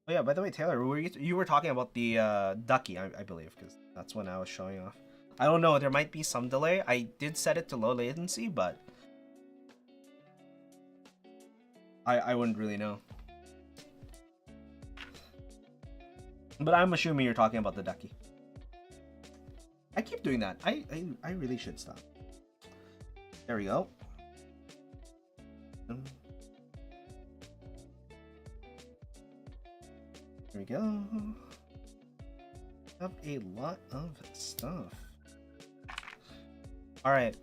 Oh yeah, by the way, Taylor, you were talking about the Ducky, I believe, because that's when I was showing off. I don't know, there might be some delay. I did set it to low latency, but I wouldn't really know. But I'm assuming you're talking about the Ducky. I keep doing that. I really should stop. There we go. There we go. Have a lot of stuff. All right.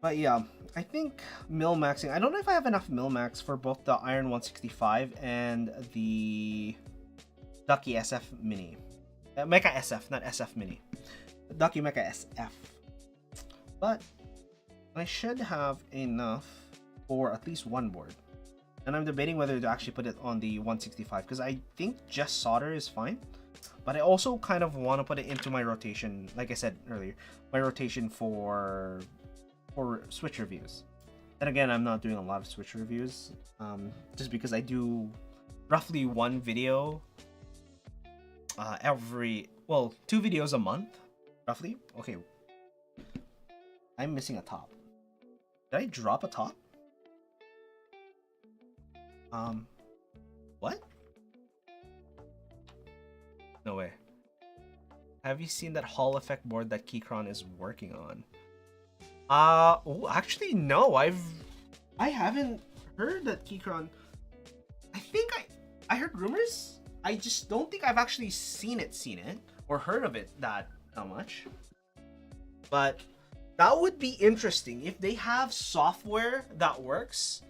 But yeah, I think mil-maxing. I don't know if I have enough mil-max for both the Iron 165 and the Ducky SF Mini. Mecha SF, not SF Mini. Ducky Mecha SF. But I should have enough for at least one board. And I'm debating whether to actually put it on the 165 because I think just solder is fine. But I also kind of want to put it into my rotation, like I said earlier, my rotation for Switch reviews. And again, I'm not doing a lot of Switch reviews, just because I do roughly one video two videos a month, roughly. Okay, I'm missing a top. Did I drop a top? What? No way. Have you seen that Hall effect board that Keychron is working on? Actually, no. I haven't heard that Keychron. I think I heard rumors. I just don't think I've actually seen it or heard of it that much. But that would be interesting if they have software that works.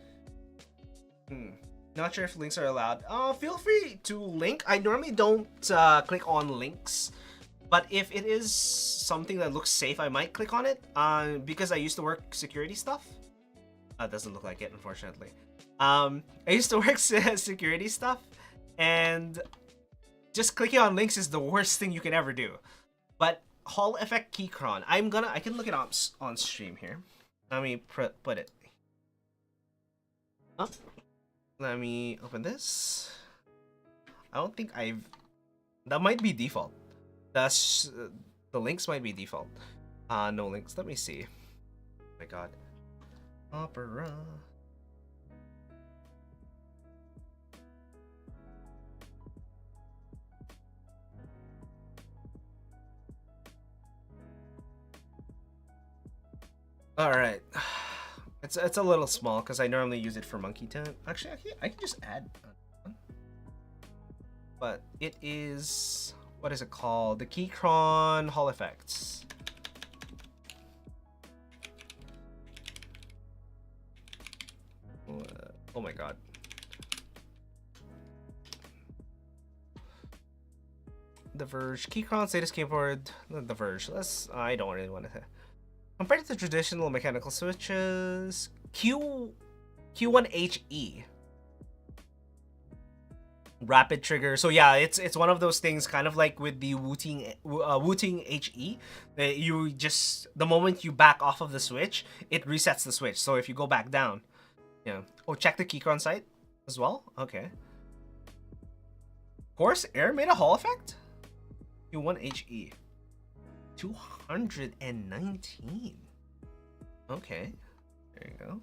Not sure if links are allowed. Feel free to link. I normally don't click on links, but if it is something that looks safe, I might click on it. Because I used to work security stuff. Doesn't look like it, unfortunately. I used to work security stuff, and just clicking on links is the worst thing you can ever do. But Hall Effect Keychron, I can look it up on stream here. Let me put it up. Let me open this. I don't think that might be default. The links might be default. No links. Let me see. Oh my god. Opera. All right. It's a little small because I normally use it for monkey time. Actually, I can just add one. But it is, what is it called? The Keychron Hall Effects. Oh my god. The Verge Keychron status keyboard. The Verge. I don't really want to. Compared to traditional mechanical switches, Q1HE. Rapid trigger. So yeah, it's one of those things, kind of like with the Wooting HE. You just, the moment you back off of the switch, it resets the switch. So if you go back down, yeah. Oh, check the Keychron site as well. Okay. Course Air made a Hall effect. Q1HE. 219. Okay, there you go.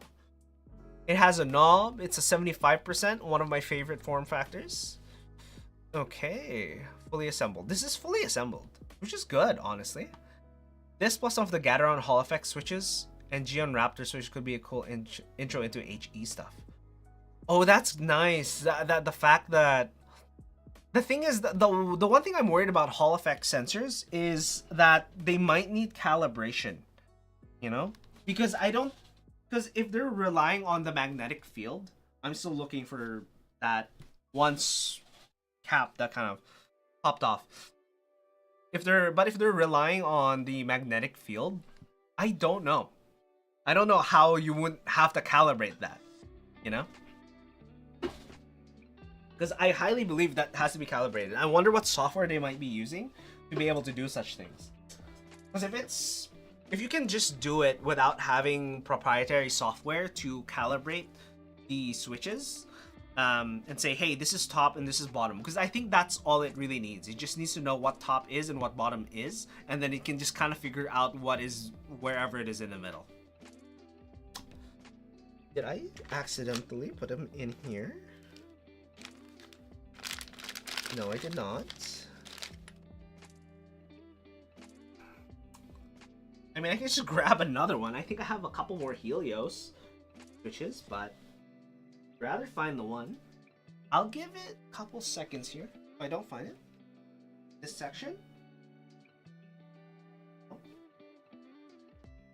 It has a knob. It's a 75%, one of my favorite form factors. Okay, fully assembled. This is fully assembled, which is good, honestly. This plus some of the Gateron Hall effect switches and Geon Raptor switch could be a cool intro into HE stuff. Oh, that's nice. That the fact that the thing is, the one thing I'm worried about Hall effect sensors is that they might need calibration, you know? Because if they're relying on the magnetic field, I'm still looking for that once cap that kind of popped off. If they're relying on the magnetic field, I don't know. I don't know how you wouldn't have to calibrate that, you know? Because I highly believe that has to be calibrated. I wonder what software they might be using to be able to do such things. Because if you can just do it without having proprietary software to calibrate the switches, and say, hey, this is top and this is bottom. Because I think that's all it really needs. It just needs to know what top is and what bottom is, and then it can just kind of figure out what is wherever it is in the middle. Did I accidentally put them in here? No, I did not. I mean, I can just grab another one. I think I have a couple more Healios switches, but I'd rather find the one. I'll give it a couple seconds here if I don't find it. This section.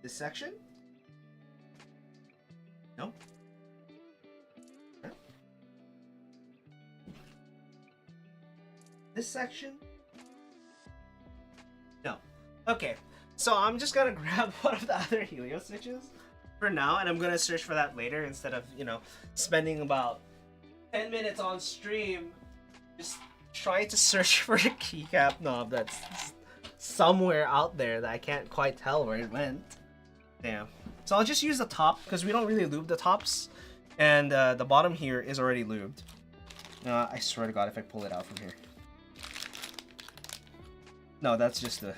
This section. No. This section? No. Okay, so I'm just gonna grab one of the other Healios switches for now, and I'm gonna search for that later instead of, you know, spending about 10 minutes on stream just trying to search for a keycap knob that's somewhere out there that I can't quite tell where it went. Damn. So I'll just use the top because we don't really lube the tops, and the bottom here is already lubed. I swear to God, if I pull it out from here. No, that's just the...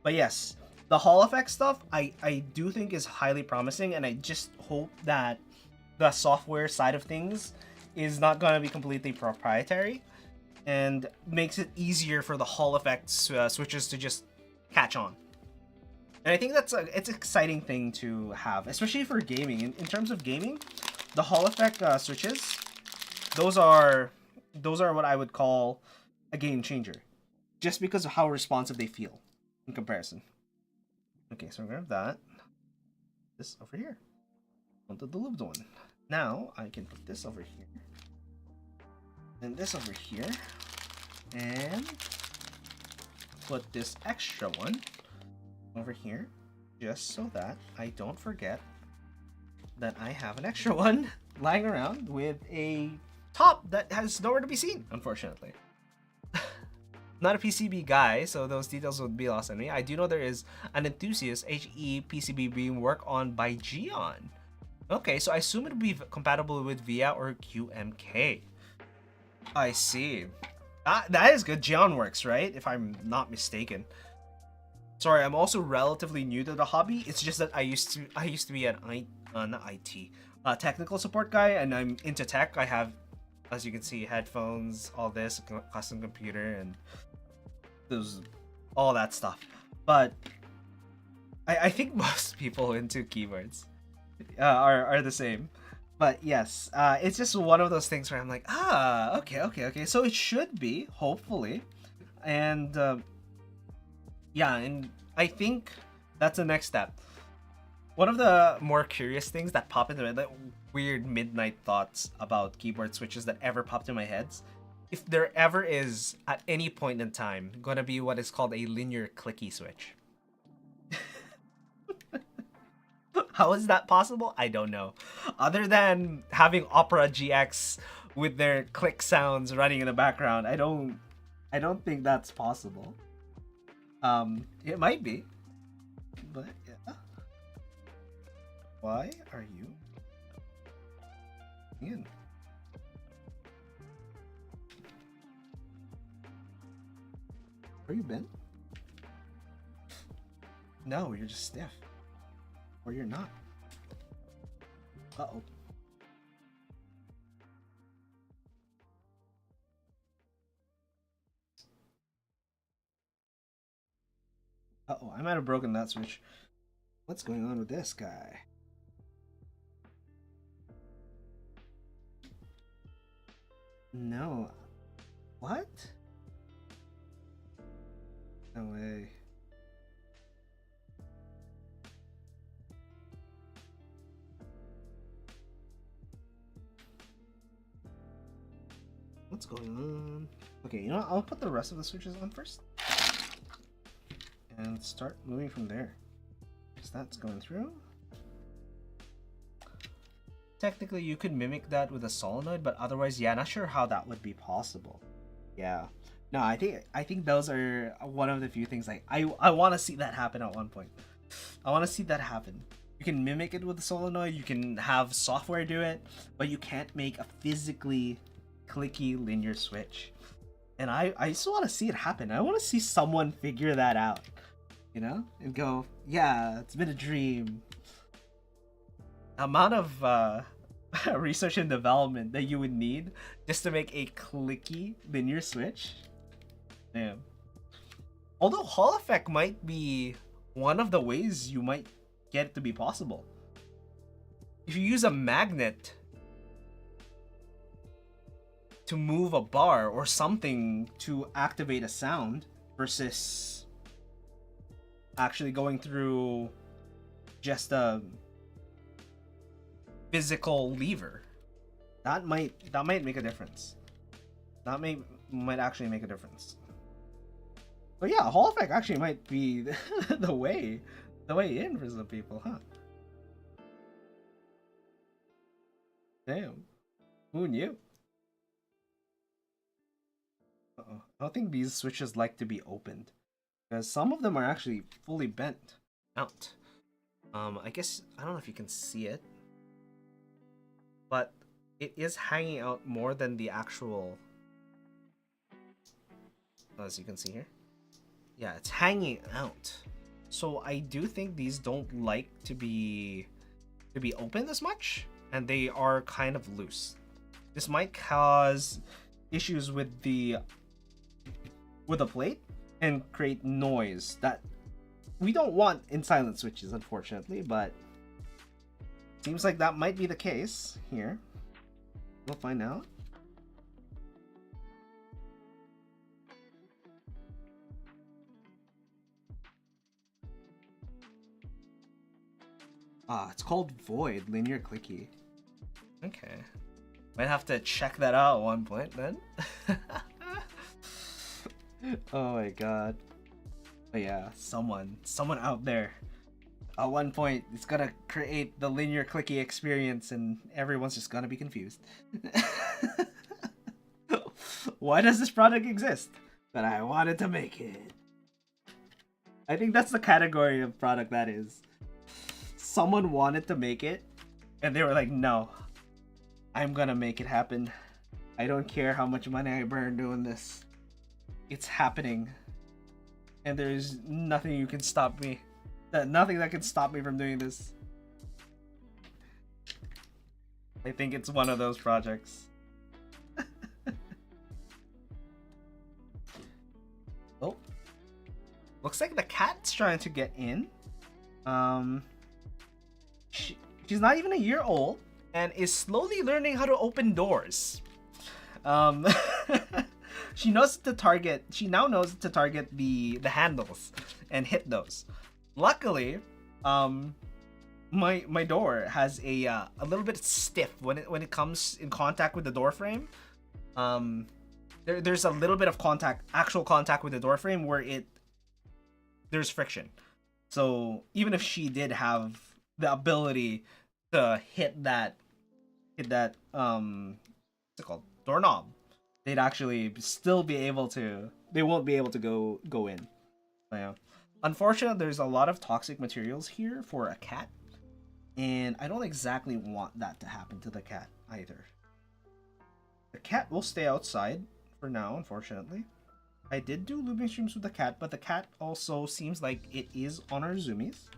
But yes, the Hall effect stuff, I do think is highly promising, and I just hope that the software side of things is not going to be completely proprietary and makes it easier for the Hall effect switches to just catch on. And I think it's an exciting thing to have, especially for gaming. In terms of gaming, the Hall effect switches, those are what I would call a game changer, just because of how responsive they feel in comparison. Okay, so I'm gonna grab that. This over here. Onto the lubed one. Now I can put this over here. And this over here. And put this extra one over here. Just so that I don't forget that I have an extra one lying around with a top that has nowhere to be seen, unfortunately. Not a PCB guy, so those details would be lost on me. I do know there is an Enthusiast HE PCB being worked on by Geon. Okay, so I assume it would be compatible with VIA or QMK. I see. That is good. Geon works, right? If I'm not mistaken. Sorry, I'm also relatively new to the hobby. It's just that I used to be an technical support guy, and I'm into tech. I have, as you can see, headphones, all this, custom computer, and all that stuff. But I think most people into keyboards are the same. But yes, it's just one of those things where I'm like, okay. So it should be, hopefully. And yeah, and I think that's the next step. One of the more curious things that pop into my head, weird midnight thoughts about keyboard switches that ever popped in my head, if there ever is, at any point in time, gonna be what is called a linear clicky switch. How is that possible? I don't know. Other than having Opera GX with their click sounds running in the background, I don't think that's possible. It might be, but yeah. Why are you in? Where you been? No, you're just stiff. Or you're not. Uh-oh. Uh-oh, I might have broken that switch. What's going on with this guy? No. What? No way. What's going on? Okay, you know what? I'll put the rest of the switches on first. And start moving from there. Because that's going through. Technically, you could mimic that with a solenoid, but otherwise, yeah, not sure how that would be possible. Yeah. No, I think those are one of the few things like I want to see that happen at one point. I want to see that happen. You can mimic it with a solenoid, you can have software do it, but you can't make a physically clicky linear switch. And I just want to see it happen. I want to see someone figure that out, you know, and go, yeah, it's been a dream. Amount of research and development that you would need just to make a clicky linear switch. Damn. Although Hall effect might be one of the ways you might get it to be possible. If you use a magnet to move a bar or something to activate a sound versus actually going through just a physical lever, that might make a difference. That might actually make a difference. But yeah, Hall effect actually might be the way in for some people, huh? Damn, who knew? Uh-oh. I don't think these switches like to be opened, because some of them are actually fully bent out. I guess I don't know if you can see it, but it is hanging out more than the actual, as you can see here. Yeah, it's hanging out. So I do think these don't like to be opened as much, and they are kind of loose. This might cause issues with the plate and create noise that We don't want in silent switches, unfortunately, but seems like that might be the case here. We'll find out. It's called Void, linear clicky. Okay. Might have to check that out at one point then. Oh my god. But yeah, someone out there at one point is gonna create the linear clicky experience and everyone's just gonna be confused. Why does this product exist? But I wanted to make it. I think that's the category of product that is. Someone wanted to make it and they were like, no, I'm gonna make it happen. I don't care how much money I burn doing this. It's happening. And there's nothing you can stop me. Nothing that can stop me from doing this. I think it's one of those projects. Oh. Looks like the cat's trying to get in. She's not even a year old and is slowly learning how to open doors. She knows to target. She now knows to target the handles and hit those. Luckily, my door has a little bit stiff when it comes in contact with the door frame. There's a little bit of actual contact with the door frame where there's friction. So even if she did have the ability to hit that what's it called, doorknob, they'd actually still be able to. They won't be able to go in. Yeah. Unfortunately, there's a lot of toxic materials here for a cat, and I don't exactly want that to happen to the cat either. The cat will stay outside for now, unfortunately. I did do lubing streams with the cat, but the cat also seems like it is on our zoomies.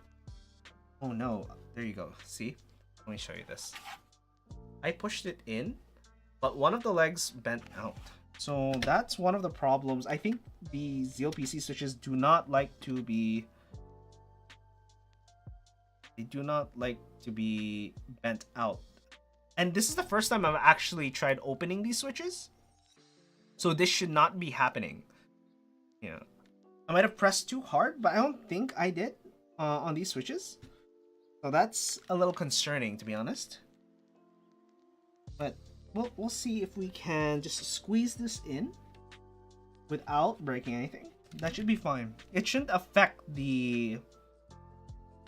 Oh no, there you go. See? Let me show you this. I pushed it in, but one of the legs bent out. So that's one of the problems. I think the ZLPC switches do not like to be... They do not like to be bent out. And this is the first time I've actually tried opening these switches. So this should not be happening. Yeah. I might have pressed too hard, but I don't think I did on these switches. So that's a little concerning, to be honest. But we'll see if we can just squeeze this in without breaking anything. That should be fine. It shouldn't affect the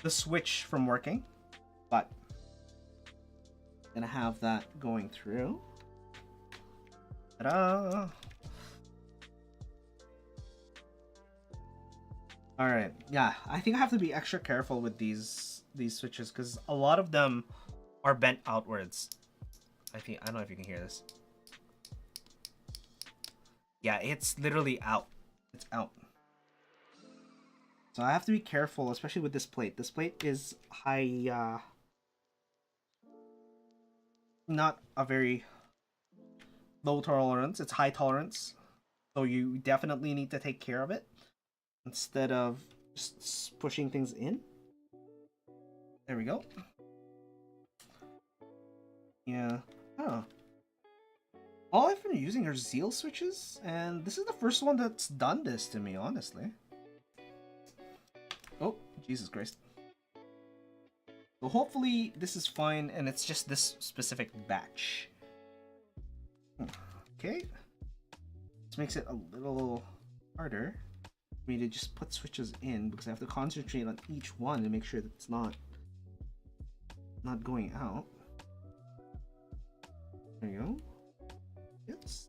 switch from working, but I'm gonna have that going through. Ta-da! All right, yeah, I think I have to be extra careful with these switches because a lot of them are bent outwards. I don't know if you can hear this. Yeah, it's literally out. It's out. So I have to be careful, especially with this plate. This plate is high, not a very low tolerance. It's high tolerance. So you definitely need to take care of it instead of just pushing things in. There we go. Yeah. Oh. All I've been using are Zeal switches, and this is the first one that's done this to me, honestly. Oh, Jesus Christ. So hopefully this is fine, and it's just this specific batch. Okay. This makes it a little harder for me to just put switches in, because I have to concentrate on each one to make sure that it's not going out. There you go. Yes.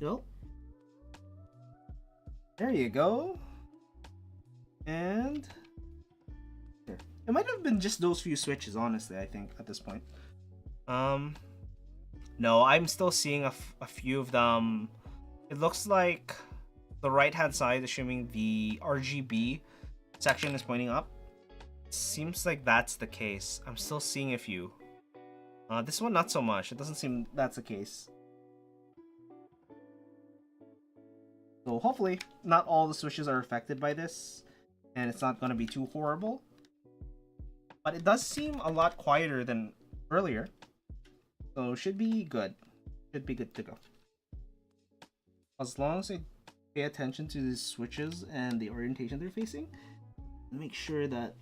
Nope. There you go. And here. It might have been just those few switches, honestly, I think, at this point. No, I'm still seeing a few of them. It looks like the right-hand side, assuming the RGB section is pointing up. Seems like that's the case. I'm still seeing a few. This one, not so much. It doesn't seem that's the case. So hopefully not all the switches are affected by this, and it's not going to be too horrible. But it does seem a lot quieter than earlier, so should be good. Should be good to go. As long as I pay attention to the switches and the orientation they're facing, make sure that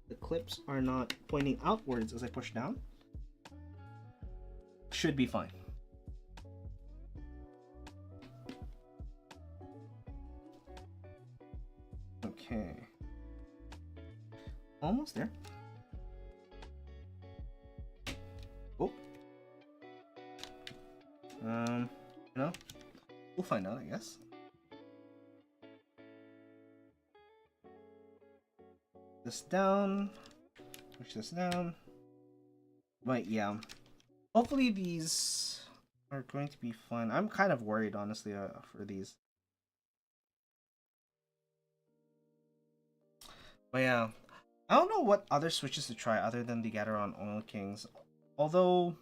the clips are not pointing outwards as I push down, should be fine. Okay. Almost there. Oh. You know, we'll find out, I guess. This down, push this down. But yeah, hopefully these are going to be fun. I'm kind of worried, honestly, for these. But yeah, I don't know what other switches to try other than the Keychron Oil Kings. Although,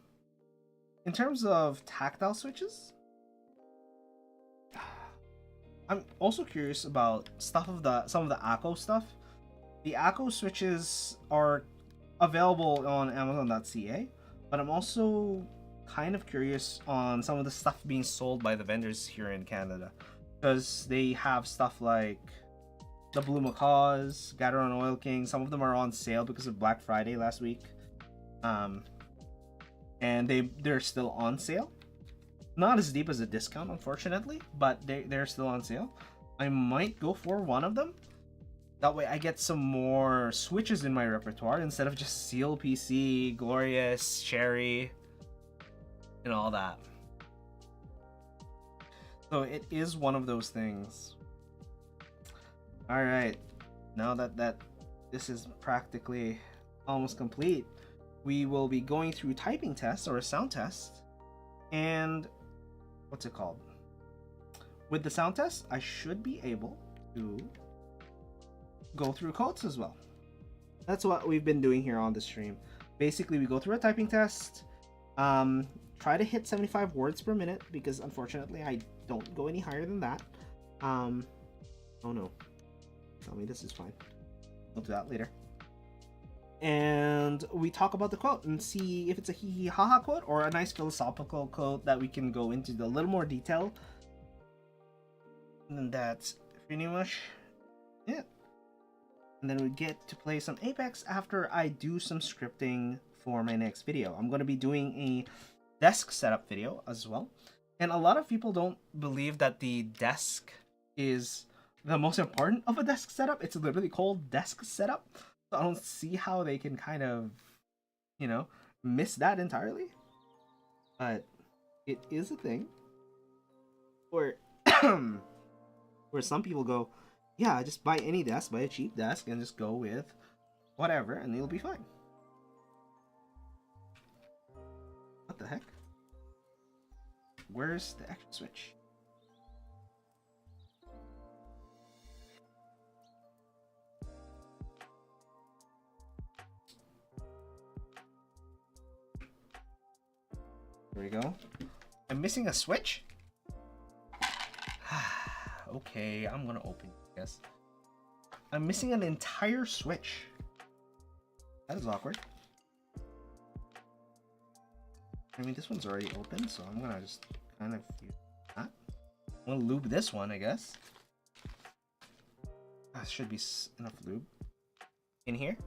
in terms of tactile switches, I'm also curious about some of the Akko stuff. The Akko switches are available on Amazon.ca, but I'm also kind of curious on some of the stuff being sold by the vendors here in Canada, because they have stuff like the Blue Macaws, Keychron Oil King. Some of them are on sale because of Black Friday last week, and they're still on sale. Not as deep as a discount, unfortunately, but they're still on sale. I might go for one of them. That way I get some more switches in my repertoire instead of just Seal PC, Glorious, Cherry, and all that. So it is one of those things. Alright, now that this is practically almost complete, we will be going through typing tests or a sound test. And what's it called? With the sound test, I should be able to go through codes as well. That's what we've been doing here on the stream. Basically, we go through a typing test, try to hit 75 words per minute, because unfortunately I don't go any higher than that. Oh no, tell me this is fine. We'll do that later. And we talk about the quote and see if it's a hee hee ha ha quote or a nice philosophical quote that we can go into a little more detail. And that's pretty much it. And then we get to play some Apex after I do some scripting for my next video. I'm going to be doing a desk setup video as well. And a lot of people don't believe that the desk is the most important of a desk setup. It's literally called desk setup. So I don't see how they can kind of, you know, miss that entirely. But it is a thing where, where some people go, yeah, just buy any desk, buy a cheap desk, and just go with whatever, and it'll be fine. What the heck? Where's the extra switch? There we go. I'm missing a switch? Okay, I'm gonna open it, I guess. I'm missing an entire switch. That is awkward. I mean, this one's already open, so I'm gonna just kind of use that. I'm gonna lube this one, I guess. That should be enough lube. In here?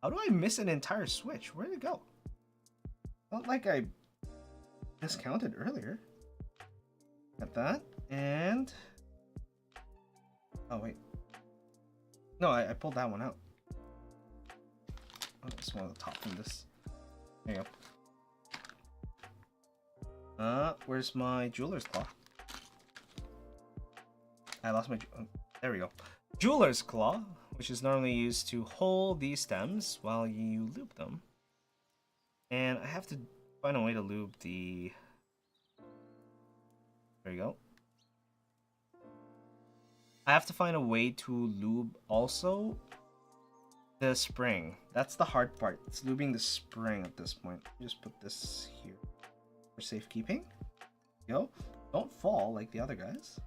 How do I miss an entire switch? Where did it go? Not like I miscounted earlier. Got that, and oh wait, no, I pulled that one out. Oh, just one of the top from this. There you go. Where's my jeweler's claw? I lost my. There we go. Jeweler's claw, which is normally used to hold these stems while you lube them. And I have to find a way to lube the. There you go. I have to find a way to lube also the spring. That's the hard part. It's lubing the spring at this point. Just put this here for safekeeping. Go. Don't fall like the other guys.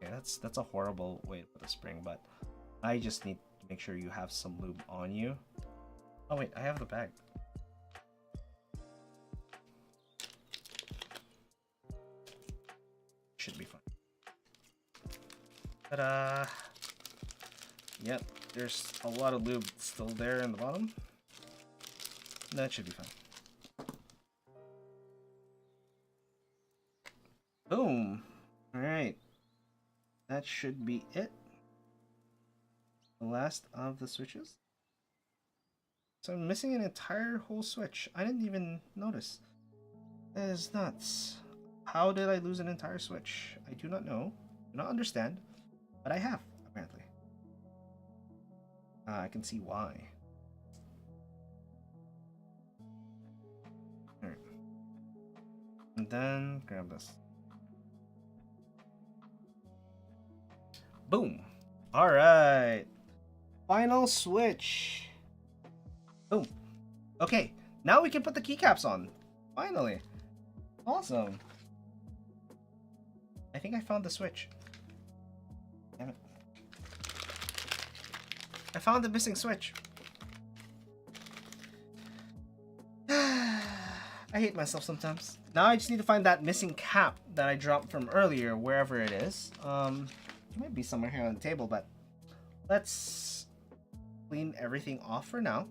Okay, that's a horrible way to put a spring, but I just need to make sure you have some lube on you. Oh wait, I have the bag. Should be fine. Ta-da! Yep, there's a lot of lube still there in the bottom. That should be fine. Boom! Alright. That should be it. The last of the switches. So I'm missing an entire whole switch. I didn't even notice. That is nuts. How did I lose an entire switch? I do not know. Do not understand. But I have, apparently. I can see why. Alright. And then grab this. Boom. Alright. Final switch. Boom. Okay. Now we can put the keycaps on. Finally. Awesome. I think I found the switch. Damn it. I found the missing switch. I hate myself sometimes. Now I just need to find that missing cap that I dropped from earlier, wherever it is. It might be somewhere here on the table, but let's clean everything off for now.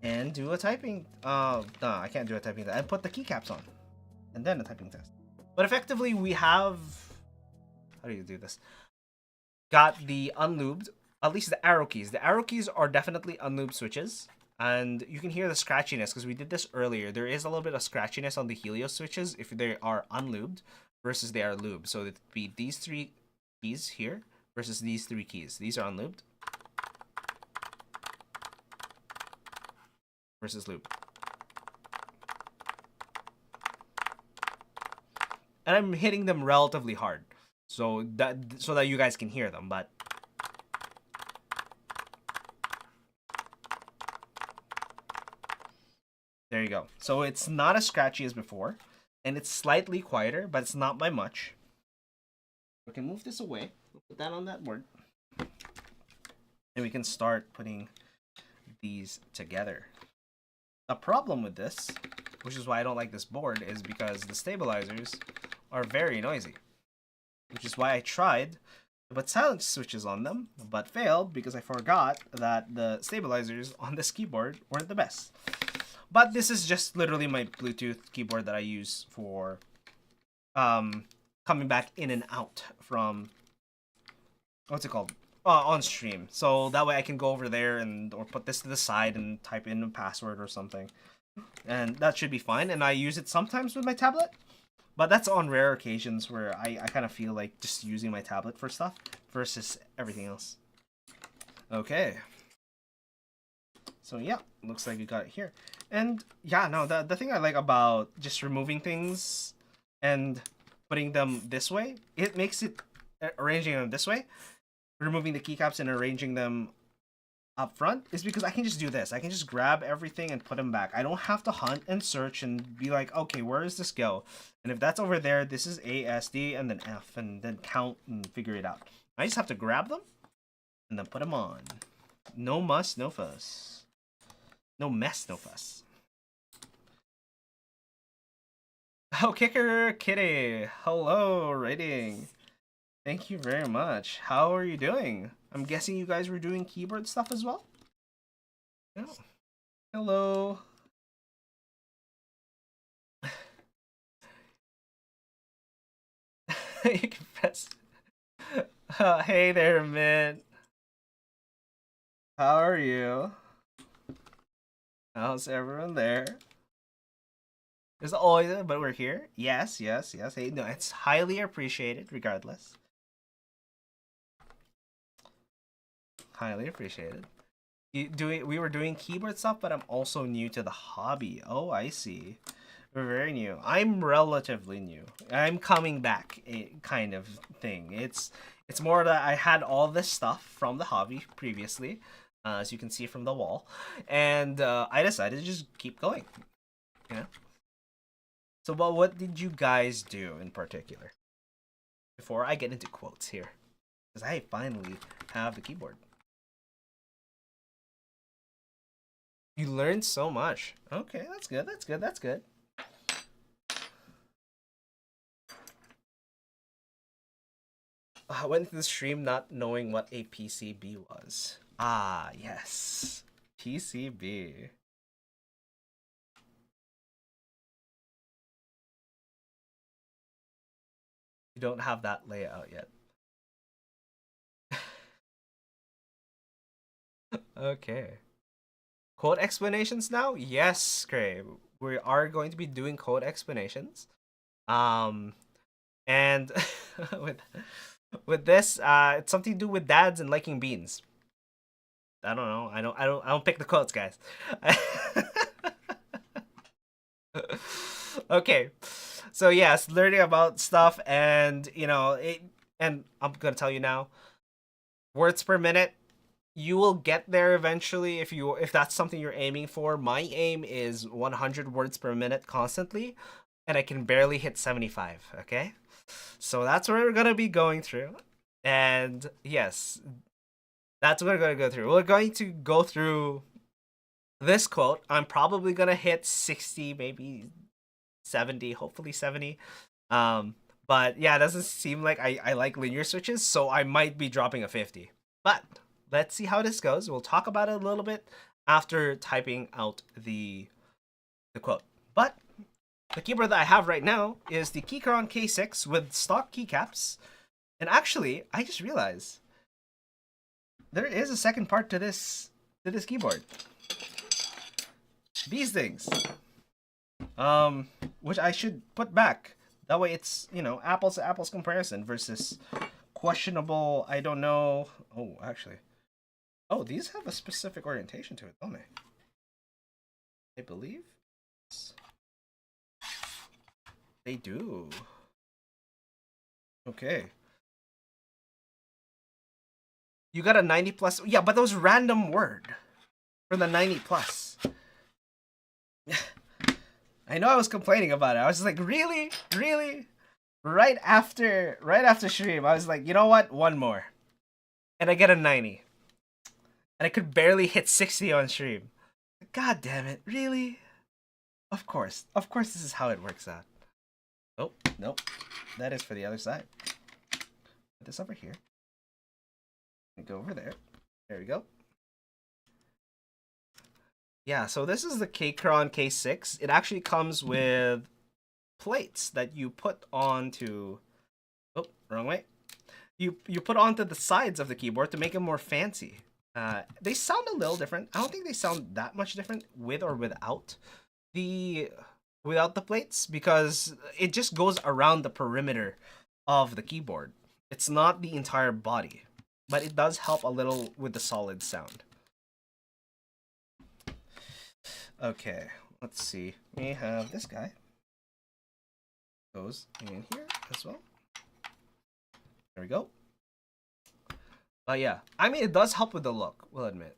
And do a typing... no, I can't do a typing test. And put the keycaps on. And then a typing test. But effectively, we have... How do you do this? Got the unlubed, at least the arrow keys. The arrow keys are definitely unlubed switches. And you can hear the scratchiness because we did this earlier. There is a little bit of scratchiness on the Healios switches if they are unlubed versus they are lubed. So it'd be these three keys here versus these three keys. These are unlubed versus lube. And I'm hitting them relatively hard so that you guys can hear them, but there you go. So it's not as scratchy as before, and it's slightly quieter, but it's not by much. We can move this away. We'll put that on that board. And we can start putting these together. The problem with this, which is why I don't like this board, is because the stabilizers are very noisy. Which is why I tried to put silent switches on them, but failed because I forgot that the stabilizers on this keyboard weren't the best. But this is just literally my Bluetooth keyboard that I use for coming back in and out from, what's it called? On stream. So that way I can go over there or put this to the side and type in a password or something. And that should be fine. And I use it sometimes with my tablet. But that's on rare occasions where I kind of feel like just using my tablet for stuff versus everything else. Okay. So yeah, looks like we got it here. And yeah, no, the thing I like about just removing things and putting them this way, it makes it, arranging them this way, removing the keycaps and arranging them up front, is because I can just do this. I can just grab everything and put them back. I don't have to hunt and search and be like, okay, where does this go? And if that's over there, this is A, S, D, and then F, and then count and figure it out. I just have to grab them and then put them on. No muss, no fuss. No mess, no fuss. Oh, Kicker Kitty. Hello, rating. Thank you very much. How are you doing? I'm guessing you guys were doing keyboard stuff as well? No. Hello. You can press. Hey there, Mint. How are you? How's everyone there? There's always, but we're here. Yes, yes, yes. Hey, no, it's highly appreciated, regardless. Highly appreciated. We were doing keyboard stuff, but I'm also new to the hobby. Oh, I see. We're very new. I'm relatively new. I'm coming back, kind of thing. It's more that I had all this stuff from the hobby previously. as you can see from the wall, and I decided to just keep going. You know. So, but what did you guys do in particular? Before I get into quotes here, because I finally have the keyboard. You learned so much. Okay, that's good. That's good. That's good. I went to the stream not knowing what a PCB was. Ah, yes. PCB. You don't have that layout yet. Okay. Code explanations now? Yes, Gray. We are going to be doing code explanations. And with this, it's something to do with dads and liking beans. I don't know. I don't pick the quotes, guys. Okay. So yes, learning about stuff, and and I'm gonna tell you now, words per minute, you will get there eventually if that's something you're aiming for. My aim is 100 words per minute constantly, and I can barely hit 75. Okay, so that's what we're gonna be going through, and yes, that's what we're gonna go through. We're going to go through this quote. I'm probably gonna hit 60, maybe 70, hopefully 70. But yeah, it doesn't seem like I like linear switches, so I might be dropping a 50. But let's see how this goes. We'll talk about it a little bit after typing out the quote. But the keyboard that I have right now is the Keychron K6 with stock keycaps. And actually, I just realized there is a second part to this keyboard. These things. Which I should put back. That way it's, apples to apples comparison versus questionable, I don't know. Oh, actually. Oh, these have a specific orientation to it, don't they? I believe. They do. Okay. You got a 90 plus. Yeah, but those random word for the 90 plus. I know I was complaining about it. I was like, really? Really? Right after stream, I was like, you know what? One more. And I get a 90. And I could barely hit 60 on stream. God damn it. Really? Of course. Of course this is how it works out. Oh, nope. That is for the other side. Put this over here. And go over there. There we go. Yeah, so this is the Keychron K6. It actually comes with plates that you put onto... Oh, wrong way. You put onto the sides of the keyboard to make them more fancy. They sound a little different. I don't think they sound that much different with or without the plates, because it just goes around the perimeter of the keyboard. It's not the entire body, but it does help a little with the solid sound. Okay, let's see. We have this guy. Goes in here as well. There we go. But yeah, I mean, it does help with the look, we'll admit.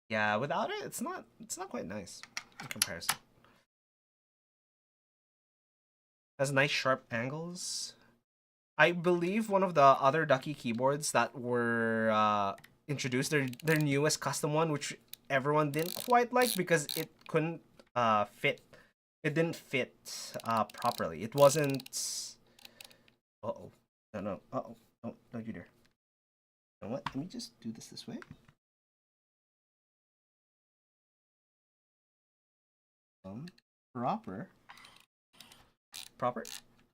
Yeah, without it, it's not quite nice in comparison. Has nice sharp angles. I believe one of the other Ducky keyboards that were introduced, their newest custom one, which everyone didn't quite like because it couldn't fit. It didn't fit properly. It wasn't. Uh-oh. No. Uh-oh. Oh, don't you dare. You know what? Let me just do this way. Proper.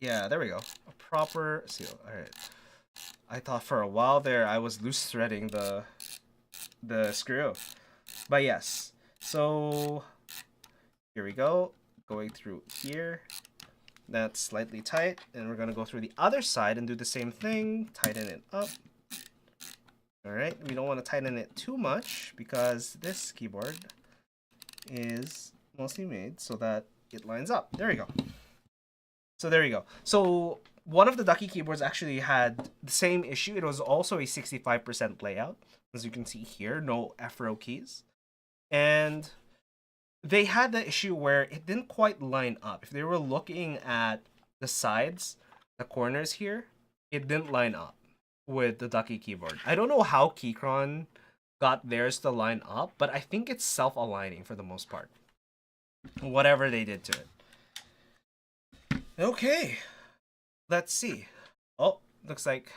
Yeah, there we go. A proper seal. All right. I thought for a while there I was loose threading the screw, but yes. So here we go. Going through here. That's slightly tight, and we're gonna go through the other side and do the same thing. Tighten it up. All right. We don't want to tighten it too much because this keyboard is mostly made so that it lines up. There we go. So there you go. So one of the ducky keyboards actually had the same issue. It was also a 65% layout, as you can see here, no F-row keys. And they had the issue where it didn't quite line up. If they were looking at the sides, the corners here, it didn't line up with the ducky keyboard. I don't know how Keychron got theirs to line up, but I think it's self-aligning for the most part. Whatever they did to it. Okay. Let's see. Oh, looks like...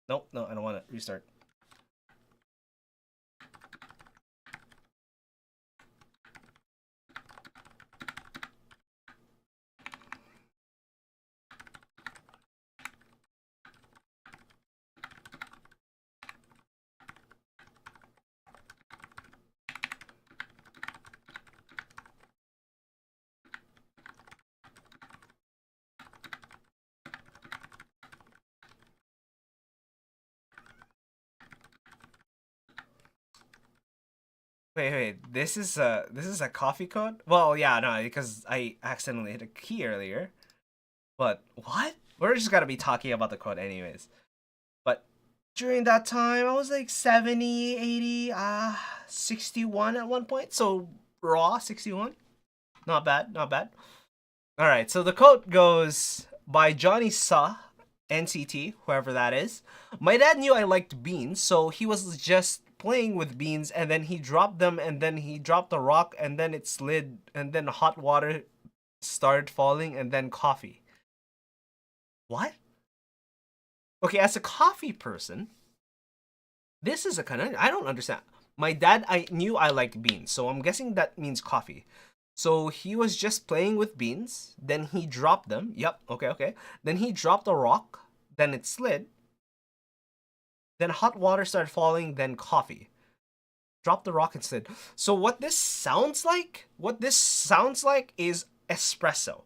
Nope, no, I don't want to restart. Wait, this is a coffee code? Well, yeah, no, because I accidentally hit a key earlier. But what? We're just gonna be talking about the code anyways. But during that time, I was like 70, 80, 61 at one point. So raw 61. Not bad, not bad. Alright, so the code goes by Johnny Saw, NCT, whoever that is. My dad knew I liked beans, so he was just playing with beans, and then he dropped them, and then he dropped a rock, and then it slid, and then hot water started falling, and then coffee. What? Okay, as a coffee person, this is a conundrum. I don't understand. My dad, I knew I liked beans, so I'm guessing that means coffee. So he was just playing with beans, then he dropped them. Yep, okay. Then he dropped a rock, then it slid. Then hot water started falling, then coffee. Drop the rock and slid. So what this sounds like is espresso.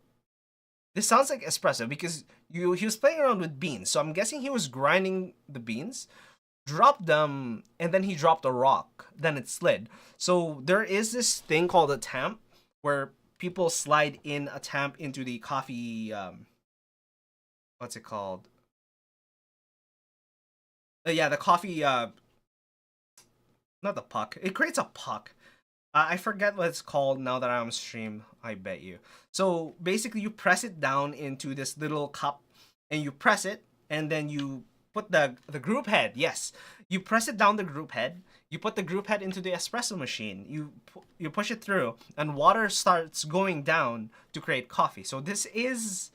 This sounds like espresso because he was playing around with beans. So I'm guessing he was grinding the beans, dropped them, and then he dropped a rock. Then it slid. So there is this thing called a tamp where people slide in a tamp into the coffee, what's it called? Yeah, the coffee, not the puck. It creates a puck. I forget what it's called now that I'm on stream, I bet you. So basically you press it down into this little cup and you press it and then you put the group head. Yes, you press it down the group head. You put the group head into the espresso machine. You push it through and water starts going down to create coffee. So this is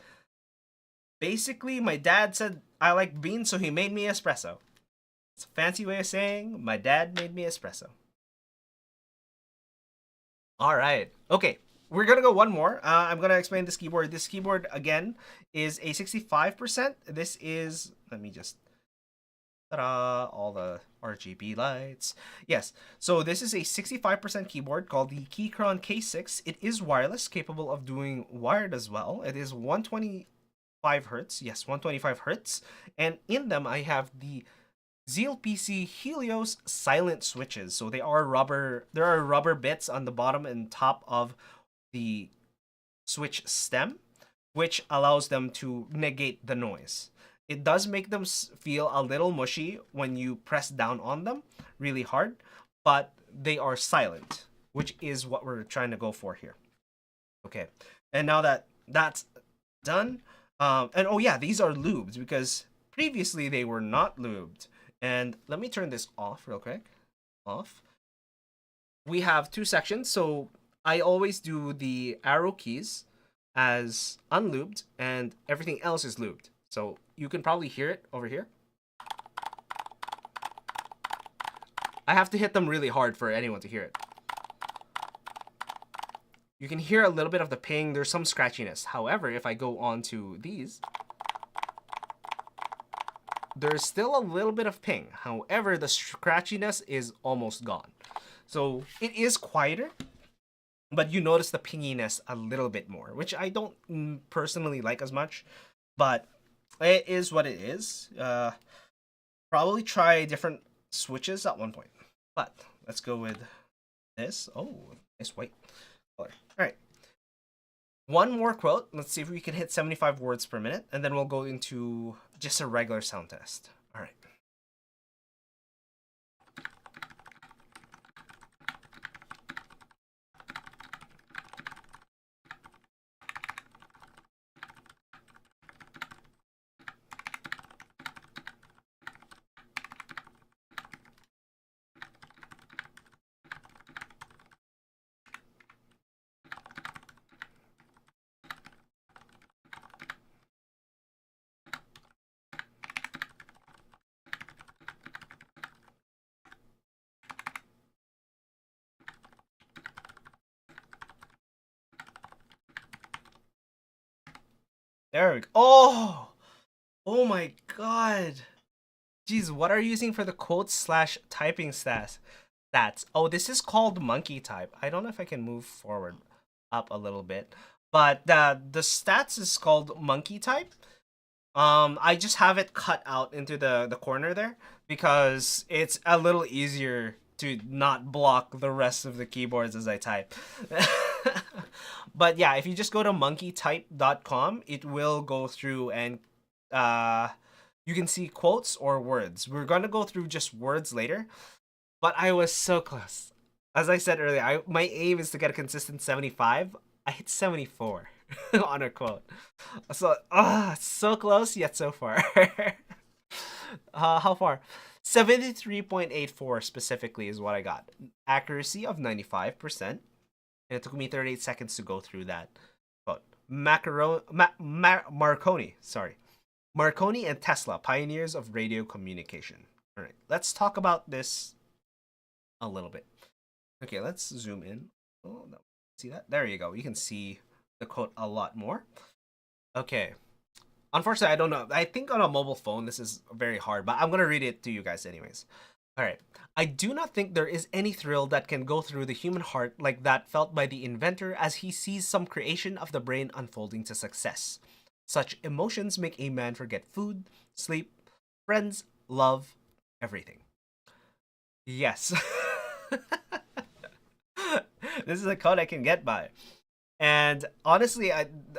basically my dad said I like beans, so he made me espresso. It's a fancy way of saying my dad made me espresso. All right. Okay. We're going to go one more. I'm going to explain this keyboard. This keyboard, again, is a 65%. This is, let me just, ta-da, all the RGB lights. Yes. So this is a 65% keyboard called the Keychron K6. It is wireless, capable of doing wired as well. It is 125 hertz. Yes, 125 hertz. And in them, I have the Zeal PC Healios silent switches. So they are rubber. There are rubber bits on the bottom and top of the switch stem, which allows them to negate the noise. It does make them feel a little mushy when you press down on them really hard, but they are silent, which is what we're trying to go for here. Okay, and now that that's done, and oh yeah, these are lubed because previously they were not lubed. And let me turn this off real quick. Off. We have two sections, so I always do the arrow keys as unlubed, and everything else is lubed. So you can probably hear it over here. I have to hit them really hard for anyone to hear it. You can hear a little bit of the ping. There's some scratchiness. However, if I go on to these, there's still a little bit of ping. However, the scratchiness is almost gone. So it is quieter, but you notice the pinginess a little bit more, which I don't personally like as much, but it is what it is. Probably try different switches at one point, but let's go with this. Oh, nice white color. All right. One more quote. Let's see if we can hit 75 words per minute, and then we'll go into just a regular sound test. All right. There we go. Oh! Oh my god. Jeez, what are you using for the quotes slash typing stats? Oh, this is called monkey type. I don't know if I can move forward up a little bit. But the stats is called monkey type. I just have it cut out into the corner there because it's a little easier to not block the rest of the keyboards as I type. But yeah, if you just go to monkeytype.com, it will go through and you can see quotes or words. We're going to go through just words later, but I was so close. As I said earlier, my aim is to get a consistent 75. I hit 74 on a quote. So, so close yet so far. How far? 73.84 specifically is what I got. Accuracy of 95%. And it took me 38 seconds to go through that. But Marconi, sorry. Marconi and Tesla, pioneers of radio communication. All right, let's talk about this a little bit. Okay, let's zoom in. Oh, no. See that? There you go. You can see the quote a lot more. Okay. Unfortunately, I don't know. I think on a mobile phone, this is very hard, but I'm going to read it to you guys anyways. All right. I do not think there is any thrill that can go through the human heart like that felt by the inventor as he sees some creation of the brain unfolding to success. Such emotions make a man forget food, sleep, friends, love, everything. Yes. This is a code I can get by. And honestly,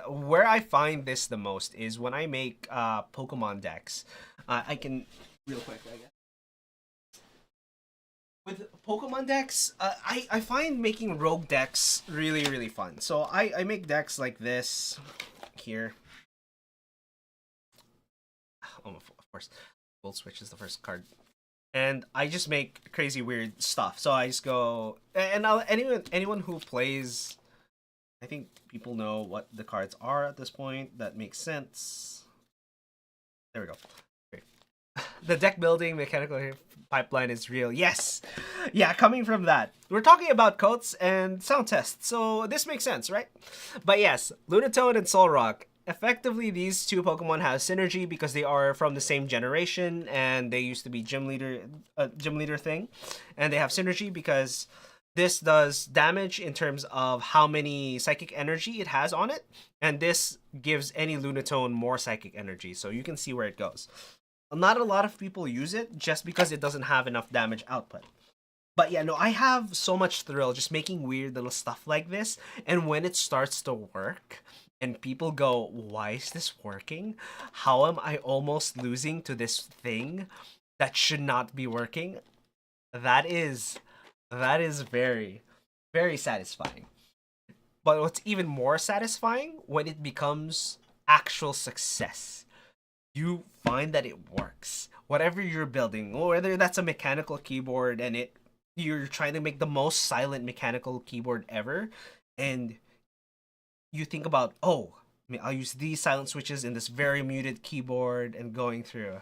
where I find this the most is when I make Pokemon decks. I can, real quick, I guess. With Pokemon decks, I find making rogue decks really, really fun. So I make decks like this here. Oh, of course, Gold Switch is the first card. And I just make crazy weird stuff. So I just go, and anyone who plays, I think people know what the cards are at this point. That makes sense. There we go. Great. The deck building mechanical pipeline is real. Yes! Yeah, coming from that. We're talking about codes and sound tests, so this makes sense, right? But yes, Lunatone and Solrock. Effectively, these two Pokemon have synergy because they are from the same generation and they used to be gym leader thing. And they have synergy because this does damage in terms of how many psychic energy it has on it. And this gives any Lunatone more psychic energy. So you can see where it goes. Not a lot of people use it just because it doesn't have enough damage output. But yeah, no, I have so much thrill just making weird little stuff like this. And when it starts to work and people go, why is this working? How am I almost losing to this thing that should not be working? That is very, very satisfying. But what's even more satisfying when it becomes actual success. You find that it works. Whatever you're building, or whether that's a mechanical keyboard and you're trying to make the most silent mechanical keyboard ever, and you think about, oh, I'll use these silent switches in this very muted keyboard and going through.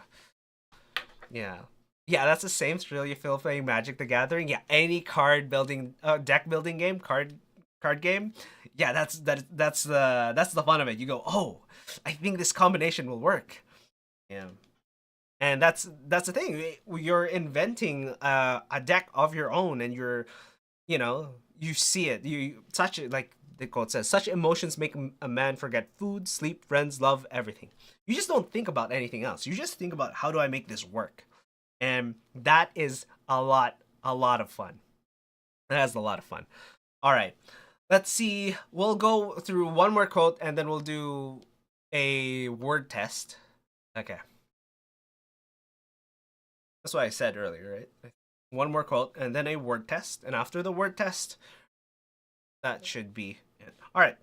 Yeah. Yeah, that's the same thrill you feel playing Magic the Gathering. Yeah, any card building, deck building game, card game. Yeah, that's the fun of it. You go, oh, I think this combination will work. Yeah. And that's the thing. You're inventing a deck of your own, and you see it. You touch it, like the quote says, such emotions make a man forget food, sleep, friends, love, everything. You just don't think about anything else. You just think about, how do I make this work? And that is a lot of fun. That is a lot of fun. All right. Let's see. We'll go through one more quote and then we'll do a word test. Okay. That's what I said earlier, right? One more quote and then a word test. And after the word test, that should be it. All right.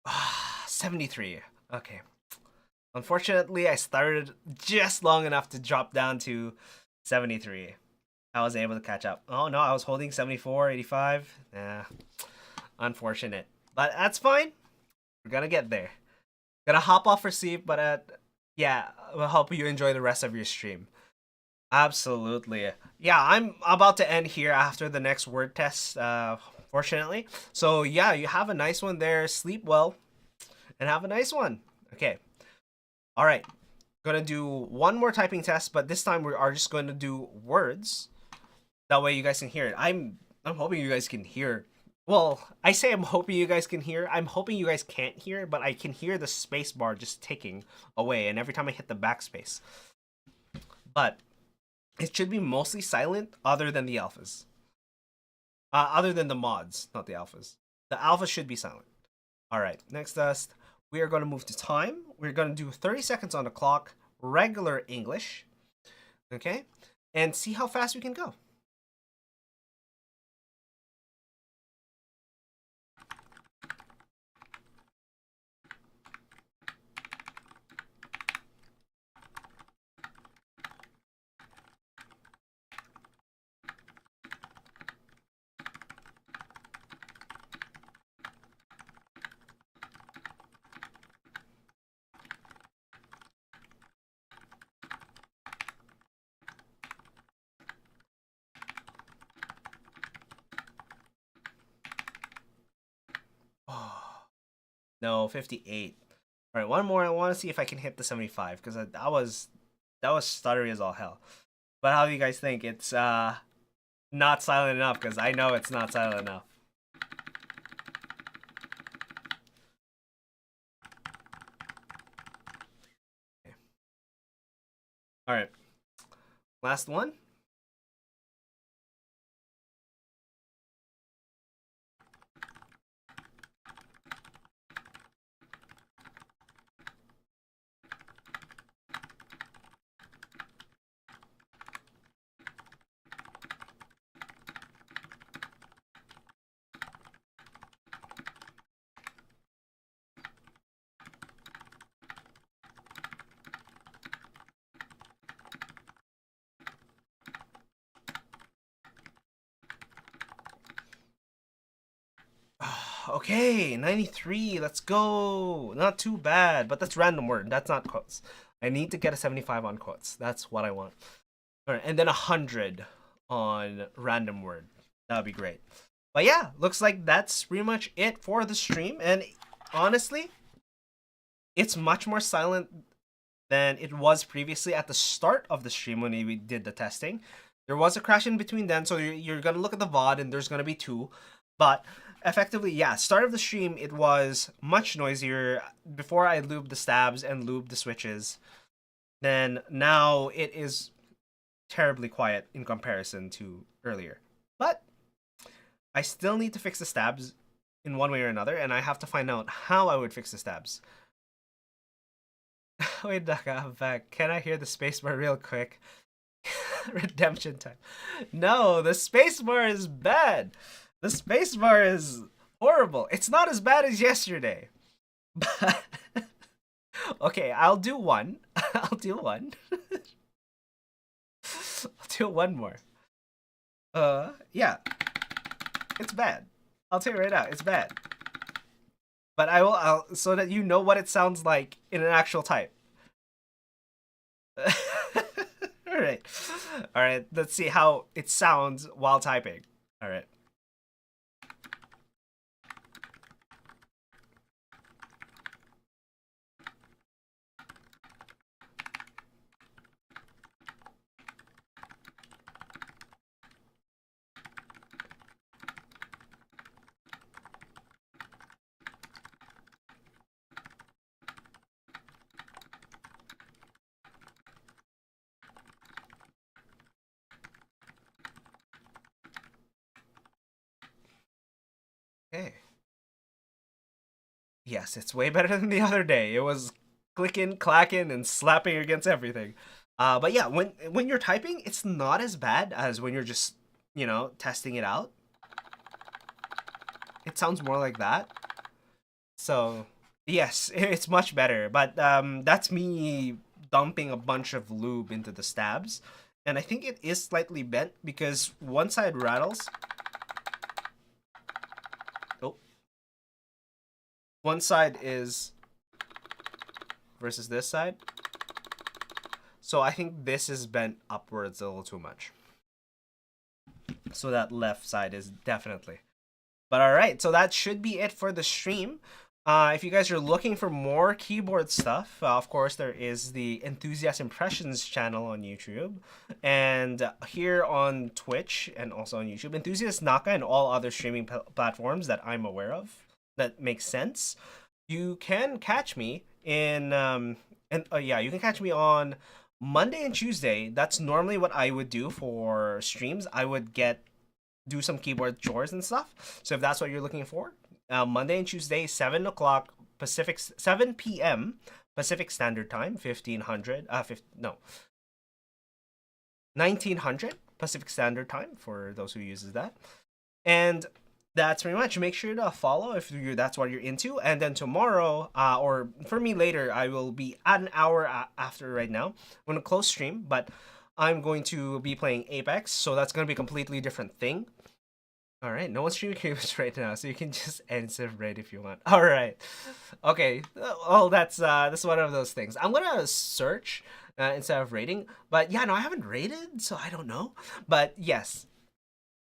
Ah, 73. Okay. Unfortunately, I started just long enough to drop down to 73. I was able to catch up. Oh no, I was holding 74, 85. Nah, unfortunate. But that's fine. We're gonna get there. Gonna hop off for sleep, but yeah, we'll help you enjoy the rest of your stream. Absolutely. Yeah, I'm about to end here after the next word test, fortunately. So yeah, you have a nice one there. Sleep well and have a nice one. Okay. All right. Gonna do one more typing test, but this time we are just going to do words. That way you guys can hear it. I'm hoping you guys can hear. Well, I say I'm hoping you guys can hear. I'm hoping you guys can't hear, but I can hear the space bar just ticking away, and every time I hit the backspace. But it should be mostly silent other than the alphas. Other than the mods, not the alphas. The alphas should be silent. All right, next test. We are going to move to time. We're going to do 30 seconds on the clock, regular English. Okay? And see how fast we can go. No, 58. All right, one more. I want to see if I can hit the 75 because that was stuttery as all hell. But how do you guys think? It's not silent enough because I know it's not silent enough. Okay. All right, last one. Okay, 93. Let's go. Not too bad, but that's random word. That's not quotes. I need to get a 75 on quotes. That's what I want. All right, and then 100 on random word. That would be great. But yeah, looks like that's pretty much it for the stream. And honestly, it's much more silent than it was previously at the start of the stream when we did the testing. There was a crash in between then, so you're going to look at the VOD and there's going to be two. But effectively, yeah, start of the stream, it was much noisier before I lubed the stabs and lubed the switches. Then now it is terribly quiet in comparison to earlier. But I still need to fix the stabs in one way or another, and I have to find out how I would fix the stabs. Wait, Daka, I'm back. Can I hear the spacebar real quick? Redemption time. No, the spacebar is bad. The spacebar is horrible. It's not as bad as yesterday. But okay, I'll do one. I'll do one. I'll do one more. Yeah. It's bad. I'll tell you right now, it's bad. But I'll so that you know what it sounds like in an actual type. Alright. All right, let's see how it sounds while typing. All right. Okay. Yes, it's way better than the other day. It was clicking, clacking, and slapping against everything. But yeah, when you're typing, it's not as bad as when you're just, testing it out. It sounds more like that. So, yes, it's much better. But that's me dumping a bunch of lube into the stabs. And I think it is slightly bent because one side rattles. Oh. One side is versus this side. So I think this is bent upwards a little too much. So that left side is definitely. But all right, so that should be it for the stream. If you guys are looking for more keyboard stuff, of course, there is the Enthusiast Impressions channel on YouTube. And here on Twitch and also on YouTube, Enthusiast Naka and all other streaming platforms that I'm aware of that make sense. You can catch me in, you can catch me on Monday and Tuesday. That's normally what I would do for streams. I would do some keyboard chores and stuff. So if that's what you're looking for, Monday and Tuesday, 7 o'clock Pacific, 7 p.m. Pacific Standard Time, 1900 Pacific Standard Time for those who uses that. And that's pretty much. Make sure to follow if that's what you're into. And then tomorrow, or for me later, I will be at an hour after right now. I'm going to close stream, but I'm going to be playing Apex, so that's going to be a completely different thing. All right, no one's streaming games right now, so you can just answer right if you want. All right, okay. Oh, that's one of those things. I'm gonna search instead of rating, but yeah, no, I haven't rated, so I don't know. But yes,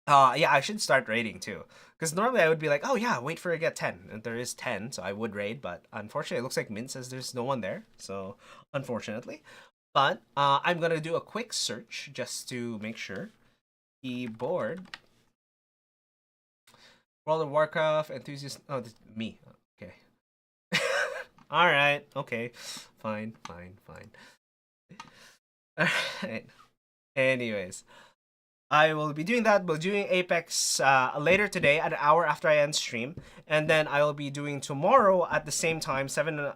yeah, I should start rating too, because normally I would be like, oh yeah, wait for it to get 10, and there is 10, so I would raid, but unfortunately, it looks like Mint says there's no one there, so unfortunately. But I'm gonna do a quick search just to make sure. Keyboard. World of Warcraft enthusiast. Oh, me. Okay. All right. Okay. Fine. All right. Anyways, I will be doing that. We'll be doing Apex later today, at an hour after I end stream, and then I will be doing tomorrow at the same time, 7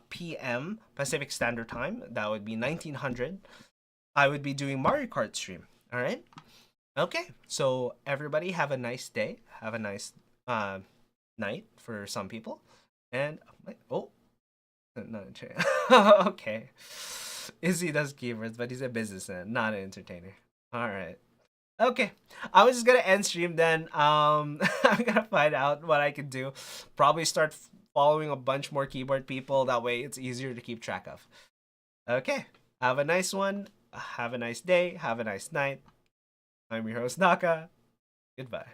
p.m. Pacific Standard Time. That would be 1900. I would be doing Mario Kart stream. All right. Okay, so everybody have a nice day. Have a nice night for some people. And, oh, no, okay. Izzy does keyboards, but he's a businessman, not an entertainer. All right. Okay, I was just gonna end stream then. I'm gonna find out what I can do. Probably start following a bunch more keyboard people. That way it's easier to keep track of. Okay, have a nice one. Have a nice day. Have a nice night. I'm your host, Naka. Goodbye.